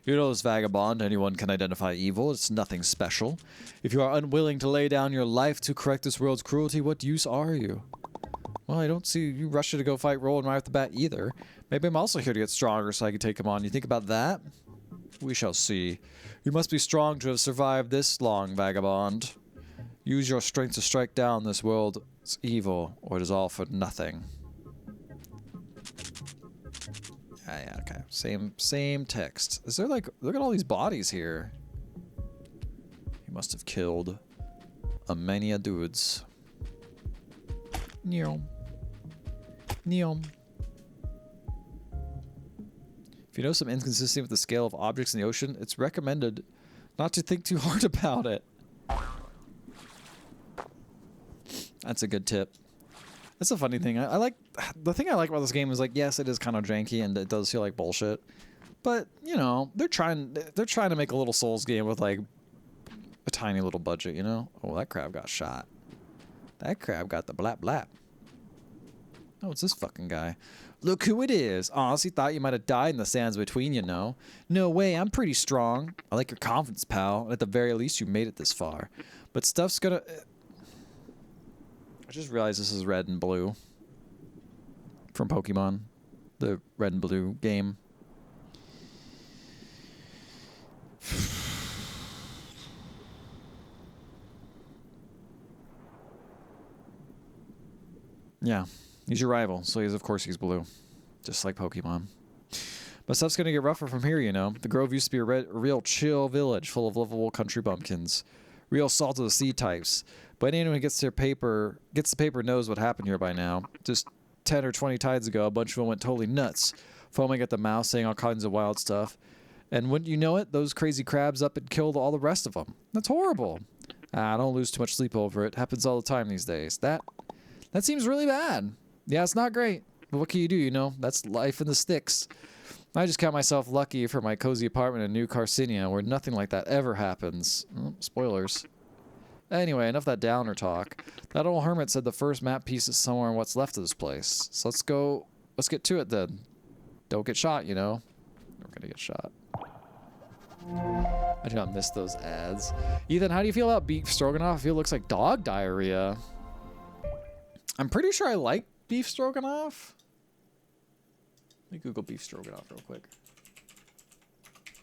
You know this vagabond, anyone can identify evil. It's nothing special. If you are unwilling to lay down your life to correct this world's cruelty, what use are you? Well, I don't see you rushing to go fight Roland right off the bat either. Maybe I'm also here to get stronger so I can take him on. You think about that? We shall see. You must be strong to have survived this long, vagabond. Use your strength to strike down this world's evil, or it is all for nothing. Yeah, okay. Same text. Is there like, look at all these bodies here. He must have killed a many a dudes. Neom. Neom. If you know some inconsistency with the scale of objects in the ocean, it's recommended not to think too hard about it. That's a good tip. That's a funny thing. I like the thing I like about this game is like, yes, it is kind of janky and it does feel like bullshit, but you know they're trying to make a little Souls game with like a tiny little budget. You know? Oh, that crab got shot. That crab got the blap blap. Oh, it's this fucking guy. Look who it is. Honestly, thought you might have died in the sands between you. No way. I'm pretty strong. I like your confidence, pal. At the very least, you made it this far. But stuff's gonna. I just realized this is red and blue from Pokemon, the red and blue game. Yeah, he's your rival, so of course he's blue, just like Pokemon. But stuff's gonna get rougher from here, you know. The Grove used to be a real chill village full of lovable country bumpkins, real salt of the sea types. But anyone who gets the paper knows what happened here by now. Just 10 or 20 tides ago, a bunch of them went totally nuts, foaming at the mouth, saying all kinds of wild stuff. And wouldn't you know it, those crazy crabs up and killed all the rest of them. That's horrible. Don't lose too much sleep over it. Happens all the time these days. That seems really bad. Yeah, it's not great. But what can you do, you know? That's life in the sticks. I just count myself lucky for my cozy apartment in New Carcinia, where nothing like that ever happens. Oh, spoilers. Anyway, enough that downer talk. That old hermit said the first map piece is somewhere in what's left of this place. So let's get to it then. Don't get shot, you know? We're gonna get shot. I do not miss those ads. Ethan, how do you feel about beef stroganoff? I feel it looks like dog diarrhea. I'm pretty sure I like beef stroganoff. Let me Google beef stroganoff real quick.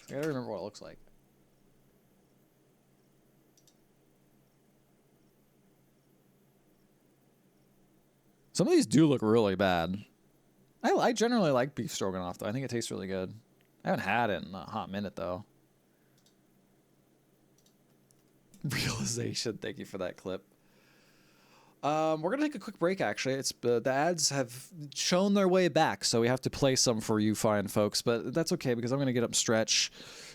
I gotta remember what it looks like. Some of these do look really bad. I generally like beef stroganoff, though. I think it tastes really good. I haven't had it in a hot minute, though. Realization. Thank you for that clip. We're gonna take a quick break. Actually, it's the ads have shown their way back, so we have to play some for you fine folks. But that's okay because I'm gonna get up, stretch,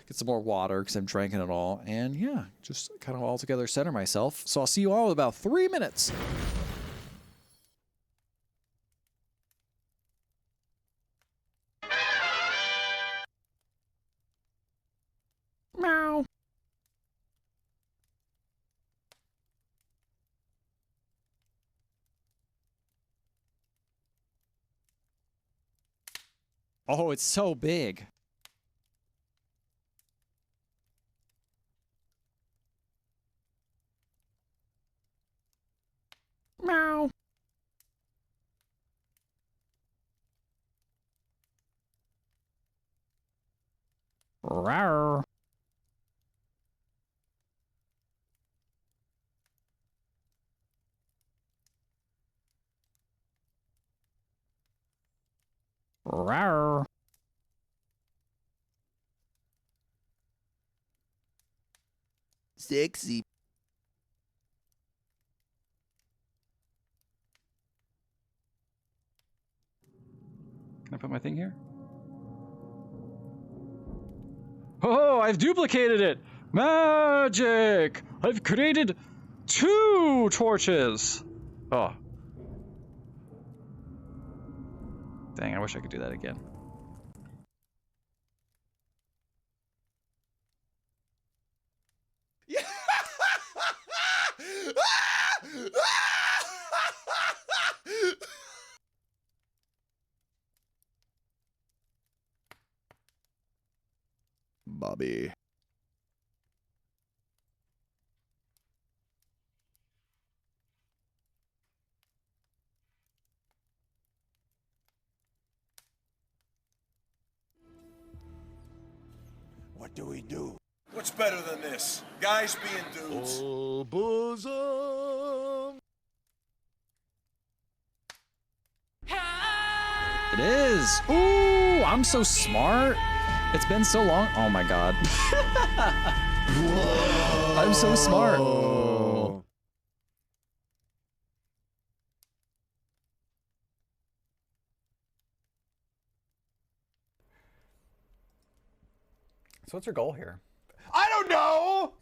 get some more water because I'm drinking it all, and yeah, just kind of all together center myself. So I'll see you all in about 3 minutes. Meow. Oh, it's so big. Meow. Rawr. Rawr. Sexy. Can I put my thing here? Oh, I've duplicated it! Magic! I've created 2 torches! Oh. Dang, I wish I could do that again. Bobby. What do we do? What's better than this? Guys being dudes. Oh, bosom. It is. Ooh, I'm so smart. It's been so long. Oh my god. Whoa. I'm so smart. So what's your goal here? I don't know!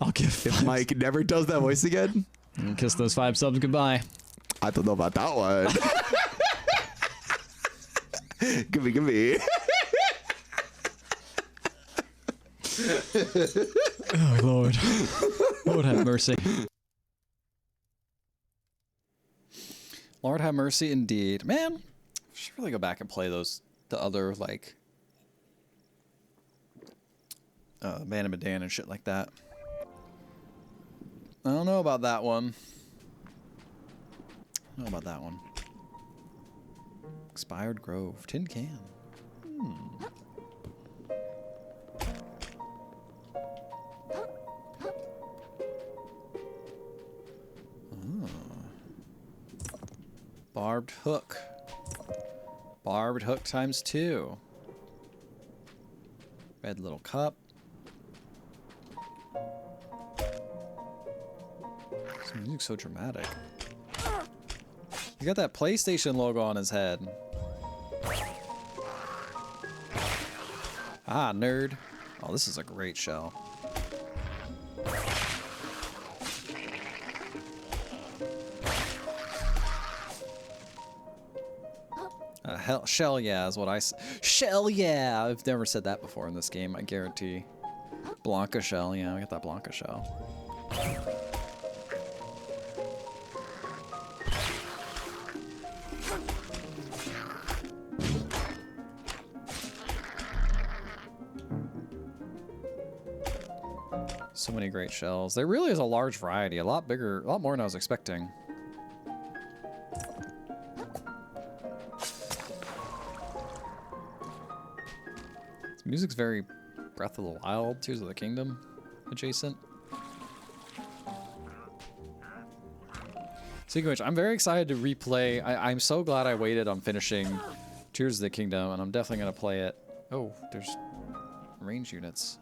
I'll give If Mike never does that voice again, kiss those 5 subs goodbye. I don't know about that one. Give me. Oh Lord. Lord have mercy. Lord have mercy indeed. Man, I should really go back and play the other, like, Man of Medan and shit like that. I don't know about that one. I don't know about that one. Expired Grove. Tin can. Barbed hook. Barbed hook times 2. Red little cup. This music's so dramatic. He got that PlayStation logo on his head. Ah, nerd. Oh, this is a great shell. Shell yeah is what I say. Shell yeah! I've never said that before in this game, I guarantee. Blanca shell, yeah, I got that Blanca shell. So many great shells. There really is a large variety, a lot bigger, a lot more than I was expecting. This music's very Breath of the Wild, Tears of the Kingdom adjacent. Speaking of which, I'm very excited to replay. I'm so glad I waited on finishing Tears of the Kingdom, and I'm definitely going to play it. Oh, there's range units.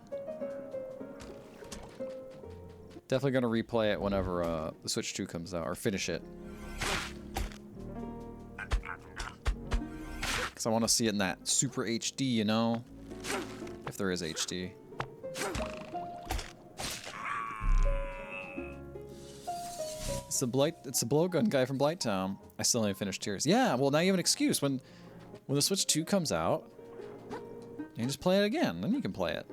Definitely going to replay it whenever the Switch 2 comes out, or finish it. Because I want to see it in that Super HD, you know? If there is HD. It's the blowgun guy from Blighttown. I still haven't finished Tears. Yeah, well now you have an excuse. When the Switch 2 comes out, you can just play it again. Then you can play it.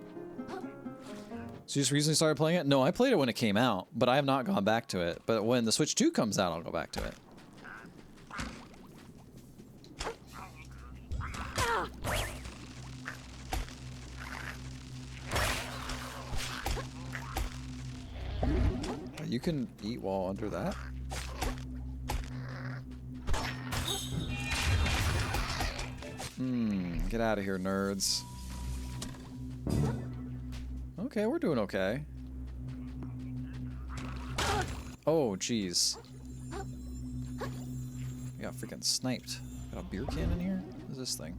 So you just recently started playing it? No, I played it when it came out, but I have not gone back to it. But when the Switch 2 comes out, I'll go back to it. You can eat while under that? Get out of here, nerds. Okay, we're doing okay. Oh, jeez. We got freaking sniped. Got a beer can in here? What is this thing?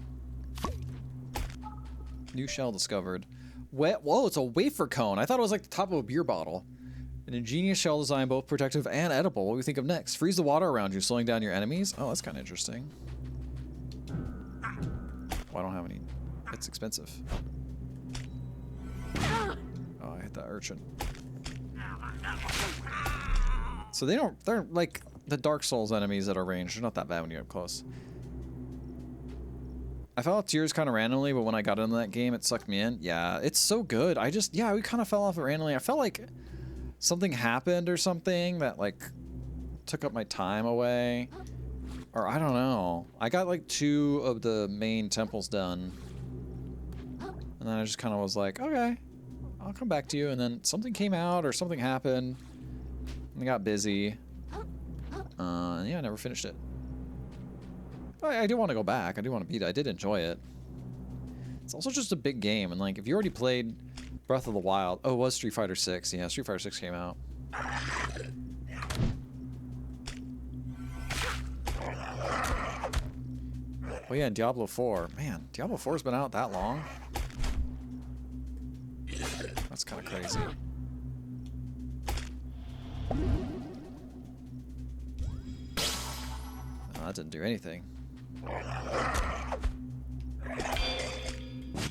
New shell discovered. Whoa, it's a wafer cone. I thought it was like the top of a beer bottle. An ingenious shell design, both protective and edible. What do we think of next? Freeze the water around you, slowing down your enemies? Oh, that's kind of interesting. Well, I don't have any. It's expensive. Oh, I hit that urchin. So they're like the Dark Souls enemies that are ranged. They're not that bad when you get close. I fell off Tears kind of randomly, but when I got into that game, it sucked me in. Yeah, it's so good. We kind of fell off it randomly. I felt like something happened or something that like took up my time away. Or I don't know. I got like 2 of the main temples done. And then I just kind of was like, okay, I'll come back to you. And then something came out or something happened. And I got busy. And yeah, I never finished it. I do want to go back. I do want to beat it. I did enjoy it. It's also just a big game. And like, if you already played Breath of the Wild. Oh, it was Street Fighter 6. Yeah, Street Fighter 6 came out. Oh yeah, and Diablo 4. Man, Diablo 4's been out that long? That's kind of crazy. Oh, that didn't do anything.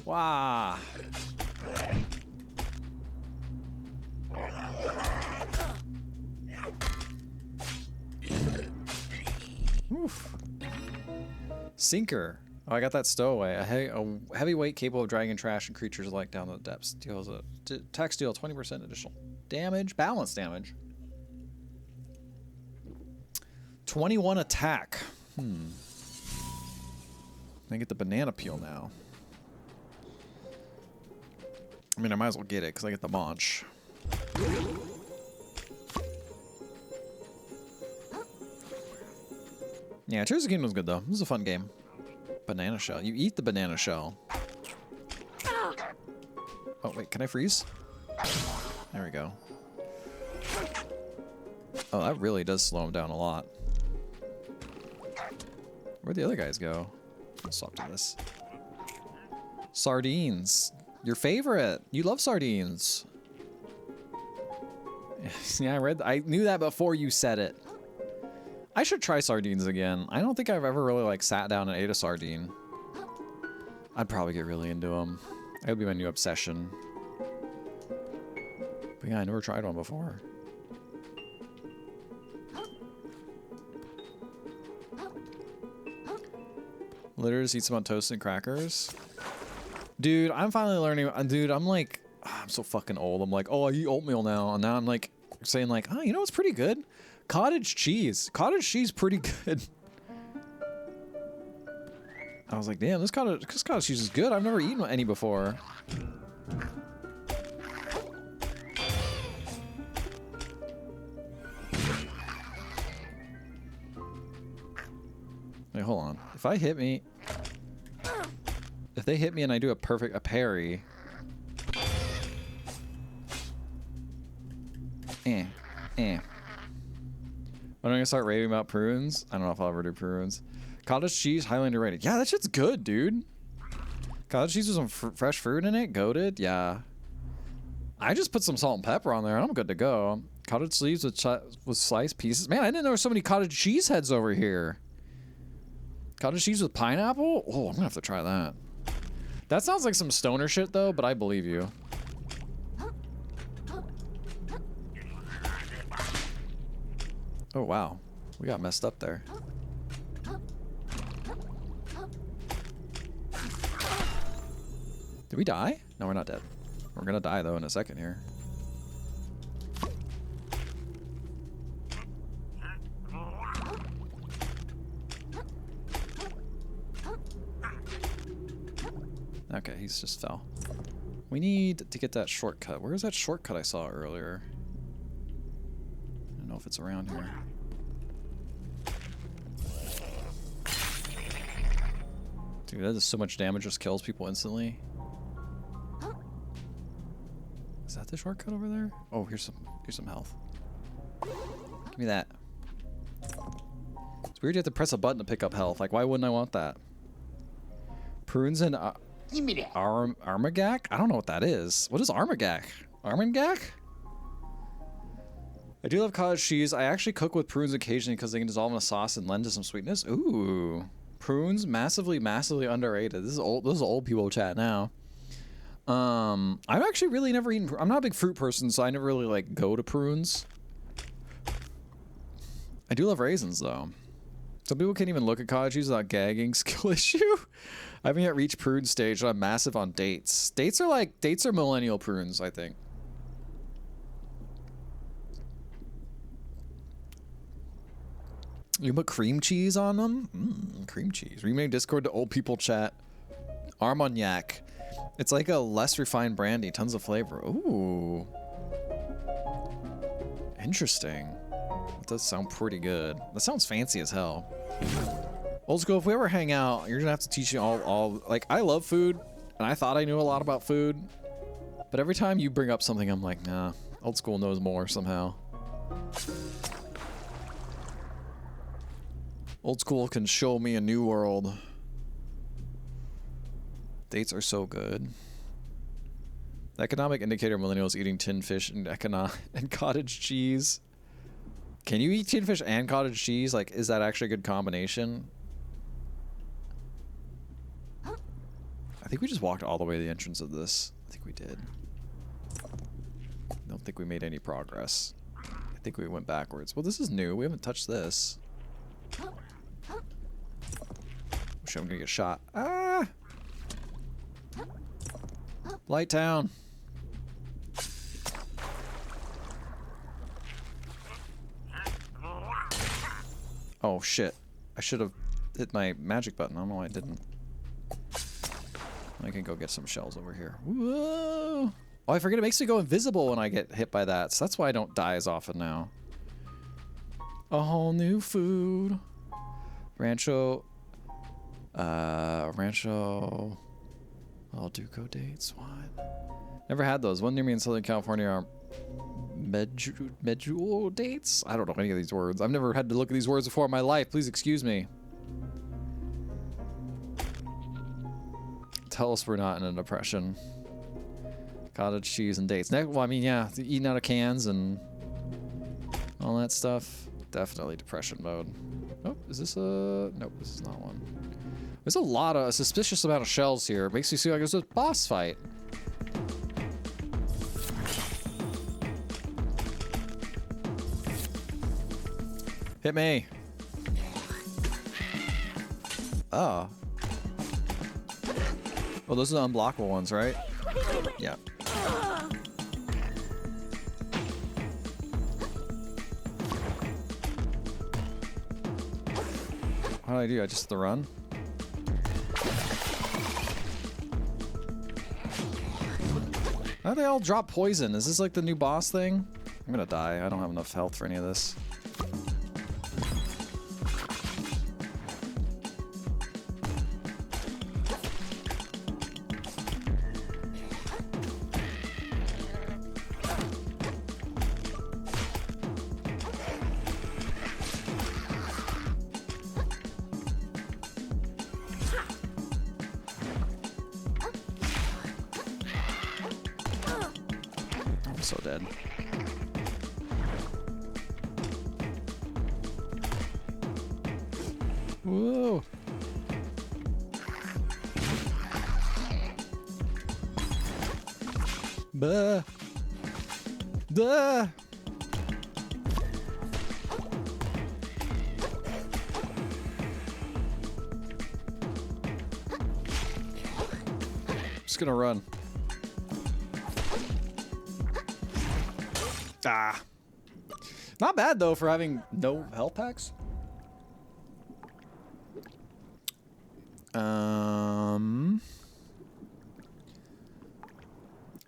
Wow. Oof. Sinker. Oh, I got that stowaway. A heavyweight capable of dragging trash and creatures alike down the depths. Deals attacks deal 20% additional damage. Balance damage. 21 attack. I get the banana peel now. I mean, I might as well get it because I get the Monch. Yeah, Tears of the Kingdom was good though. This is a fun game. Banana shell. You eat the banana shell. Oh wait, can I freeze? There we go. Oh, that really does slow him down a lot. Where'd the other guys go? Let's swap to this. Sardines. Your favorite. You love sardines. Yeah, I knew that before you said it. I should try sardines again. I don't think I've ever really like sat down and ate a sardine. I'd probably get really into them. That would be my new obsession. But yeah, I never tried one before. Literally just eat some on toast and crackers. Dude, I'm finally learning. Dude, I'm like, I'm so fucking old. I'm like, oh, I eat oatmeal now. And now I'm like saying like, oh, you know what's pretty good? Cottage cheese. Cottage cheese pretty good. I was like, damn, this cottage cheese is good. I've never eaten any before. Wait, hold on. If I hit me... If they hit me and I do a parry... When am I gonna start raving about prunes? I don't know if I'll ever do prunes. Cottage cheese, highly underrated. Yeah, that shit's good, dude. Cottage cheese with some fresh fruit in it, goated. Yeah. I just put some salt and pepper on there and I'm good to go. Cottage cheese with sliced pieces. Man, I didn't know there were so many cottage cheese heads over here. Cottage cheese with pineapple? Oh, I'm gonna have to try that. That sounds like some stoner shit though, but I believe you. Oh wow, we got messed up there. Did we die? No, we're not dead. We're gonna die though in a second here. Okay, he's just fell. We need to get that shortcut. Where's that shortcut I saw earlier? I don't know if it's around here. Dude, that does so much damage, just kills people instantly. Is that the shortcut over there? Oh, here's some health. Give me that. It's weird you have to press a button to pick up health. Like, why wouldn't I want that? Prunes and Armagnac? I don't know what that is. What is Armagnac? Armagnac? I do love cottage cheese. I actually cook with prunes occasionally because they can dissolve in a sauce and lend to some sweetness. Ooh. Prunes, massively underrated. This is old people chat now. I've actually really never eaten. I'm not a big fruit person, so I never really like go to prunes. I do love raisins though. Some people can't even look at cottage cheese without gagging. Skill issue. I haven't yet reached prune stage, but I'm massive on dates. Dates are millennial prunes, I think. You put cream cheese on them? Cream cheese. Rename Discord to old people chat. Armagnac. It's like a less refined brandy. Tons of flavor. Ooh. Interesting. That does sound pretty good. That sounds fancy as hell. Old school, if we ever hang out, you're gonna have to teach me all like, I love food, and I thought I knew a lot about food, but every time you bring up something, I'm like, nah, old school knows more somehow. Old school can show me a new world. Dates are so good. The economic indicator of millennials eating tin fish and cottage cheese. Can you eat tin fish and cottage cheese? Like, is that actually a good combination? I think we just walked all the way to the entrance of this. I think we did. I don't think we made any progress. I think we went backwards. Well, this is new. We haven't touched this. Wish I'm gonna get shot. Ah! Light Town. Oh shit. I should have hit my magic button. I don't know why I didn't. I can go get some shells over here. Whoa! Oh, I forget it makes me go invisible when I get hit by that. So that's why I don't die as often now. A whole new food. Rancho. El Duco dates. What? Never had those. One near me in Southern California are medjool dates? I don't know any of these words. I've never had to look at these words before in my life. Please excuse me. Tell us we're not in a depression. Cottage cheese and dates. Well, I mean, yeah, eating out of cans and all that stuff. Definitely depression mode. Oh, is this a... Nope, this is not one. There's a suspicious amount of shells here. It makes me feel like there's a boss fight. Hit me. Oh. Well, those are the unblockable ones, right? Yeah. What do I do? I just have to run? How do they all drop poison? Is this like the new boss thing? I'm gonna die. I don't have enough health for any of this. so dead. Whoa. Buh. Duh. Just gonna run. Ah. Not bad though for having no health packs.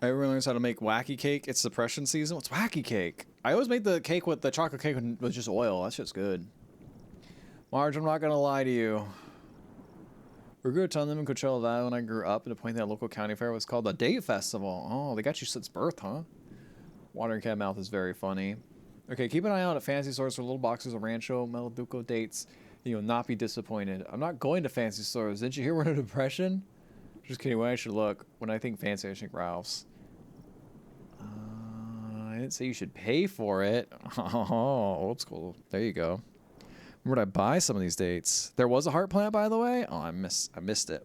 Everyone learns how to make wacky cake. It's depression season. What's wacky cake? I always make the cake with the chocolate cake with just oil. That shit's good. Marge, I'm not gonna lie to you. We grew a ton of them in Coachella Valley when I grew up, and to point that local county fair was called the Date Festival. Oh, they got you since birth, huh? Watering Cat Mouth is very funny. Okay, keep an eye out at fancy stores for little boxes of Rancho Meladuco dates. And you'll not be disappointed. I'm not going to fancy stores. Didn't you hear we're in a depression? Just kidding. When I should look. When I think fancy, I think Ralph's. I didn't say you should pay for it. Oh, old school. There you go. Where would I buy some of these dates? There was a heart plant, by the way. Oh, I missed it.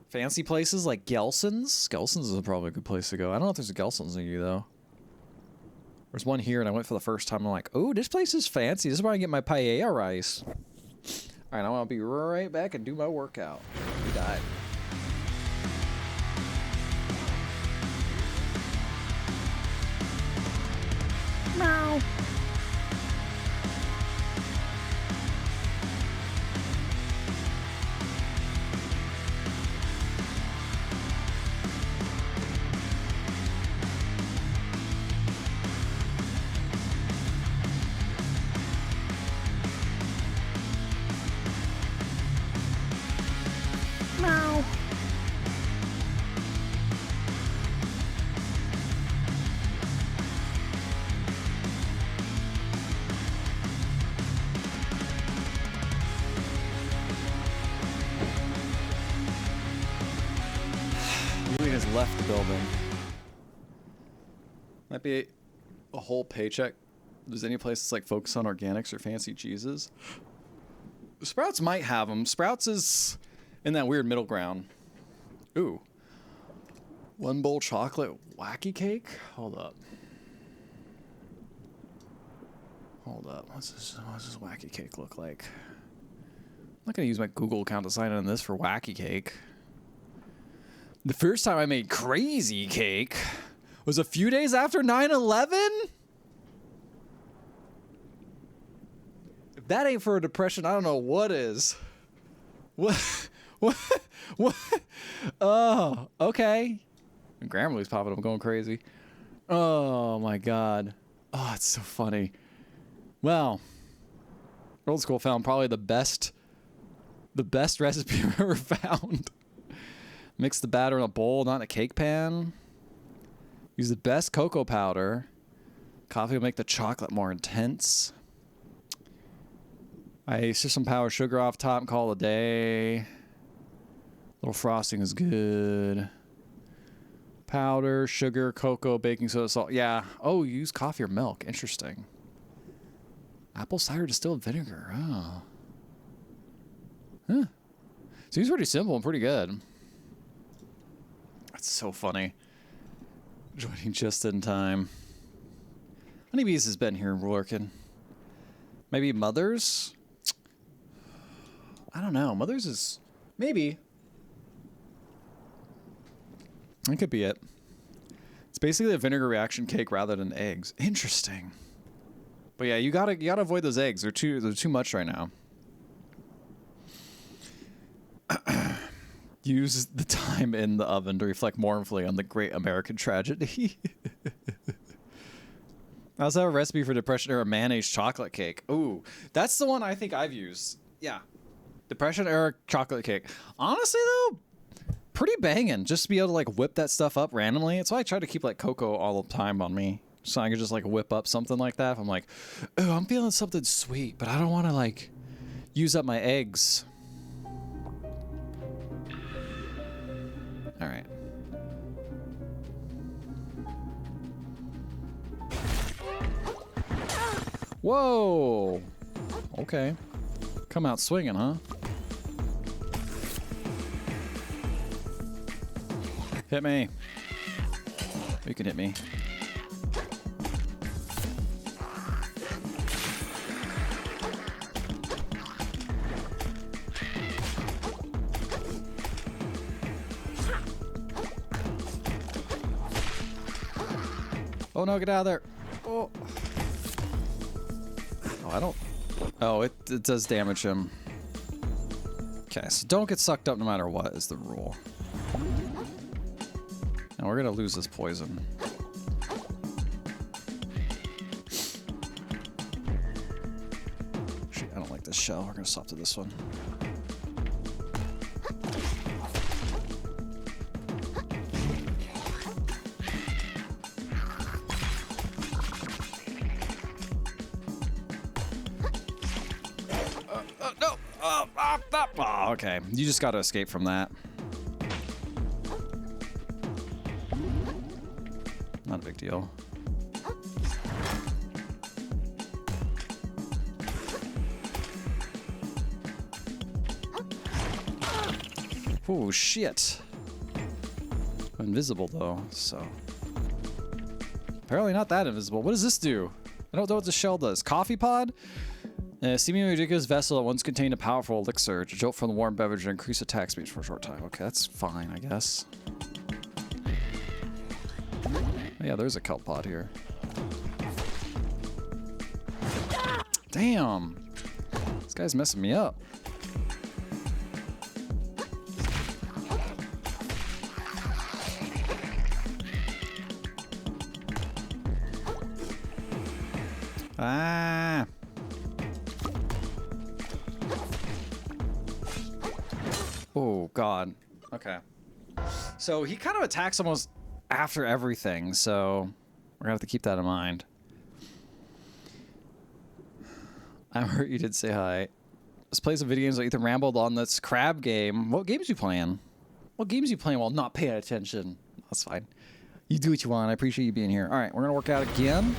Fancy places like Gelson's. Gelson's is probably a good place to go. I don't know if there's a Gelson's near you though. There's one here, and I went for the first time. I'm like, oh, this place is fancy. This is where I get my paella rice. All right, I want to be right back and do my workout. We died. Meow. Meow. Louis has left the building. Might be a whole paycheck. If there's any place that's like focused on organics or fancy cheeses. Sprouts might have them. Sprouts is in that weird middle ground. Ooh. One bowl chocolate wacky cake? Hold up. Hold up. What's this wacky cake look like? I'm not going to use my Google account to sign in this for wacky cake. The first time I made crazy cake was a few days after 9/11? If that ain't for a depression, I don't know what is. What? What? Oh, okay. Grammarly's popping up, going crazy. Oh my god. Oh, it's so funny. Well, Old School found probably the best recipe I've ever found. Mix the batter in a bowl, not in a cake pan. Use the best cocoa powder. Coffee will make the chocolate more intense. I stir some powdered sugar off top and call it a day. Little frosting is good. Powder, sugar, cocoa, baking soda, salt. Yeah. Oh, you use coffee or milk. Interesting. Apple cider distilled vinegar. Oh. Huh. Seems pretty simple and pretty good. That's so funny. Joining just in time. Honeybees has been here working. Maybe Mother's? I don't know. Mother's is... Maybe. That could be it. It's basically a vinegar reaction cake rather than eggs. Interesting. But yeah, you gotta avoid those eggs. They're too much right now. Use the time in the oven to reflect mournfully on the great American tragedy. I also have a recipe for Depression era mayonnaise chocolate cake. Ooh, that's the one I think I've used. Yeah. Depression era chocolate cake. Honestly though, pretty banging. Just to be able to like whip that stuff up randomly. That's why I try to keep like cocoa all the time on me. So I can just like whip up something like that. If I'm like, oh, I'm feeling something sweet, but I don't want to like use up my eggs. All right. Whoa. Okay. Come out swinging, huh? Hit me. You can hit me. Oh no, get out of there. Oh. Oh, I don't. Oh, it does damage him. Okay, so don't get sucked up no matter what is the rule. And we're gonna lose this poison. Shit, I don't like this shell. We're gonna swap to this one. No! Oh, okay. You just gotta escape from that. Not a big deal. Oh, shit. Invisible, though, so... Apparently not that invisible. What does this do? I don't know what the shell does. Coffee pod? A seemingly ridiculous vessel that once contained a powerful elixir to jolt from the warm beverage and increase attack speed for a short time. Okay, that's fine, I guess. Yeah, there's a kelp pod here. Damn! This guy's messing me up. Ah! Oh, God. Okay. So he kind of attacks almost after everything, so we're gonna have to keep that in mind. I'm hurt you did say hi. Let's play some video games like Ethan rambled on this crab game. What games you playing? What games you playing while not paying attention? That's fine. You do what you want. I appreciate you being here. All right, we're gonna work out again.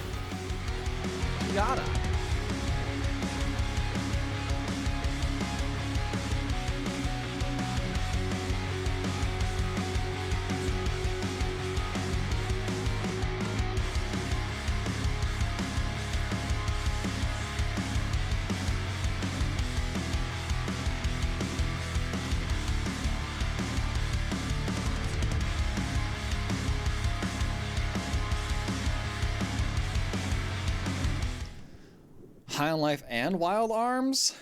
You gotta. High on Life and Wild Arms?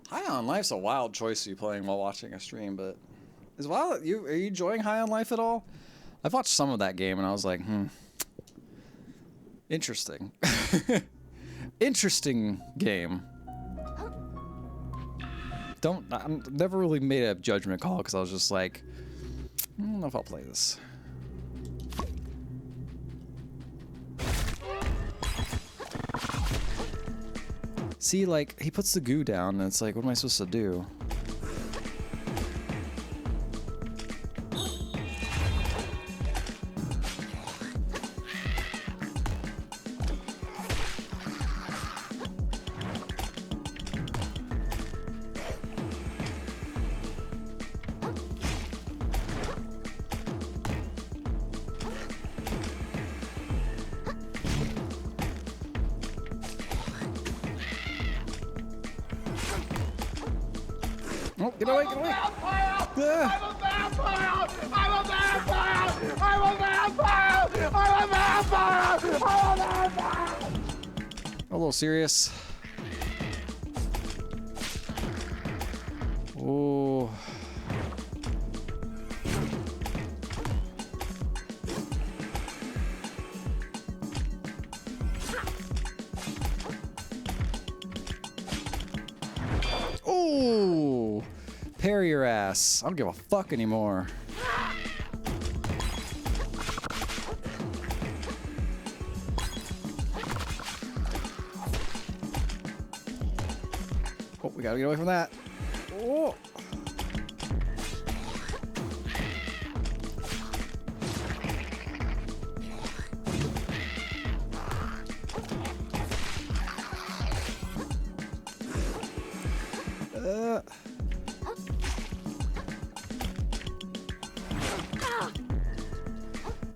High on Life's a wild choice to be playing while watching a stream, but are you enjoying High on Life at all? I've watched some of that game and I was like, interesting. Interesting game. I never really made a judgment call because I was just like, I don't know if I'll play this. See, like, he puts the goo down, and it's like, what am I supposed to do? Oh, get away, get away! I'm a vampire! I'm a vampire! I'm a vampire! I'm a vampire! I'm a vampire! A little serious. Oh. Oh. Parry your ass. I don't give a fuck anymore. Oh, we gotta get away from that. Oh.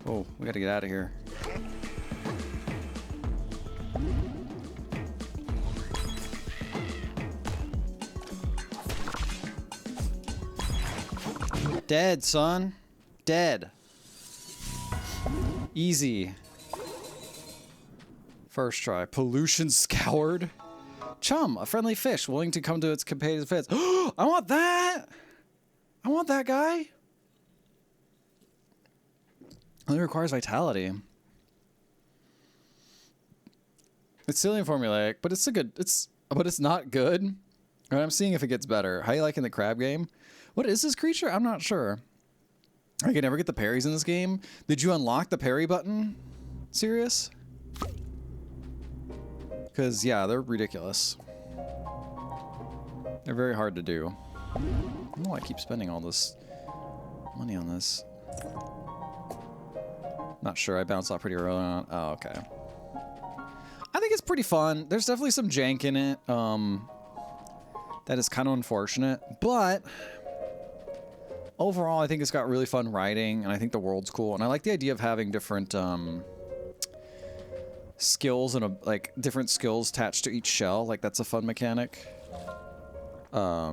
Oh, we gotta get out of here. Dead, son. Dead. Easy. First try. Pollution scoured. Chum, a friendly fish willing to come to its companion's defense. I want that! I want that guy. Only requires vitality. It's silly and formulaic, but it's but it's not good. All right, I'm seeing if it gets better. How you liking the crab game? What is this creature? I'm not sure. I can never get the parries in this game. Did you unlock the parry button? Serious? Because, yeah, they're ridiculous. They're very hard to do. I don't know why I keep spending all this money on this. Not sure. I bounced off pretty early on. Oh, okay. I think it's pretty fun. There's definitely some jank in it. That is kind of unfortunate. But overall, I think it's got really fun writing, and I think the world's cool. And I like the idea of having different skills and like different skills attached to each shell. Like that's a fun mechanic. Wah!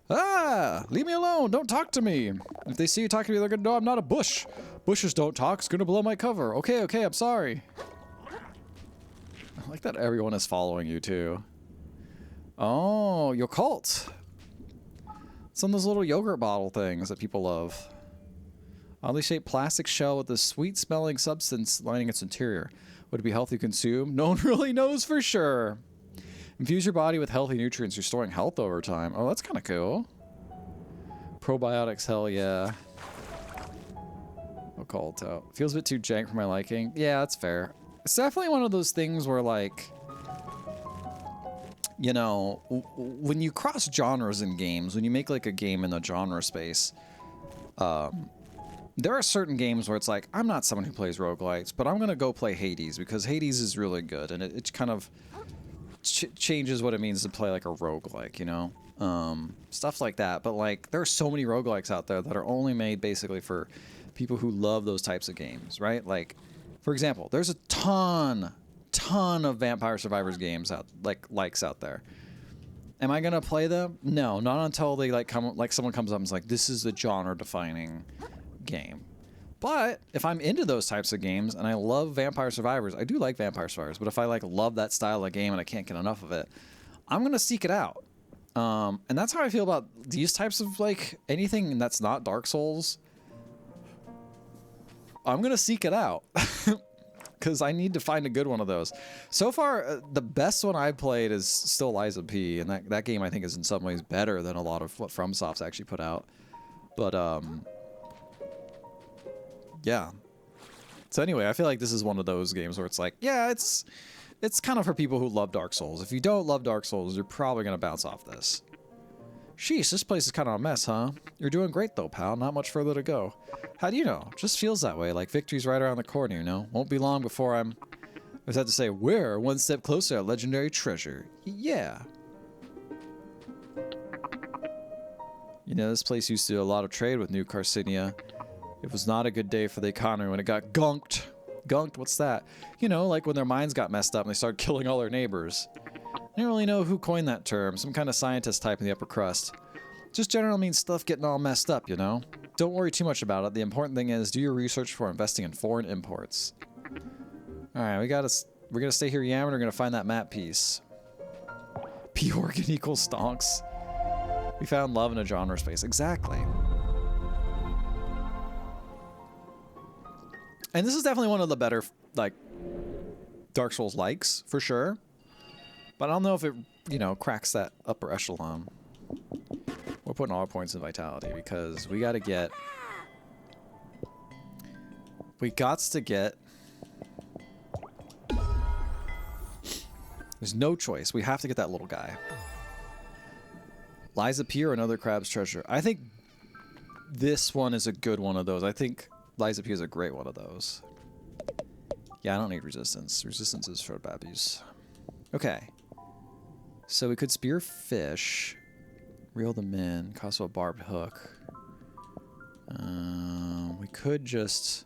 Ah! Leave me alone! Don't talk to me! If they see you talking to me, they're gonna know I'm not a bush. Bushes don't talk. It's gonna blow my cover. Okay, okay, I'm sorry. I like that everyone is following you too. Oh, your cult. Some of those little yogurt bottle things that people love. Oddly shaped plastic shell with a sweet-smelling substance lining its interior. Would it be healthy to consume? No one really knows for sure. Infuse your body with healthy nutrients, restoring health over time. Oh, that's kind of cool. Probiotics, hell yeah. I'll call it out. Feels a bit too jank for my liking. Yeah, that's fair. It's definitely one of those things where, like, you know, when you cross genres in games, when you make, like, a game in the genre space, there are certain games where it's like, I'm not someone who plays roguelikes, but I'm going to go play Hades because Hades is really good, and it kind of changes what it means to play, like, a roguelike, you know? Stuff like that. But, like, there are so many roguelikes out there that are only made basically for people who love those types of games, right? Like, for example, there's a ton of Vampire Survivors games out out there. Am I gonna play them? No, not until they someone comes up and is like, this is the genre defining game. But if I'm into those types of games and I love Vampire Survivors, I do like Vampire Survivors, but if I love that style of game and I can't get enough of it, I'm gonna seek it out. And that's how I feel about these types of anything that's not Dark Souls. I'm gonna seek it out because I need to find a good one of those. So far, the best one I've played is still Lies of P, and that game I think is in some ways better than a lot of what FromSoft's actually put out. But yeah. So anyway, I feel like this is one of those games where it's like, yeah, it's kind of for people who love Dark Souls. If you don't love Dark Souls, you're probably gonna bounce off this. Sheesh, this place is kind of a mess, huh? You're doing great though, pal. Not much further to go. How do you know? Just feels that way, like victory's right around the corner, you know? Won't be long before I just have to say, we're one step closer to legendary treasure. Yeah. You know, this place used to do a lot of trade with New Carcinia. It was not a good day for the economy when it got gunked. Gunked? What's that? You know, like when their mines got messed up and they started killing all their neighbors. I don't really know who coined that term. Some kind of scientist type in the upper crust. Just generally means stuff getting all messed up, you know? Don't worry too much about it. The important thing is do your research before investing in foreign imports. Alright, we're gonna stay here yammering. We're gonna find that map piece. P-Organ equals stonks. We found love in a genre space. Exactly. And this is definitely one of the better, Dark Souls likes, for sure. But I don't know if it, cracks that upper echelon. We're putting all our points in vitality because we gots to get. There's no choice. We have to get that little guy. Lies of P or another crab's treasure. I think this one is a good one of those. I think Lies of P is a great one of those. Yeah, I don't need resistance. Resistance is for babbies. Okay. So we could spear fish, reel them in, cost of a barbed hook. We could just...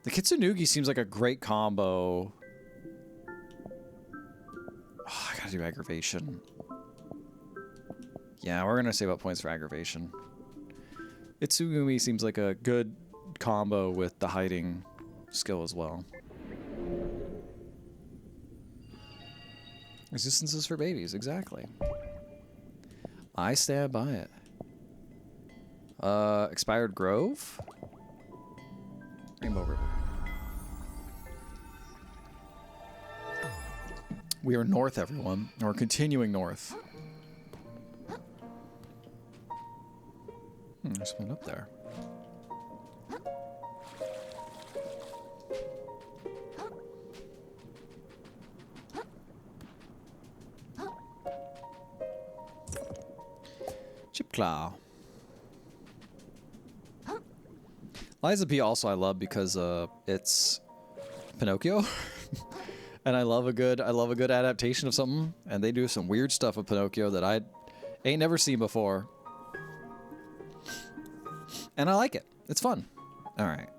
The Kitsunugi seems like a great combo. Oh, I gotta do aggravation. Yeah, we're gonna save up points for aggravation. Itsugumi seems like a good combo with the hiding skill as well. Resistances for babies, exactly. I stand by it. Expired Grove? Rainbow River. We are north, everyone. And we're continuing north. There's something up there. Chipclaw. Liza P also I love because it's Pinocchio. And I love a good adaptation of something, and they do some weird stuff with Pinocchio that I ain't never seen before. And I like it. It's fun. All right.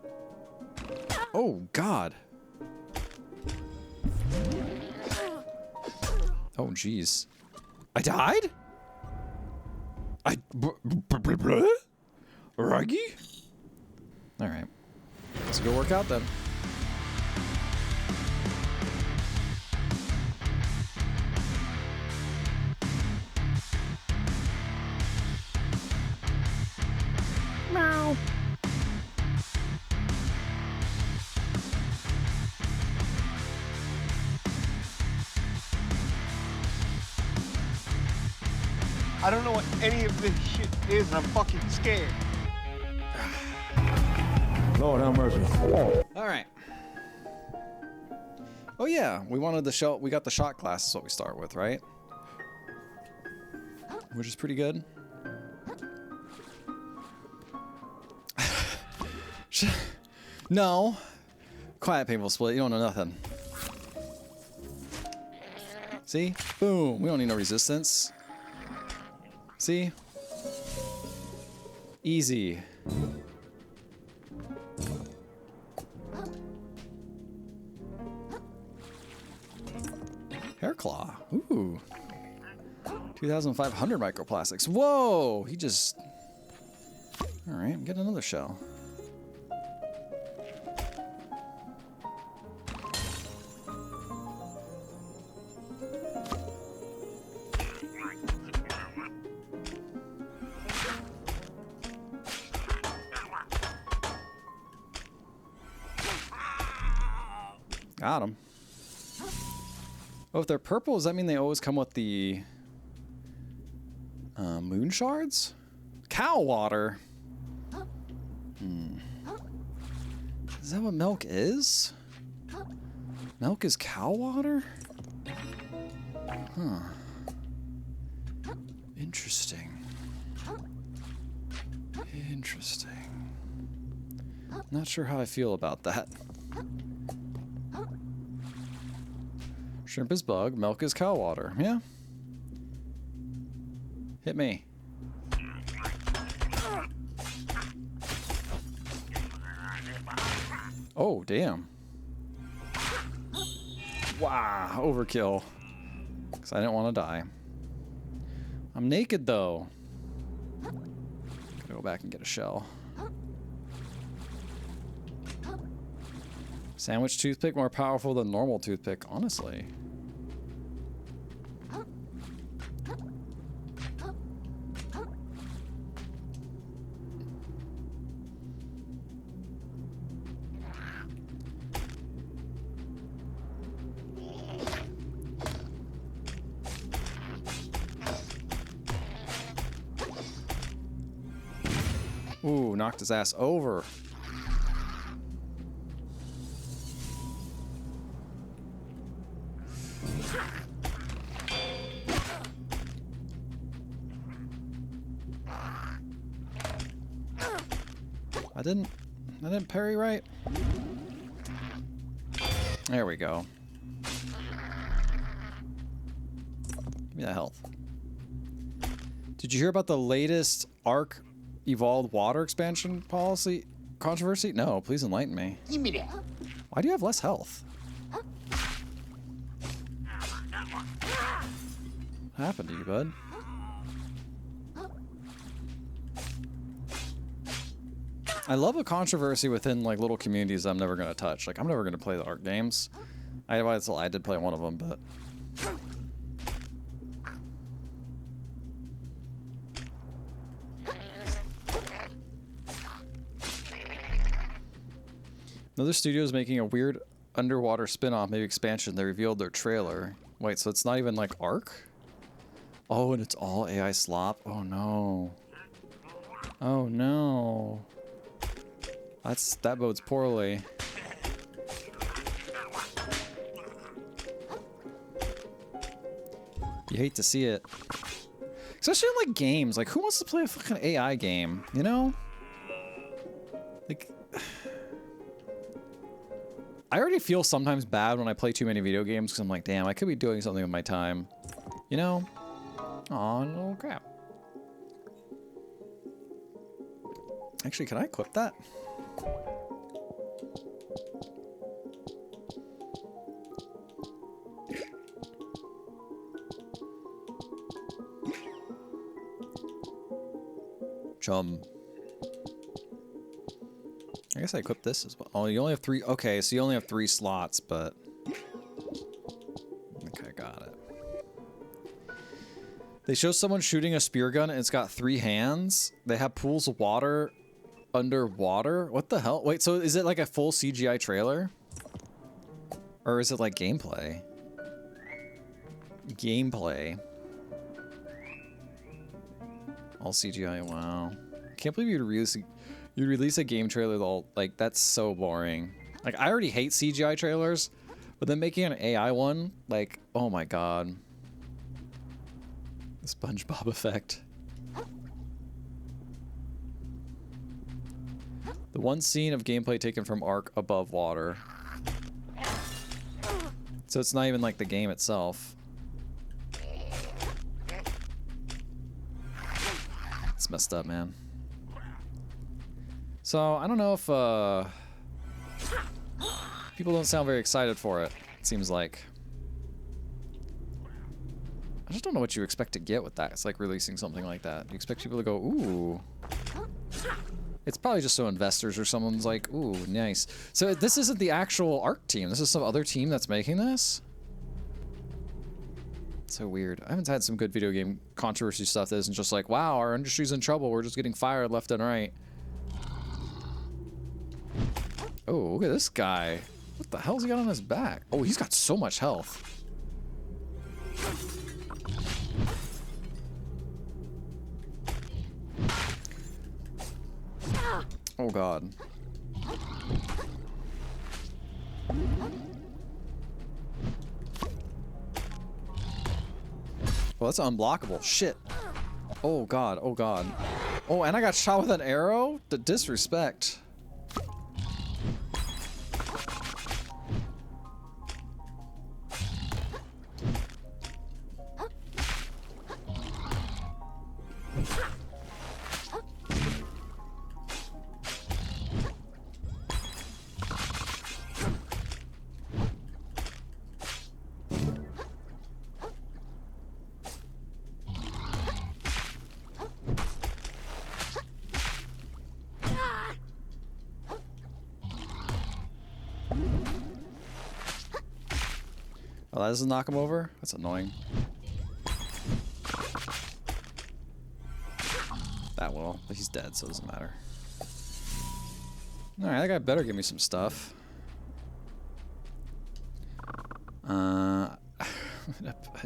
Oh God. Oh jeez. I died? Ruggy? All right. Let's go work out then. Meow. I don't know what any of this shit is, and I'm fucking scared. Lord have mercy. All right. Oh yeah, we wanted the shot. We got the shot class is what we start with, right? Which is pretty good. No. Quiet painful split. You don't know nothing. See? Boom. We don't need no resistance. See? Easy. Hair claw. Ooh. 2,500 microplastics. Whoa! He just... Alright, get another shell. Got him. Oh, if they're purple, does that mean they always come with the moon shards? Cow water. Is that what milk is? Milk is cow water? Huh. Interesting. Interesting. Not sure how I feel about that. Shrimp is bug, milk is cow water. Yeah. Hit me. Oh, damn. Wow, overkill. Because I didn't want to die. I'm naked, though. Gotta go back and get a shell. Sandwich toothpick more powerful than normal toothpick, honestly. Ooh, knocked his ass over. I didn't parry right. There we go. Give me that health. Did you hear about the latest Ark Evolved Water expansion policy controversy? No, please enlighten me. Why do you have less health? What happened to you, bud? I love a controversy within like little communities I'm never gonna touch. Like I'm never gonna play the Ark games. I did play one of them, but another studio is making a weird underwater spin-off, maybe expansion. They revealed their trailer. Wait, so it's not even like Ark? Oh, and it's all AI slop? Oh no. Oh no. That bodes poorly. You hate to see it. Especially in like games. Like who wants to play a fucking AI game, you know? Like I already feel sometimes bad when I play too many video games because I'm like, damn, I could be doing something with my time. You know? Aw, no crap. Actually, can I equip that? Chum. I guess I equipped this as well. Oh, you only have 3. Okay, so you only have 3 slots, but... Okay, got it. They show someone shooting a spear gun and it's got 3 hands. They have pools of water underwater. What the hell? Wait, so is it like a full CGI trailer? Or is it like gameplay? Gameplay. All CGI, wow. I can't believe you'd release a game trailer all like that's so boring. Like I already hate CGI trailers, but then making an AI one, like, oh my god. The SpongeBob effect. The one scene of gameplay taken from Ark above water. So it's not even like the game itself. It's messed up, man. So, I don't know if, people don't sound very excited for it, it seems like. I just don't know what you expect to get with that. It's like releasing something like that. You expect people to go, ooh. It's probably just so investors or someone's like, ooh, nice. So this isn't the actual Ark team. This is some other team that's making this? So weird. I haven't had some good video game controversy stuff that isn't just like, wow, our industry's in trouble. We're just getting fired left and right. Oh, look at this guy. What the hell's he got on his back? Oh, he's got so much health. Oh god. Well, that's unblockable. Shit. Oh god, oh god. Oh, and I got shot with an arrow? The disrespect. Oh, that doesn't knock him over? That's annoying. That will, but he's dead, so it doesn't matter. Alright, that guy better give me some stuff. I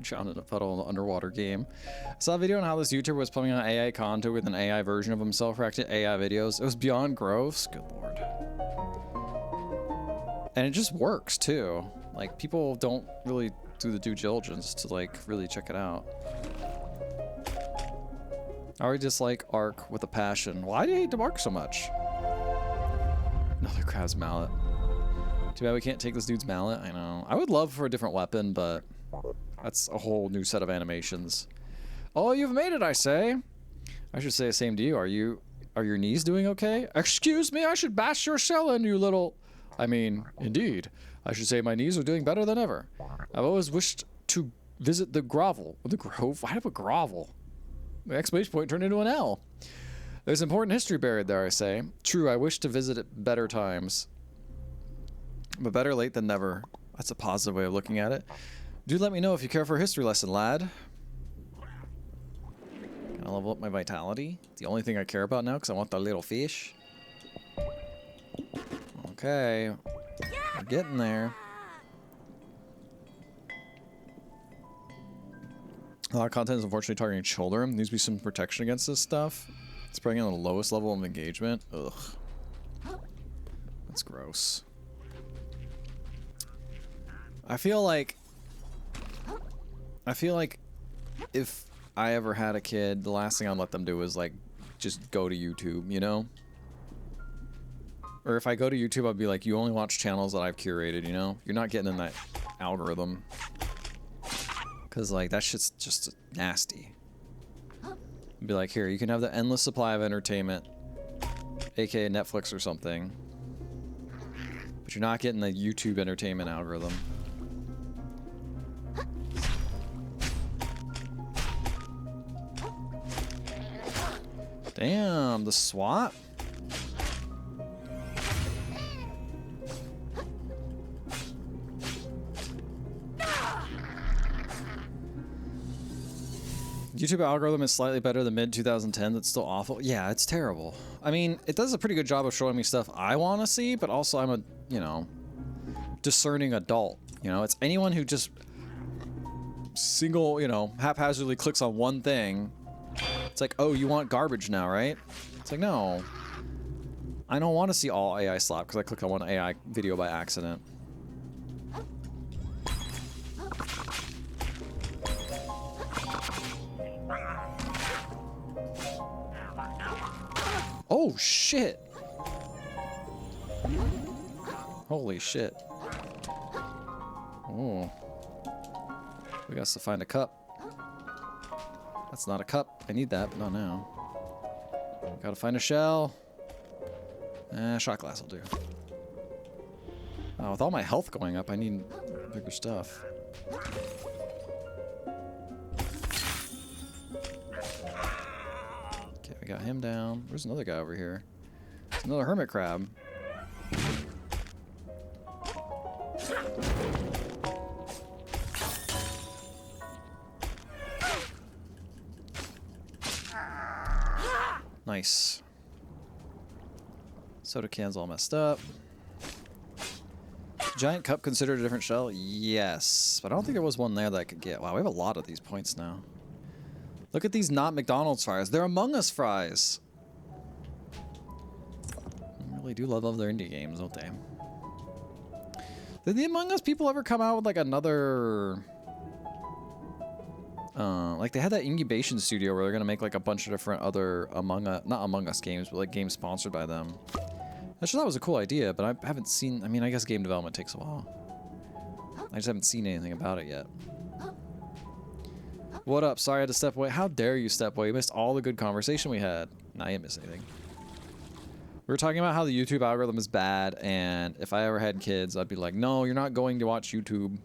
drowned in a puddle in the underwater game. I saw a video on how this YouTuber was playing on AI content with an AI version of himself reacting to AI videos. It was beyond gross. Good lord. And it just works, too. Like, people don't really do the due diligence to, like, really check it out. I already dislike Ark with a passion. Why do you hate Ark so much? Another crab's mallet. Too bad we can't take this dude's mallet. I know. I would love for a different weapon, but that's a whole new set of animations. Oh, you've made it, I say. I should say the same to you. Are your knees doing okay? Excuse me, I should bash your shell in, you little... I mean, indeed. I should say my knees are doing better than ever. I've always wished to visit the grovel. The grove? Why have a grovel? The exclamation point turned into an L. There's important history buried there, I say. True, I wish to visit it better times. But better late than never. That's a positive way of looking at it. Do let me know if you care for a history lesson, lad. Can I level up my vitality? It's the only thing I care about now because I want the little fish. Okay. We're getting there. A lot of content is unfortunately targeting children. There needs to be some protection against this stuff. It's probably on the lowest level of engagement. Ugh. That's gross. I feel like if I ever had a kid, the last thing I'd let them do is like just go to YouTube, you know? Or if I go to YouTube, I'd be like, you only watch channels that I've curated, you know? You're not getting in that algorithm. Cause like that shit's just nasty. I'd be like, here, you can have the endless supply of entertainment, aka Netflix or something. But you're not getting the YouTube entertainment algorithm. Damn, the SWAT? YouTube algorithm is slightly better than mid-2010. That's still awful. Yeah, it's terrible. I mean, it does a pretty good job of showing me stuff I want to see, but also I'm a, you know, discerning adult. You know, it's anyone who just single, you know, haphazardly clicks on one thing. It's like, oh, you want garbage now, right? It's like, no. I don't want to see all AI slap because I clicked on one AI video by accident. Oh, shit. Holy shit. Oh. We got to find a cup. That's not a cup. I need that, but not now. Gotta find a shell. Shot glass will do. With all my health going up, I need bigger stuff. Okay, we got him down. There's another guy over here. There's another hermit crab. Nice. Soda can's all messed up. Giant cup considered a different shell? Yes. But I don't think there was one there that I could get. Wow, we have a lot of these points now. Look at these not McDonald's fries. They're Among Us fries. I really do love their indie games, don't they? Did the Among Us people ever come out with like another... like they had that incubation studio where they're gonna make like a bunch of different other not Among Us games, but like games sponsored by them. I just thought it was a cool idea, but I haven't seen. I mean, I guess game development takes a while. I just haven't seen anything about it yet. What up? Sorry I had to step away. How dare you step away? You missed all the good conversation we had. Now you missed anything. We were talking about how the YouTube algorithm is bad, and if I ever had kids, I'd be like, no, you're not going to watch YouTube.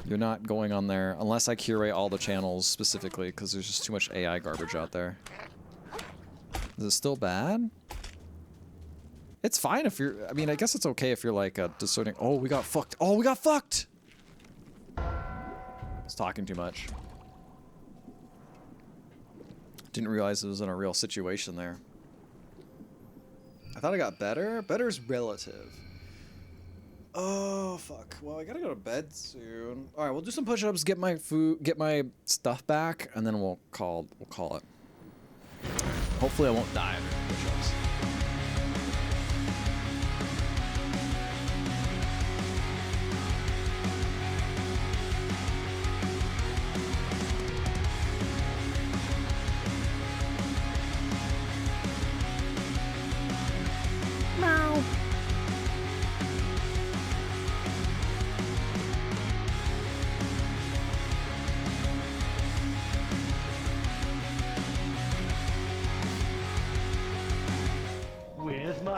You're not going on there unless I curate all the channels specifically because there's just too much AI garbage out there. Is it still bad? It's fine if you're... I mean, I guess it's okay if you're like a discerning... Oh, we got fucked. Oh, we got fucked! It's talking too much. Didn't realize it was in a real situation there. I thought I got better. Better's relative. Oh, fuck. Well, I gotta go to bed soon. All right, we'll do some push-ups, get my food, get my stuff back, and then we'll call it. Hopefully I won't die after push-ups.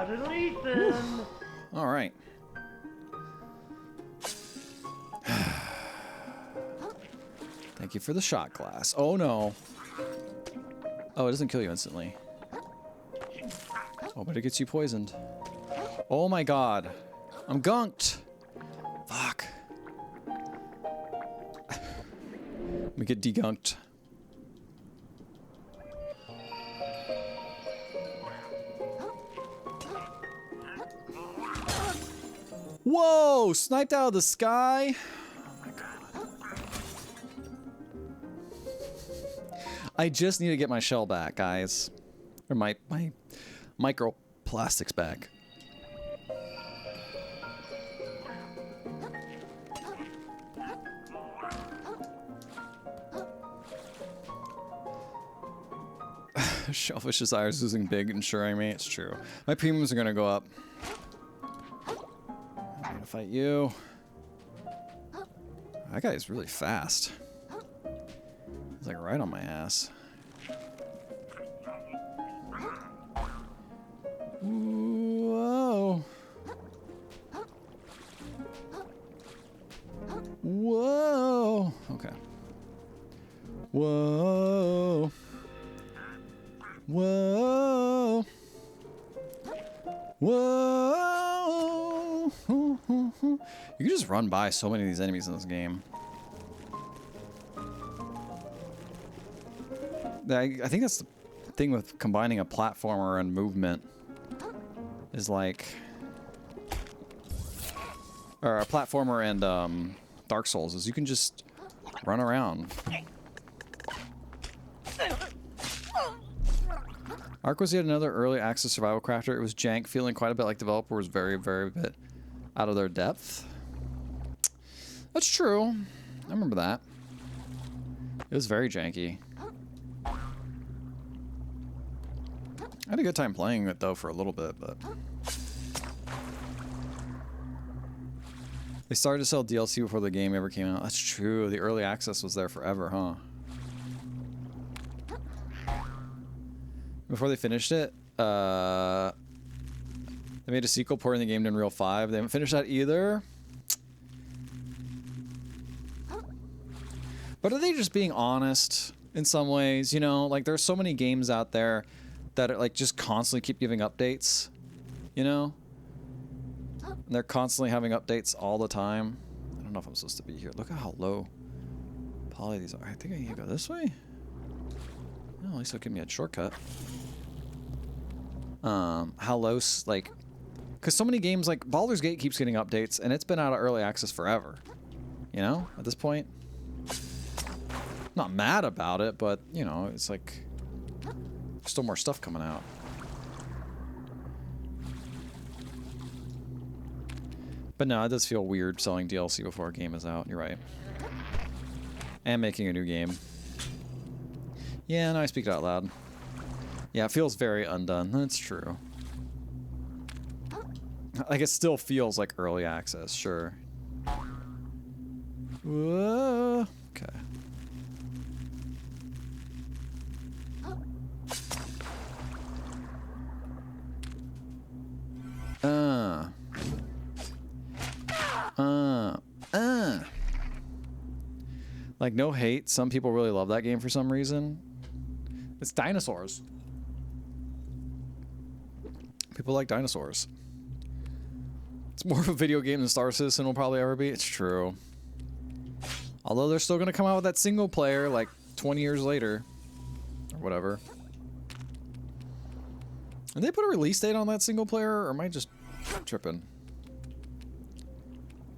Little Ethan. All right. Thank you for the shot glass. Oh no. Oh, it doesn't kill you instantly. Oh, but it gets you poisoned. Oh my god. I'm gunked. Fuck. Let me get degunked. Whoa! Sniped out of the sky? Oh my god. I just need to get my shell back, guys. Or my microplastics back. Shellfish desires losing big, ensuring me. It's true. My premiums are gonna go up. I'm gonna fight you. That guy is really fast. He's like right on my ass. Whoa. Whoa. Okay. Whoa. Whoa. Whoa. You can just run by so many of these enemies in this game. I think that's the thing with combining a platformer and movement. Is like... Or a platformer and Dark Souls, is you can just run around. Ark was yet another early access survival crafter. It was jank, feeling quite a bit like developer was very, very bit out of their depth. That's true. I remember that. It was very janky. I had a good time playing it though for a little bit, but they started to sell DLC before the game ever came out. That's true. The early access was there forever, huh? Before they finished it, they made a sequel porting the game to Unreal 5. They haven't finished that either. But are they just being honest in some ways? You know, like there's so many games out there that are like just constantly keep giving updates, you know? And they're constantly having updates all the time. I don't know if I'm supposed to be here. Look at how low poly these are. I think I need to go this way. Well, at least it'll give me a shortcut. How low, like, because so many games, like Baldur's Gate keeps getting updates, and it's been out of early access forever. You know, at this point, not mad about it, but you know, it's like there's still more stuff coming out. But no, it does feel weird selling DLC before a game is out. You're right. And making a new game. Yeah, no, I speak it out loud. Yeah, it feels very undone. That's true. Like, it still feels like early access, sure. Whoa. Okay. Like, no hate. Some people really love that game for some reason. It's dinosaurs. People like dinosaurs. It's more of a video game than Star Citizen will probably ever be. It's true. Although they're still going to come out with that single player like 20 years later. Or whatever. Did they put a release date on that single player? Or am I just tripping?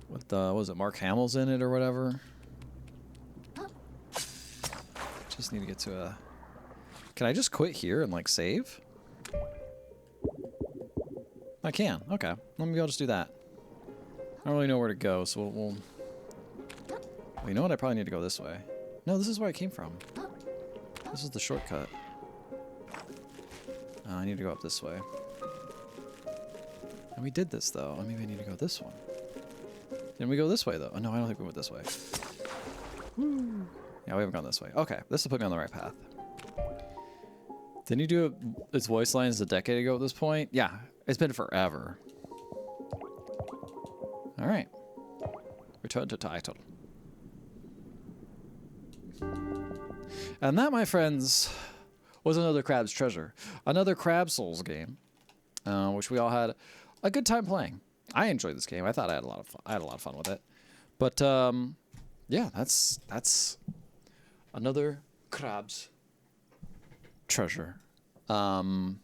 What was it? Mark Hamill's in it or whatever? Just need to get to a... Can I just quit here and like save? I can. Okay. Maybe I'll just do that. I don't really know where to go, so we'll... Well, you know what? I probably need to go this way. No, this is where I came from. This is the shortcut. I need to go up this way. And we did this, though. Maybe I need to go this one. Didn't we go this way, though? Oh, no, I don't think we went this way. Woo. Yeah, we haven't gone this way. Okay, this will put me on the right path. Didn't you do its voice lines a decade ago at this point? Yeah, It's been forever. All right. Return to title. And that, my friends, was another Crab's Treasure. Another Crab Souls game, which we all had a good time playing. I enjoyed this game. I thought I had a lot of fun. I had a lot of fun with it. But yeah, that's another Crab's Treasure. What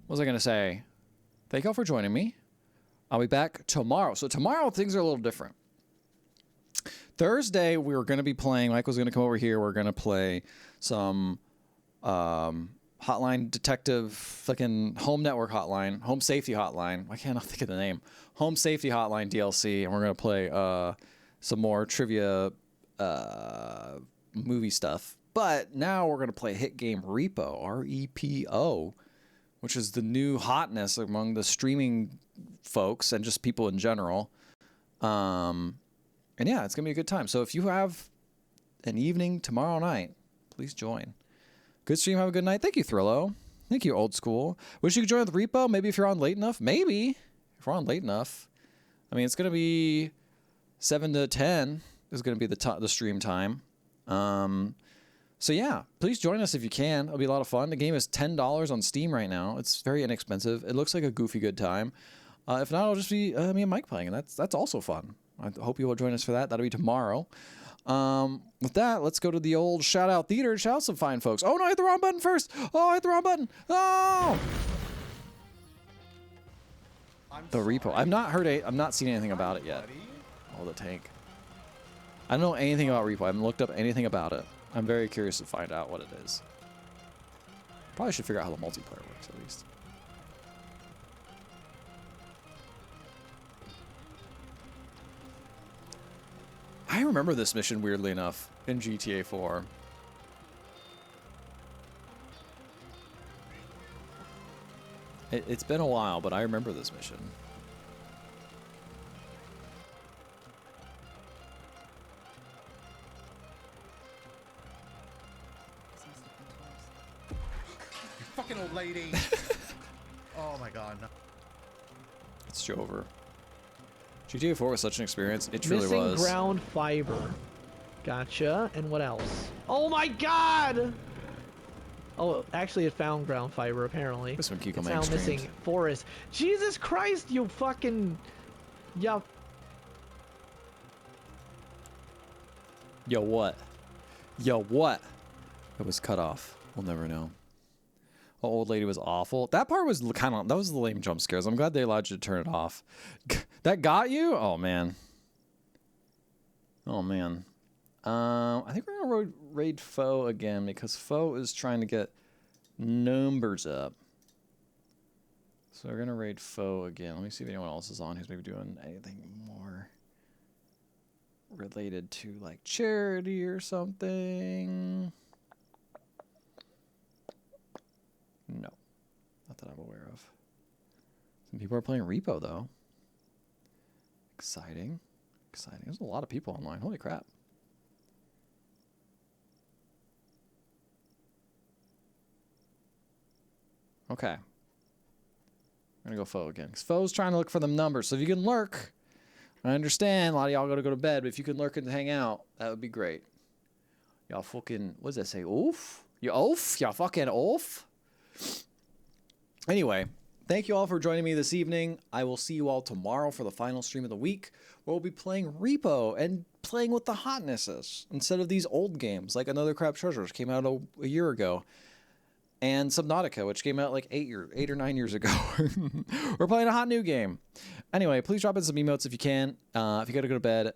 was I gonna say? Thank y'all for joining me. I'll be back tomorrow. So tomorrow things are a little different. Thursday we were gonna be playing. Michael's gonna come over here. We're gonna play some Hotline Detective, fucking Home Network Hotline, Home Safety Hotline. Why can't I think of the name? Home Safety Hotline DLC, and we're gonna play some more trivia movie stuff. But now we're gonna play hit game Repo, R-E-P-O, which is the new hotness among the streaming folks and just people in general. And yeah, it's gonna be a good time. So if you have an evening tomorrow night, please join. Good stream. Have a good night. Thank you, Thrillo. Thank you, Old School. Wish you could join with Repo. Maybe if you're on late enough. Maybe if we're on late enough. I mean, it's gonna be 7 to 10 is gonna be the stream time. So yeah, please join us if you can. It'll be a lot of fun. The game is $10 on Steam right now. It's very inexpensive. It looks like a goofy good time. If not, it'll just be me and Mike playing, and that's also fun. I hope you will join us for that. That'll be tomorrow. With that, let's go to the old shout out theater and shout out some fine folks. Oh no, I hit the wrong button first. Oh, I hit the wrong button. Oh! The Repo. I've not seen anything about it yet. Oh, the tank. I don't know anything about Repo. I haven't looked up anything about it. I'm very curious to find out what it is. Probably should figure out how the multiplayer works at least. I remember this mission, weirdly enough, in GTA 4. It's been a while, but I remember this mission. You fucking old lady. Oh my god. No. It's Jover. GTA 4 was such an experience. It truly was. Missing ground fiber. Gotcha. And what else? Oh my god! Oh, actually it found ground fiber, apparently. This one Kiko it's Mag now streamed. missing forest. Jesus Christ, you fucking... Yup. Yo, what? Yo, what? It was cut off. We'll never know. The old lady was awful. That part was kind of... That was the lame jump scares. I'm glad they allowed you to turn it off. That got you? Oh, man. Oh, man. I think we're going to raid Foe again because Foe is trying to get numbers up. So we're going to raid Foe again. Let me see if anyone else is on who's maybe doing anything more related to like charity or something. No. Not that I'm aware of. Some people are playing Repo, though. Exciting. Exciting. There's a lot of people online. Holy crap. Okay. I'm going to go Foe again. Because Foe's trying to look for them numbers. So if you can lurk, I understand a lot of y'all got to go to bed, but if you can lurk and hang out, that would be great. Y'all fucking, what does that say? Oof? You oof? Y'all fucking oof? Anyway, thank you all for joining me this evening. I will see you all tomorrow for the final stream of the week, where we'll be playing Repo and playing with the hotnesses instead of these old games like Another Crab Treasure, which came out a year ago, and Subnautica, which came out like 8 or 9 years ago. We're playing a hot new game. Anyway, please drop in some emotes if you can. If you got to go to bed,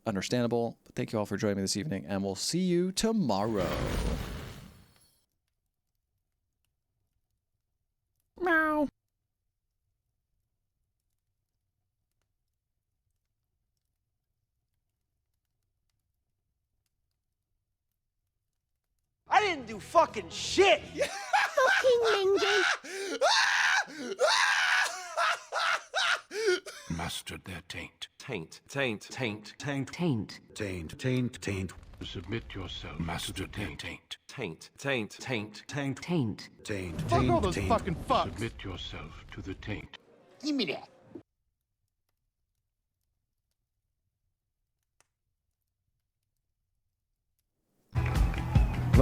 understandable. But thank you all for joining me this evening, and we'll see you tomorrow. Meow. I didn't do fucking shit! Fucking Mingy! Mastered their taint. Taint. Taint. Taint. Taint. Taint. Taint. Submit yourself to the taint. Taint. Taint. Taint. Taint. Taint. Taint. Fuck all those fucking fucks. Submit yourself to the taint. Give me that.